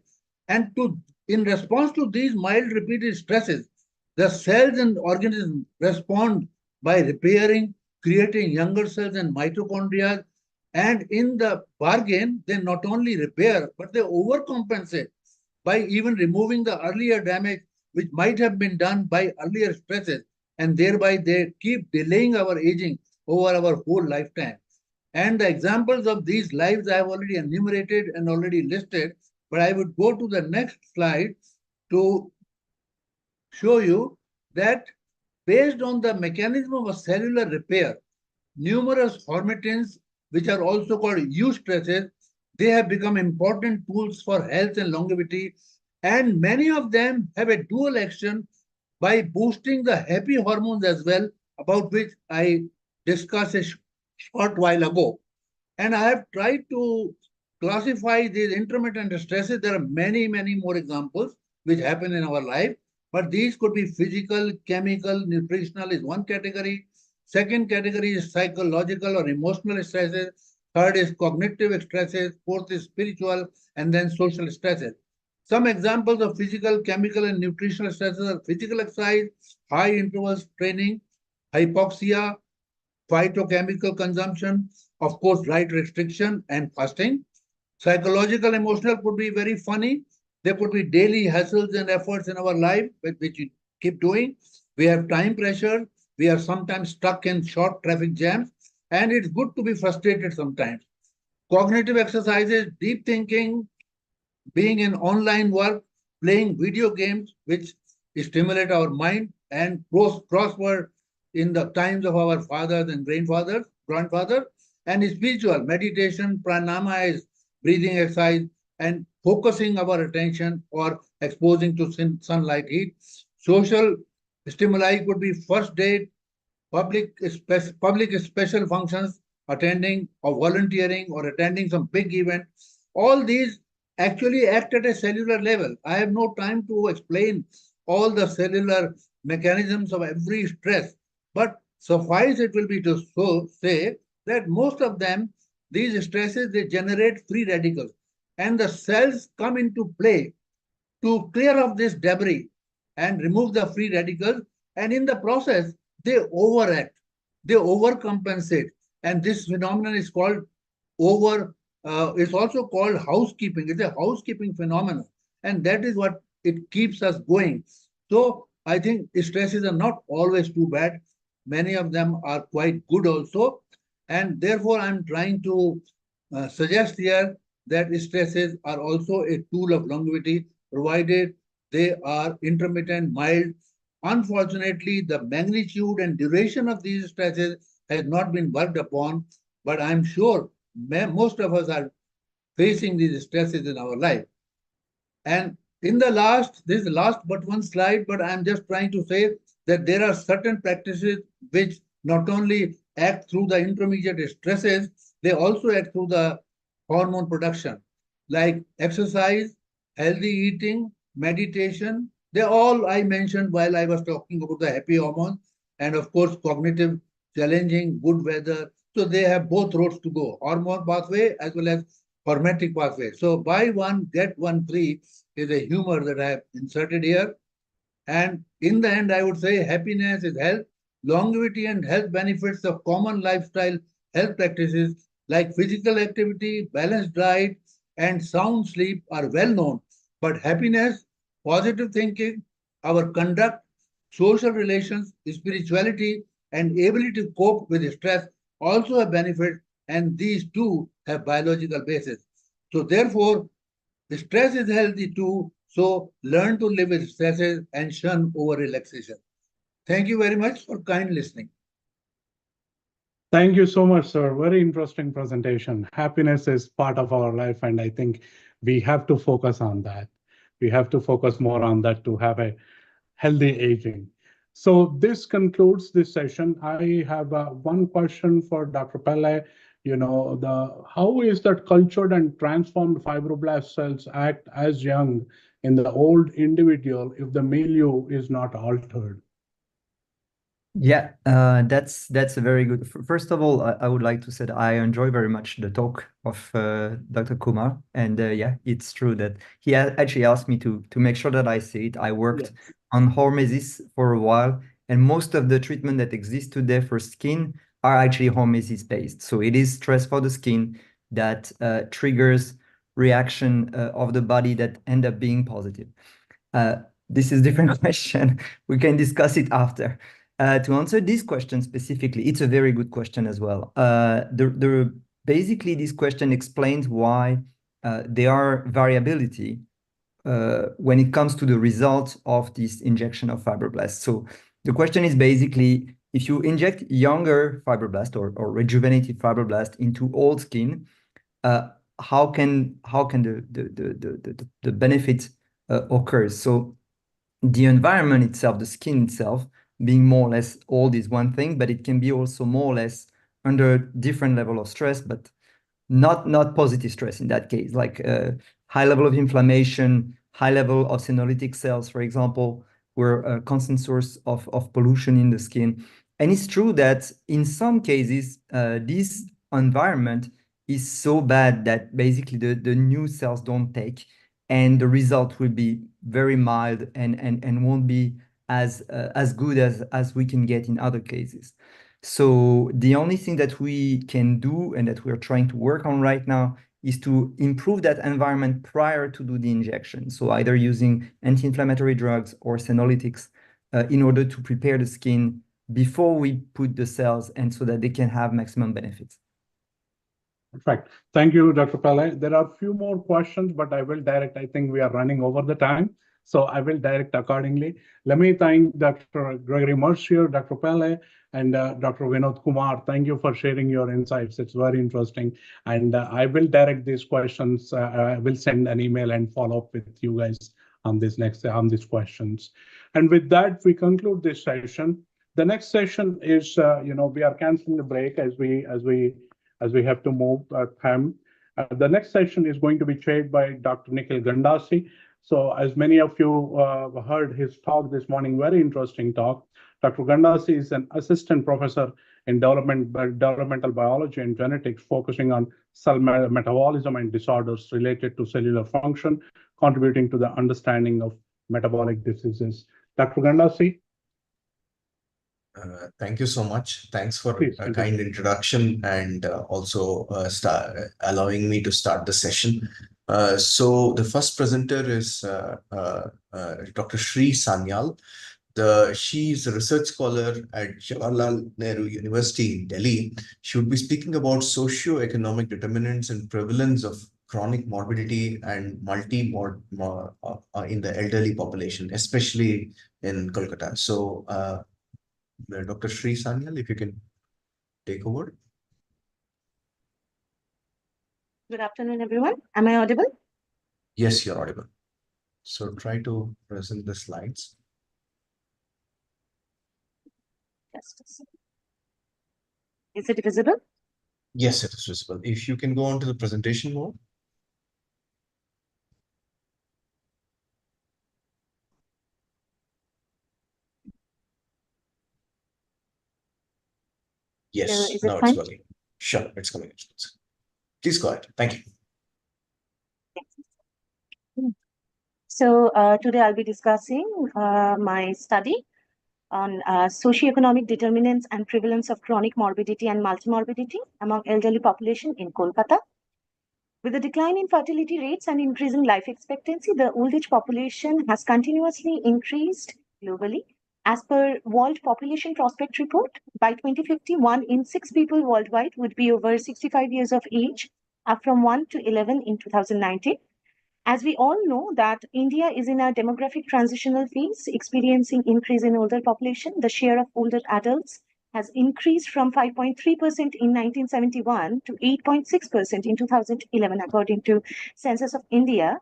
And in response to these mild repeated stresses, the cells and organisms respond by repairing, creating younger cells and mitochondria. And in the bargain, they not only repair, but they overcompensate by even removing the earlier damage which might have been done by earlier stresses, and thereby they keep delaying our aging over our whole lifetime. And the examples of these lives I have already enumerated and already listed, but I would go to the next slide to show you that based on the mechanism of a cellular repair, numerous hormetins, which are also called eustresses, they have become important tools for health and longevity, and many of them have a dual action by boosting the happy hormones as well, about which I discussed a short while ago. And I have tried to classify these intermittent stresses. There are many, many more examples which happen in our life, but these could be physical, chemical, nutritional is one category. Second category is psychological or emotional stresses. Third is cognitive stresses. Fourth is spiritual, and then social stresses. Some examples of physical, chemical, and nutritional stresses are physical exercise, high interval training, hypoxia, phytochemical consumption, of course, diet restriction and fasting. Psychological, emotional could be very funny. There could be daily hassles and efforts in our life, which we keep doing. We have time pressure. We are sometimes stuck in short traffic jams, and it's good to be frustrated sometimes. cognitive exercises, deep thinking, being in online work, playing video games, which stimulate our mind, and crossword in the times of our fathers and grandfathers, and spiritual meditation, pranayama is breathing exercise, and focusing our attention or exposing to sunlight heat. Social stimuli could be first date, public special functions, attending or volunteering or attending some big event. All these actually act at a cellular level. I have no time to explain all the cellular mechanisms of every stress, but suffice it will be to say that most of them, these stresses, they generate free radicals, and the cells come into play to clear off this debris and remove the free radicals. And in the process, they overact, they overcompensate. And this phenomenon is called it's also called housekeeping. It's a housekeeping phenomenon. And that is what it keeps us going. So I think stresses are not always too bad. Many of them are quite good also. And therefore, I'm trying to suggest here that stresses are also a tool of longevity, provided they are intermittent, mild. Unfortunately, the magnitude and duration of these stresses has not been worked upon, but I'm sure most of us are facing these stresses in our life. And in the last, this is the last but one slide, but I'm just trying to say that there are certain practices which not only act through the intermediate stresses, they also act through the hormone production, like exercise, healthy eating, meditation. They all I mentioned while I was talking about the happy hormone, and of course, cognitive, challenging, good weather. So they have both roads to go, hormone pathway as well as hormetic pathway. So buy one, get one free is a humor that I have inserted here. And in the end, I would say happiness is health. Longevity and health benefits of common lifestyle health practices like physical activity, balanced diet, and sound sleep are well known. But happiness, positive thinking, our conduct, social relations, spirituality, and ability to cope with stress also have benefits, and these too have biological basis. So therefore, stress is healthy too. So learn to live with stresses and shun over relaxation. Thank you very much for kind listening. Thank you so much, sir. Very interesting presentation. Happiness is part of our life, and I think we have to focus on that. We have to focus more on that to have a healthy aging. So this concludes this session. I have one question for Dr. Pillai. How is that cultured and transformed fibroblast cells act as young in the old individual if the milieu is not altered? Yeah, that's a very good. First of all, I would like to say that I enjoy very much the talk of Dr. Kumar, and yeah, it's true that he actually asked me to make sure that I say it. I worked on hormesis for a while, and most of the treatment that exists today for skin are actually hormesis based. So it is stress for the skin that triggers reaction of the body that end up being positive. This is a different question. We can discuss it after. To answer this question specifically, it's a very good question as well. Basically, this question explains why there are variability when it comes to the result of this injection of fibroblasts. So the question is basically, if you inject younger fibroblast or rejuvenated fibroblast into old skin, how can the benefit occur? So the environment itself, the skin itself, being more or less old is one thing, but it can be also more or less under different level of stress, but not positive stress in that case, like high level of inflammation, high level of senolytic cells, for example, were a constant source of pollution in the skin. And it's true that in some cases, this environment is so bad that basically the new cells don't take, and the result will be very mild and won't be as good as we can get in other cases. So the only thing that we can do and that we're trying to work on right now is to improve that environment prior to do the injection. So either using anti-inflammatory drugs or senolytics in order to prepare the skin before we put the cells, and so that they can have maximum benefits. Perfect. Thank you, Dr. Pillai. There are a few more questions, but I will direct. I think we are running over the time, so I will direct accordingly. Let me thank Dr. Gregory Mercier, Dr. Pillai, and Dr. Vinod Kumar. Thank you for sharing your insights. It's very interesting. And I will direct these questions. I will send an email and follow up with you guys on these questions. And with that, we conclude this session. The next session is, we are canceling the break as we have to move time. The next session is going to be chaired by Dr. Nikhil Gandasi. So as many of you heard his talk this morning, very interesting talk. Dr. Gandasi is an assistant professor in developmental biology and genetics, focusing on cell metabolism and disorders related to cellular function, contributing to the understanding of metabolic diseases. Dr. Gandasi. Thank you so much. Thanks for Please, a kind introduction and also allowing me to start the session. So the first presenter is Dr. Sri Sanyal. She is a research scholar at Jawaharlal Nehru University in Delhi. She would be speaking about socio-economic determinants and prevalence of chronic morbidity and multi-mord in the elderly population, especially in Kolkata. So Dr. Sri Sanyal, if you can take over. Good afternoon, everyone. Am I audible? Yes, you're audible. So try to present the slides. Just a second. Is it visible? Yes, it is visible. If you can go on to the presentation mode. Yes, Is it now fine? it's working. Sure, it's coming. Please go ahead. Thank you. So today I'll be discussing my study on socioeconomic determinants and prevalence of chronic morbidity and multimorbidity among elderly population in Kolkata. With the decline in fertility rates and increasing life expectancy, the old age population has continuously increased globally. As per World Population Prospect Report, by 2050, 1 in 6 people worldwide would be over 65 years of age, up from 1 to 11 in 2019. As we all know that India is in a demographic transitional phase, experiencing increase in older population. The share of older adults has increased from 5.3% in 1971 to 8.6% in 2011, according to Census of India.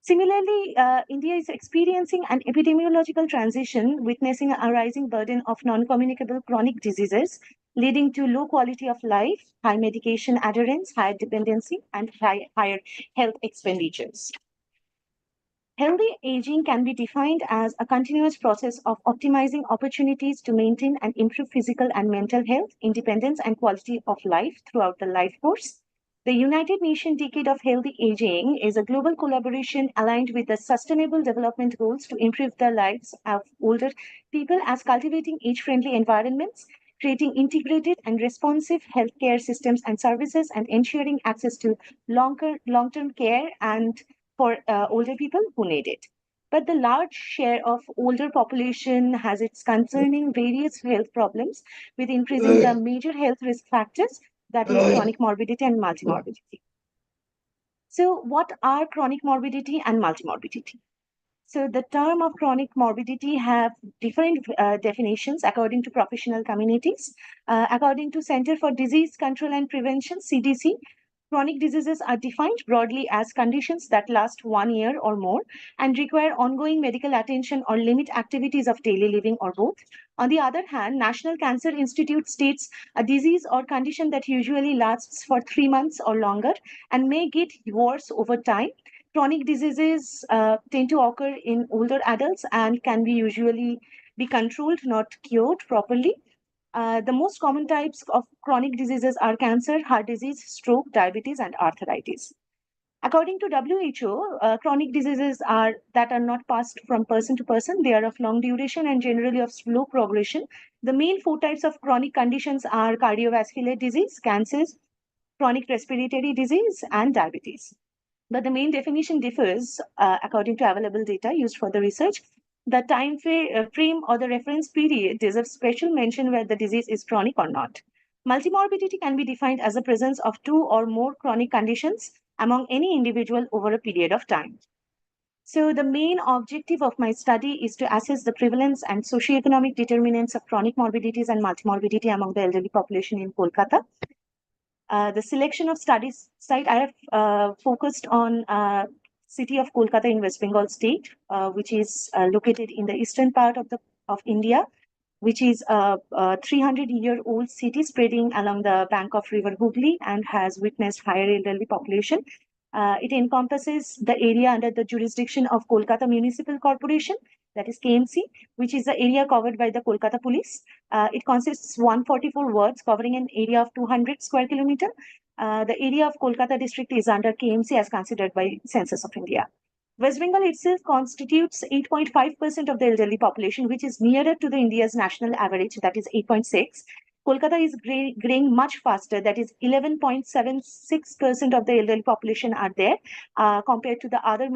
Similarly, India is experiencing an epidemiological transition, witnessing a rising burden of non-communicable chronic diseases, leading to low quality of life, high medication adherence, higher dependency, and higher health expenditures. Healthy aging can be defined as a continuous process of optimizing opportunities to maintain and improve physical and mental health, independence, and quality of life throughout the life course. The United Nations Decade of Healthy Aging is a global collaboration aligned with the Sustainable Development Goals to improve the lives of older people as cultivating age-friendly environments, creating integrated and responsive healthcare systems and services, and ensuring access to long-term care and for older people who need it. But the large share of older population has its concerning various health problems, with increasing the major health risk factors, that is chronic morbidity and multimorbidity. So what are chronic morbidity and multimorbidity? So the term of chronic morbidity have different definitions according to professional communities. According to Center for Disease Control and Prevention, CDC, chronic diseases are defined broadly as conditions that last 1 year or more and require ongoing medical attention or limit activities of daily living or both. On the other hand, National Cancer Institute states a disease or condition that usually lasts for 3 months or longer and may get worse over time. Chronic diseases tend to occur in older adults and can be usually be controlled, not cured properly. The most common types of chronic diseases are cancer, heart disease, stroke, diabetes, and arthritis. According to WHO, chronic diseases that are not passed from person to person. They are of long duration and generally of slow progression. The main 4 types of chronic conditions are cardiovascular disease, cancers, chronic respiratory disease, and diabetes. But the main definition differs according to available data used for the research. The time frame or the reference period deserves special mention where the disease is chronic or not. Multimorbidity can be defined as the presence of 2 or more chronic conditions among any individual over a period of time. So the main objective of my study is to assess the prevalence and socioeconomic determinants of chronic morbidities and multimorbidity among the elderly population in Kolkata. The selection of studies site, I have focused on city of Kolkata in West Bengal state, which is located in the eastern part of India, which is a 300-year-old city spreading along the bank of River Hooghly and has witnessed higher elderly population. It encompasses the area under the jurisdiction of Kolkata Municipal Corporation, that is KMC, which is the area covered by the Kolkata Police. It consists 144 wards covering an area of 200 square kilometer. The area of Kolkata district is under KMC as considered by Census of India. West Bengal itself constitutes 8.5% of the elderly population, which is nearer to the India's national average, that is 8.6. Kolkata is growing much faster, that is 11.76% of the elderly population are there, compared to the other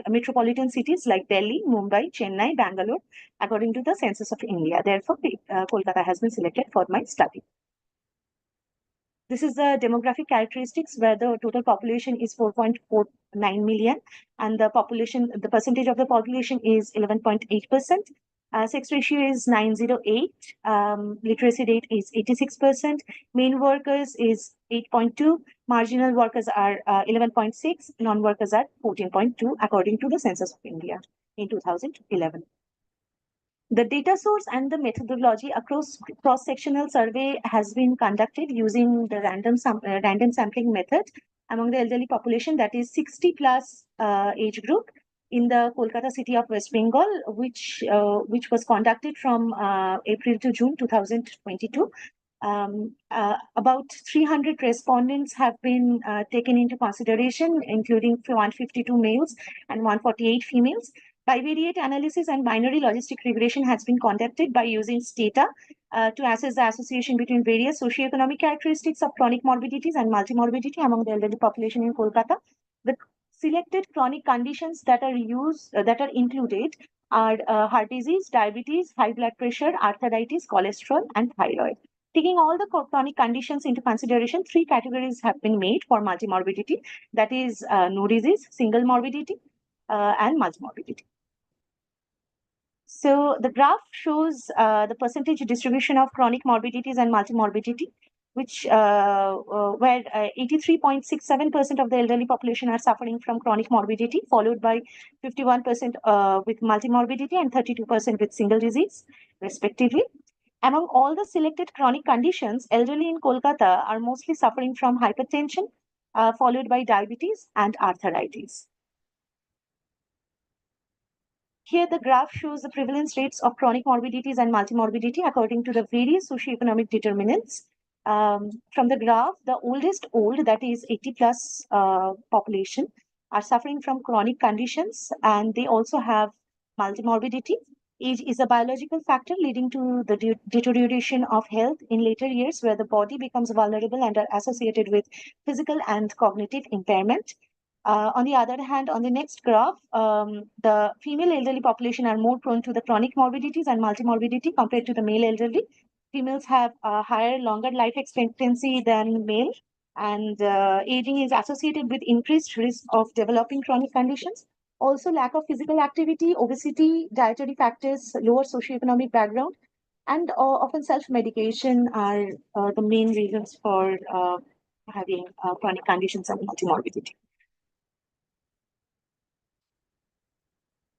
metropolitan cities like Delhi, Mumbai, Chennai, Bangalore, according to the Census of India. Therefore, Kolkata has been selected for my study. This is the demographic characteristics where the total population is 4.49 million and the percentage of the population is 11.8%. Sex ratio is 908. Literacy rate is 86%. Main workers is 8.2. Marginal workers are 11.6. Non-workers are 14.2 according to the Census of India in 2011. The data source and the methodology across cross-sectional survey has been conducted using the random sampling method among the elderly population, that is 60 plus age group in the Kolkata city of West Bengal, which was conducted from April to June 2022. About 300 respondents have been taken into consideration, including 152 males and 148 females. Bivariate analysis and binary logistic regression has been conducted by using Stata to assess the association between various socioeconomic characteristics of chronic morbidities and multimorbidity among the elderly population in Kolkata. The selected chronic conditions that are included are heart disease, diabetes, high blood pressure, arthritis, cholesterol, and thyroid. Taking all the chronic conditions into consideration, 3 categories have been made for multimorbidity, that is no disease, single morbidity, and multimorbidity. So the graph shows the percentage distribution of chronic morbidities and multimorbidity, which where 83.67% of the elderly population are suffering from chronic morbidity, followed by 51% with multimorbidity and 32% with single disease, respectively. Among all the selected chronic conditions, elderly in Kolkata are mostly suffering from hypertension, followed by diabetes and arthritis. Here, the graph shows the prevalence rates of chronic morbidities and multimorbidity according to the various socioeconomic determinants. From the graph, the oldest old, that is 80 plus population, are suffering from chronic conditions, and they also have multimorbidity. Age is a biological factor leading to the deterioration of health in later years, where the body becomes vulnerable and are associated with physical and cognitive impairment. On the other hand, on the next graph, the female elderly population are more prone to the chronic morbidities and multimorbidity compared to the male elderly. Females have a higher, longer life expectancy than male, and aging is associated with increased risk of developing chronic conditions. Also, lack of physical activity, obesity, dietary factors, lower socioeconomic background, and often self-medication are the main reasons for having chronic conditions and multimorbidity.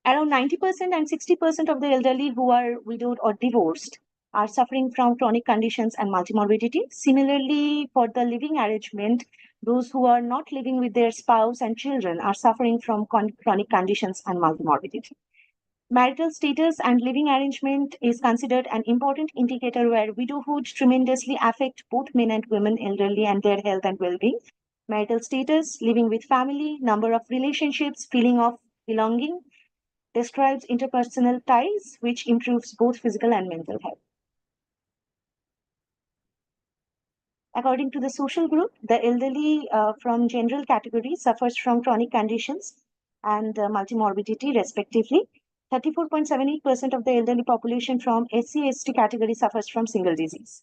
Around 90% and 60% of the elderly who are widowed or divorced are suffering from chronic conditions and multimorbidity. Similarly, for the living arrangement, those who are not living with their spouse and children are suffering from chronic conditions and multimorbidity. Marital status and living arrangement is considered an important indicator where widowhood tremendously affects both men and women elderly and their health and well-being. Marital status, living with family, number of relationships, feeling of belonging, describes interpersonal ties, which improves both physical and mental health. According to the social group, the elderly from general category suffers from chronic conditions and multimorbidity, respectively. 34.78% of the elderly population from SC/ST category suffers from single disease.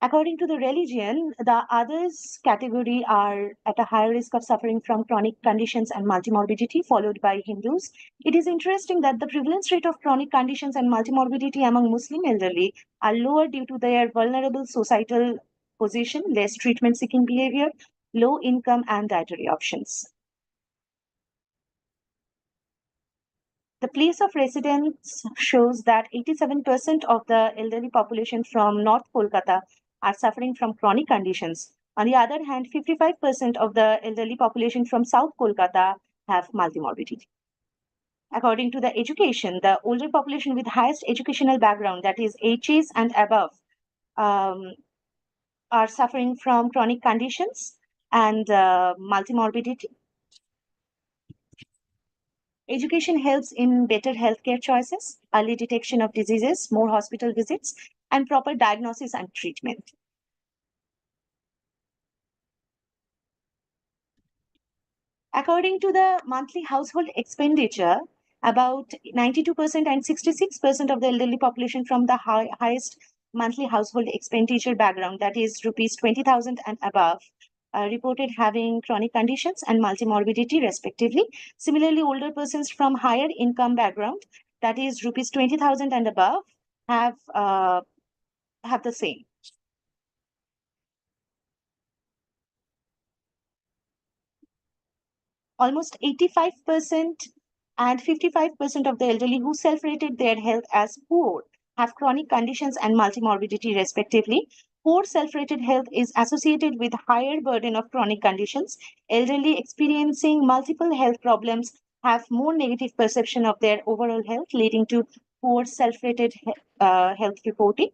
According to the religion, the others category are at a higher risk of suffering from chronic conditions and multimorbidity, followed by Hindus. It is interesting that the prevalence rate of chronic conditions and multimorbidity among Muslim elderly are lower due to their vulnerable societal position, less treatment-seeking behavior, low income, and dietary options. The place of residence shows that 87% of the elderly population from North Kolkata are suffering from chronic conditions. On the other hand, 55% of the elderly population from South Kolkata have multimorbidity. According to the education, the older population with highest educational background, that is HS and above, are suffering from chronic conditions and multimorbidity. Education helps in better healthcare choices, early detection of diseases, more hospital visits, and proper diagnosis and treatment. According to the monthly household expenditure, about 92% and 66% of the elderly population from the highest monthly household expenditure background, that is rupees 20,000 and above, reported having chronic conditions and multimorbidity respectively. Similarly, older persons from higher income background, that is rupees 20,000 and above, have the same. Almost 85% and 55% of the elderly who self-rated their health as poor have chronic conditions and multimorbidity respectively. Poor self-rated health is associated with higher burden of chronic conditions. Elderly experiencing multiple health problems have more negative perception of their overall health, leading to poor self-rated health reporting.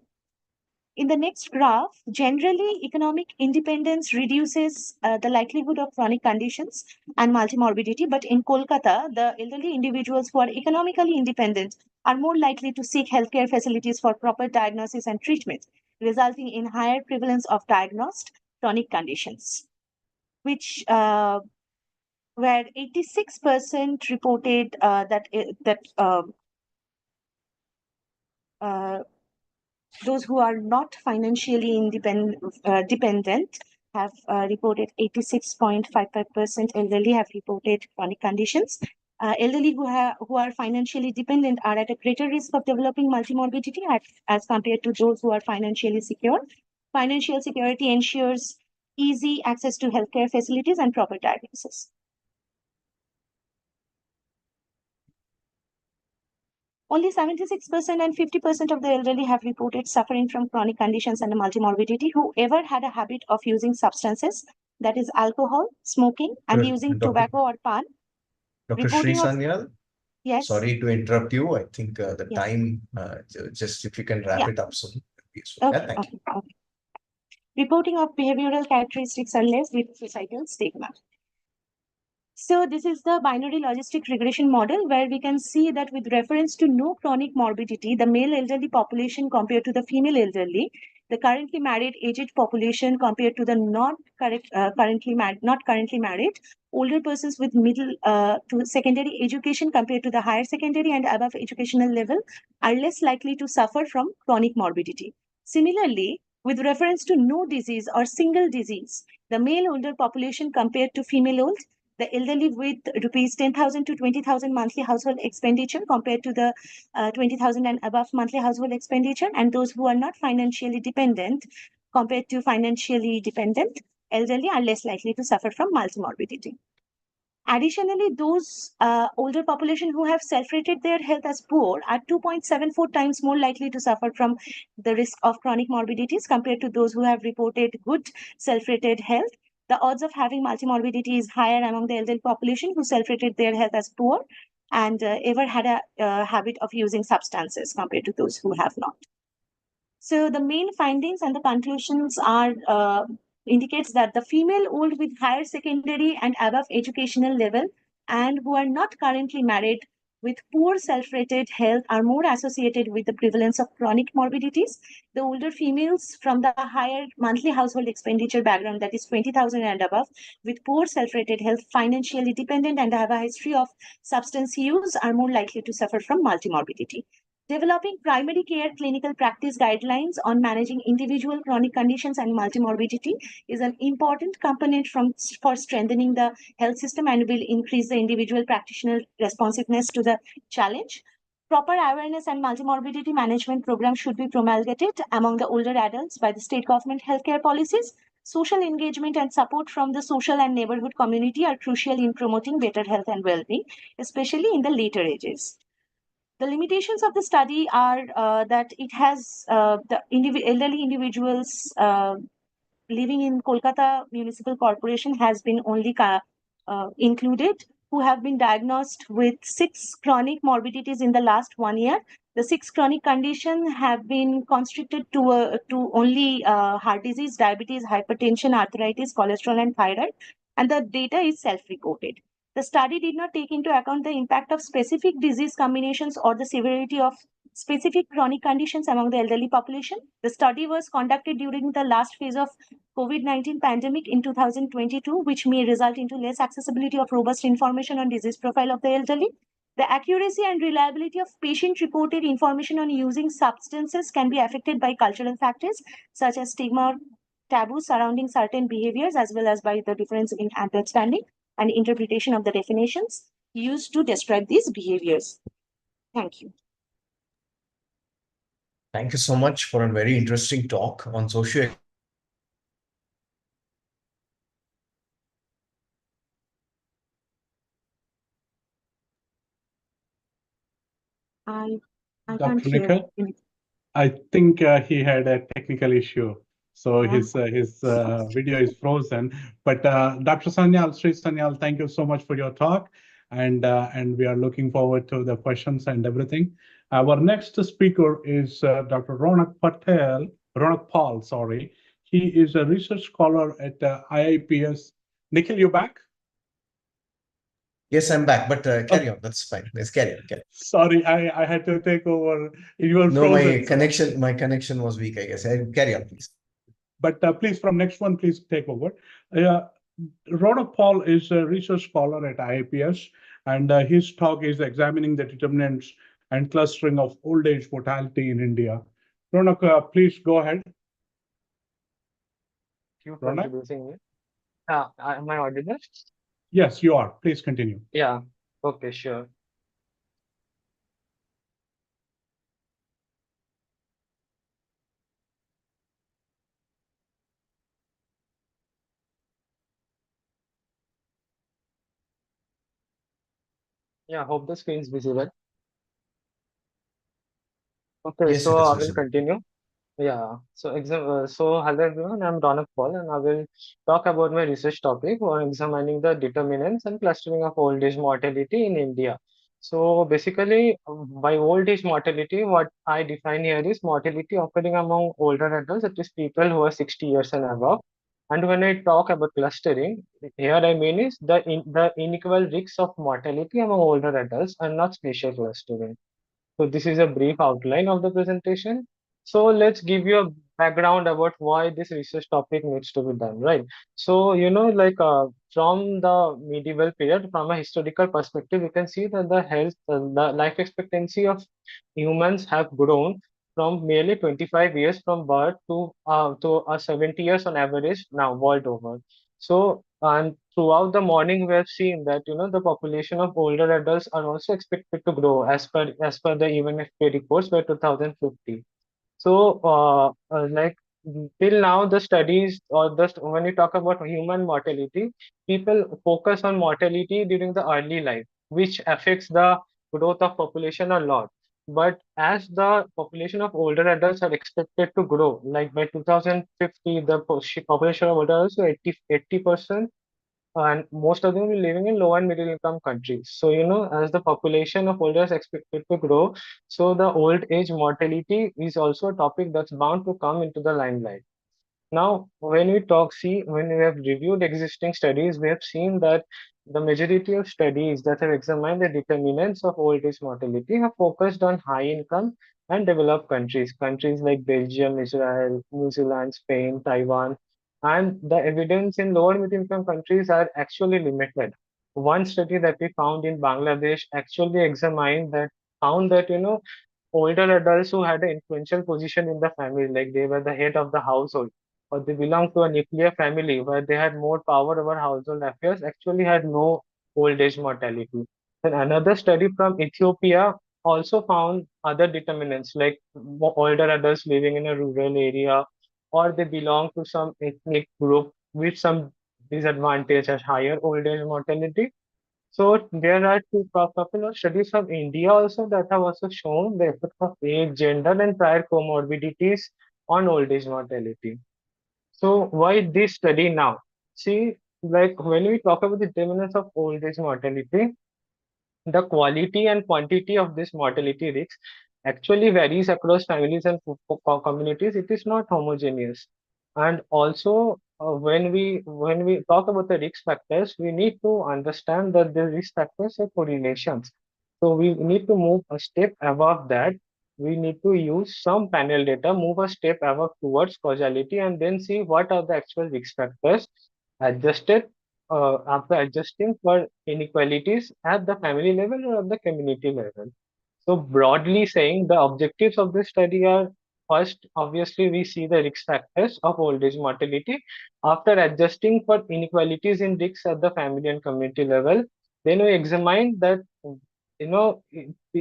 In the next graph, generally, economic independence reduces the likelihood of chronic conditions and multimorbidity. But in Kolkata, the elderly individuals who are economically independent are more likely to seek healthcare facilities for proper diagnosis and treatment, resulting in higher prevalence of diagnosed chronic conditions, which where 86% reported those who are not financially dependent have reported 86.55% elderly have reported chronic conditions. Elderly who are financially dependent are at a greater risk of developing multimorbidity as compared to those who are financially secure. Financial security ensures easy access to healthcare facilities and proper diagnosis. Only 76% and 50% of the elderly have reported suffering from chronic conditions and multimorbidity who ever had a habit of using substances, that is alcohol, smoking, and using tobacco or pan. Dr. Sri Sanyal? Yes. Sorry to interrupt you. I think the time, just if you can wrap it up soon. Okay, okay. Reporting of behavioral characteristics are less with societal stigma. So this is the binary logistic regression model where we can see that with reference to no chronic morbidity, the male elderly population compared to the female elderly, the currently married aged population compared to the not currently married, older persons with middle to secondary education compared to the higher secondary and above educational level are less likely to suffer from chronic morbidity. Similarly, with reference to no disease or single disease, the male older population compared to female old, the elderly with rupees 10,000 to 20,000 monthly household expenditure compared to the 20,000 and above monthly household expenditure, and those who are not financially dependent compared to financially dependent elderly are less likely to suffer from multimorbidity. Additionally, those older population who have self-rated their health as poor are 2.74 times more likely to suffer from the risk of chronic morbidities compared to those who have reported good self-rated health. The odds of having multimorbidity is higher among the elderly population who self-rated their health as poor and ever had a habit of using substances compared to those who have not. So the main findings and the conclusions are indicates that the female old with higher secondary and above educational level and who are not currently married with poor self-rated health are more associated with the prevalence of chronic morbidities. The older females from the higher monthly household expenditure background, that is 20,000 and above, with poor self-rated health, financially dependent and have a history of substance use are more likely to suffer from multimorbidity. Developing primary care clinical practice guidelines on managing individual chronic conditions and multimorbidity is an important component for strengthening the health system and will increase the individual practitioner responsiveness to the challenge. Proper awareness and multimorbidity management programs should be promulgated among the older adults by the state government healthcare policies. Social engagement and support from the social and neighborhood community are crucial in promoting better health and well-being, especially in the later ages. The limitations of the study are that it has the elderly individuals living in Kolkata Municipal Corporation has been only included, who have been diagnosed with 6 chronic morbidities in the last 1 year. The 6 chronic conditions have been constricted to only heart disease, diabetes, hypertension, arthritis, cholesterol, and thyroid, and the data is self-reported. The study did not take into account the impact of specific disease combinations or the severity of specific chronic conditions among the elderly population. The study was conducted during the last phase of COVID-19 pandemic in 2022, which may result into less accessibility of robust information on disease profile of the elderly. The accuracy and reliability of patient-reported information on using substances can be affected by cultural factors such as stigma or taboo surrounding certain behaviors, as well as by the difference in understanding and interpretation of the definitions used to describe these behaviors. Thank you. Thank you so much for a very interesting talk on socio. I Dr. can't hear Nikhil? anything. I think he had a technical issue, so his video is frozen. But Dr. Sanyal, Sri Sanyal, thank you so much for your talk, and we are looking forward to the questions and everything. Our next speaker is Dr. Ronak Paul, sorry. He is a research scholar at IIPS. Nikhil, you back? Yes, I'm back, but carry on. That's fine. Let's carry on. Sorry, I had to take over. You were No, frozen. my connection was weak, I guess. Carry on, please. But please, from next one, please take over. Ronak Paul is a research scholar at IIPS, and his talk is examining the determinants and clustering of old age mortality in India. Ronak, please go ahead. Thank you for introducing me. Am I audible? Yes, you are. Please continue. Yeah. Okay, sure. Yeah, hope the screen is visible. Okay, Yes, so it is I will visible. continue. Yeah. So hello everyone, I'm Ronak Paul, and I will talk about my research topic on examining the determinants and clustering of old age mortality in India. So basically, by old age mortality, what I define here is mortality occurring among older adults, that is people who are 60 years and above. And when I talk about clustering, here I mean is the unequal risks of mortality among older adults and not spatial clustering. So this is a brief outline of the presentation. So let's give you a background about why this research topic needs to be done, right? So, from the medieval period, from a historical perspective, you can see that the life expectancy of humans have grown from merely 25 years from birth to 70 years on average now world over. So, and throughout the morning, we have seen that the population of older adults are also expected to grow as per the UNFPA reports by 2050. So, till now, the studies or when you talk about human mortality, people focus on mortality during the early life, which affects the growth of population a lot. But as the population of older adults are expected to grow, like by 2050, the population of older adults to 80%, and most of them will be living in low and middle income countries. So, as the population of older is expected to grow, so the old age mortality is also a topic that's bound to come into the limelight. Now, when we have reviewed existing studies, we have seen that the majority of studies that have examined the determinants of old age mortality have focused on high income and developed countries like Belgium, Israel, New Zealand, Spain, Taiwan, and the evidence in lower middle income countries are actually limited. One study that we found in Bangladesh actually found that older adults who had an influential position in the family, like they were the head of the household, or they belonged to a nuclear family where they had more power over household affairs, actually had no old age mortality. And another study from Ethiopia also found other determinants like older adults living in a rural area, or they belong to some ethnic group with some disadvantage as higher old age mortality. So there are two couple of studies from India also that have also shown the effect of age, gender, and prior comorbidities on old age mortality. So why this study now? See, like when we talk about the determinants of old age mortality, the quality and quantity of this mortality risk actually varies across families and communities. It is not homogeneous. And also, when we talk about the risk factors, we need to understand that the risk factors are correlations. So we need to move a step above that. We need to use some panel data, move a step above towards causality, and then see what are the actual risk factors adjusted after adjusting for inequalities at the family level or at the community level. So broadly saying, the objectives of this study are: first, obviously, we see the risk factors of old age mortality. After adjusting for inequalities in risks at the family and community level, then we examine that,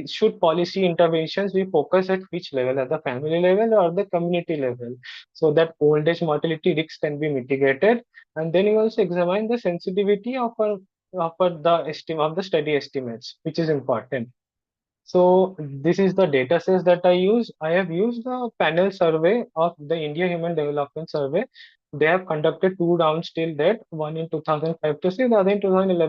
should policy interventions be focused at which level, at the family level or the community level, so that old age mortality risks can be mitigated. And then you also examine the sensitivity of the study estimates, which is important. So this is the data sets that I use. I have used the panel survey of the India Human Development Survey. They have conducted 2 rounds till date, one in 2005 to 6, the other in 2011.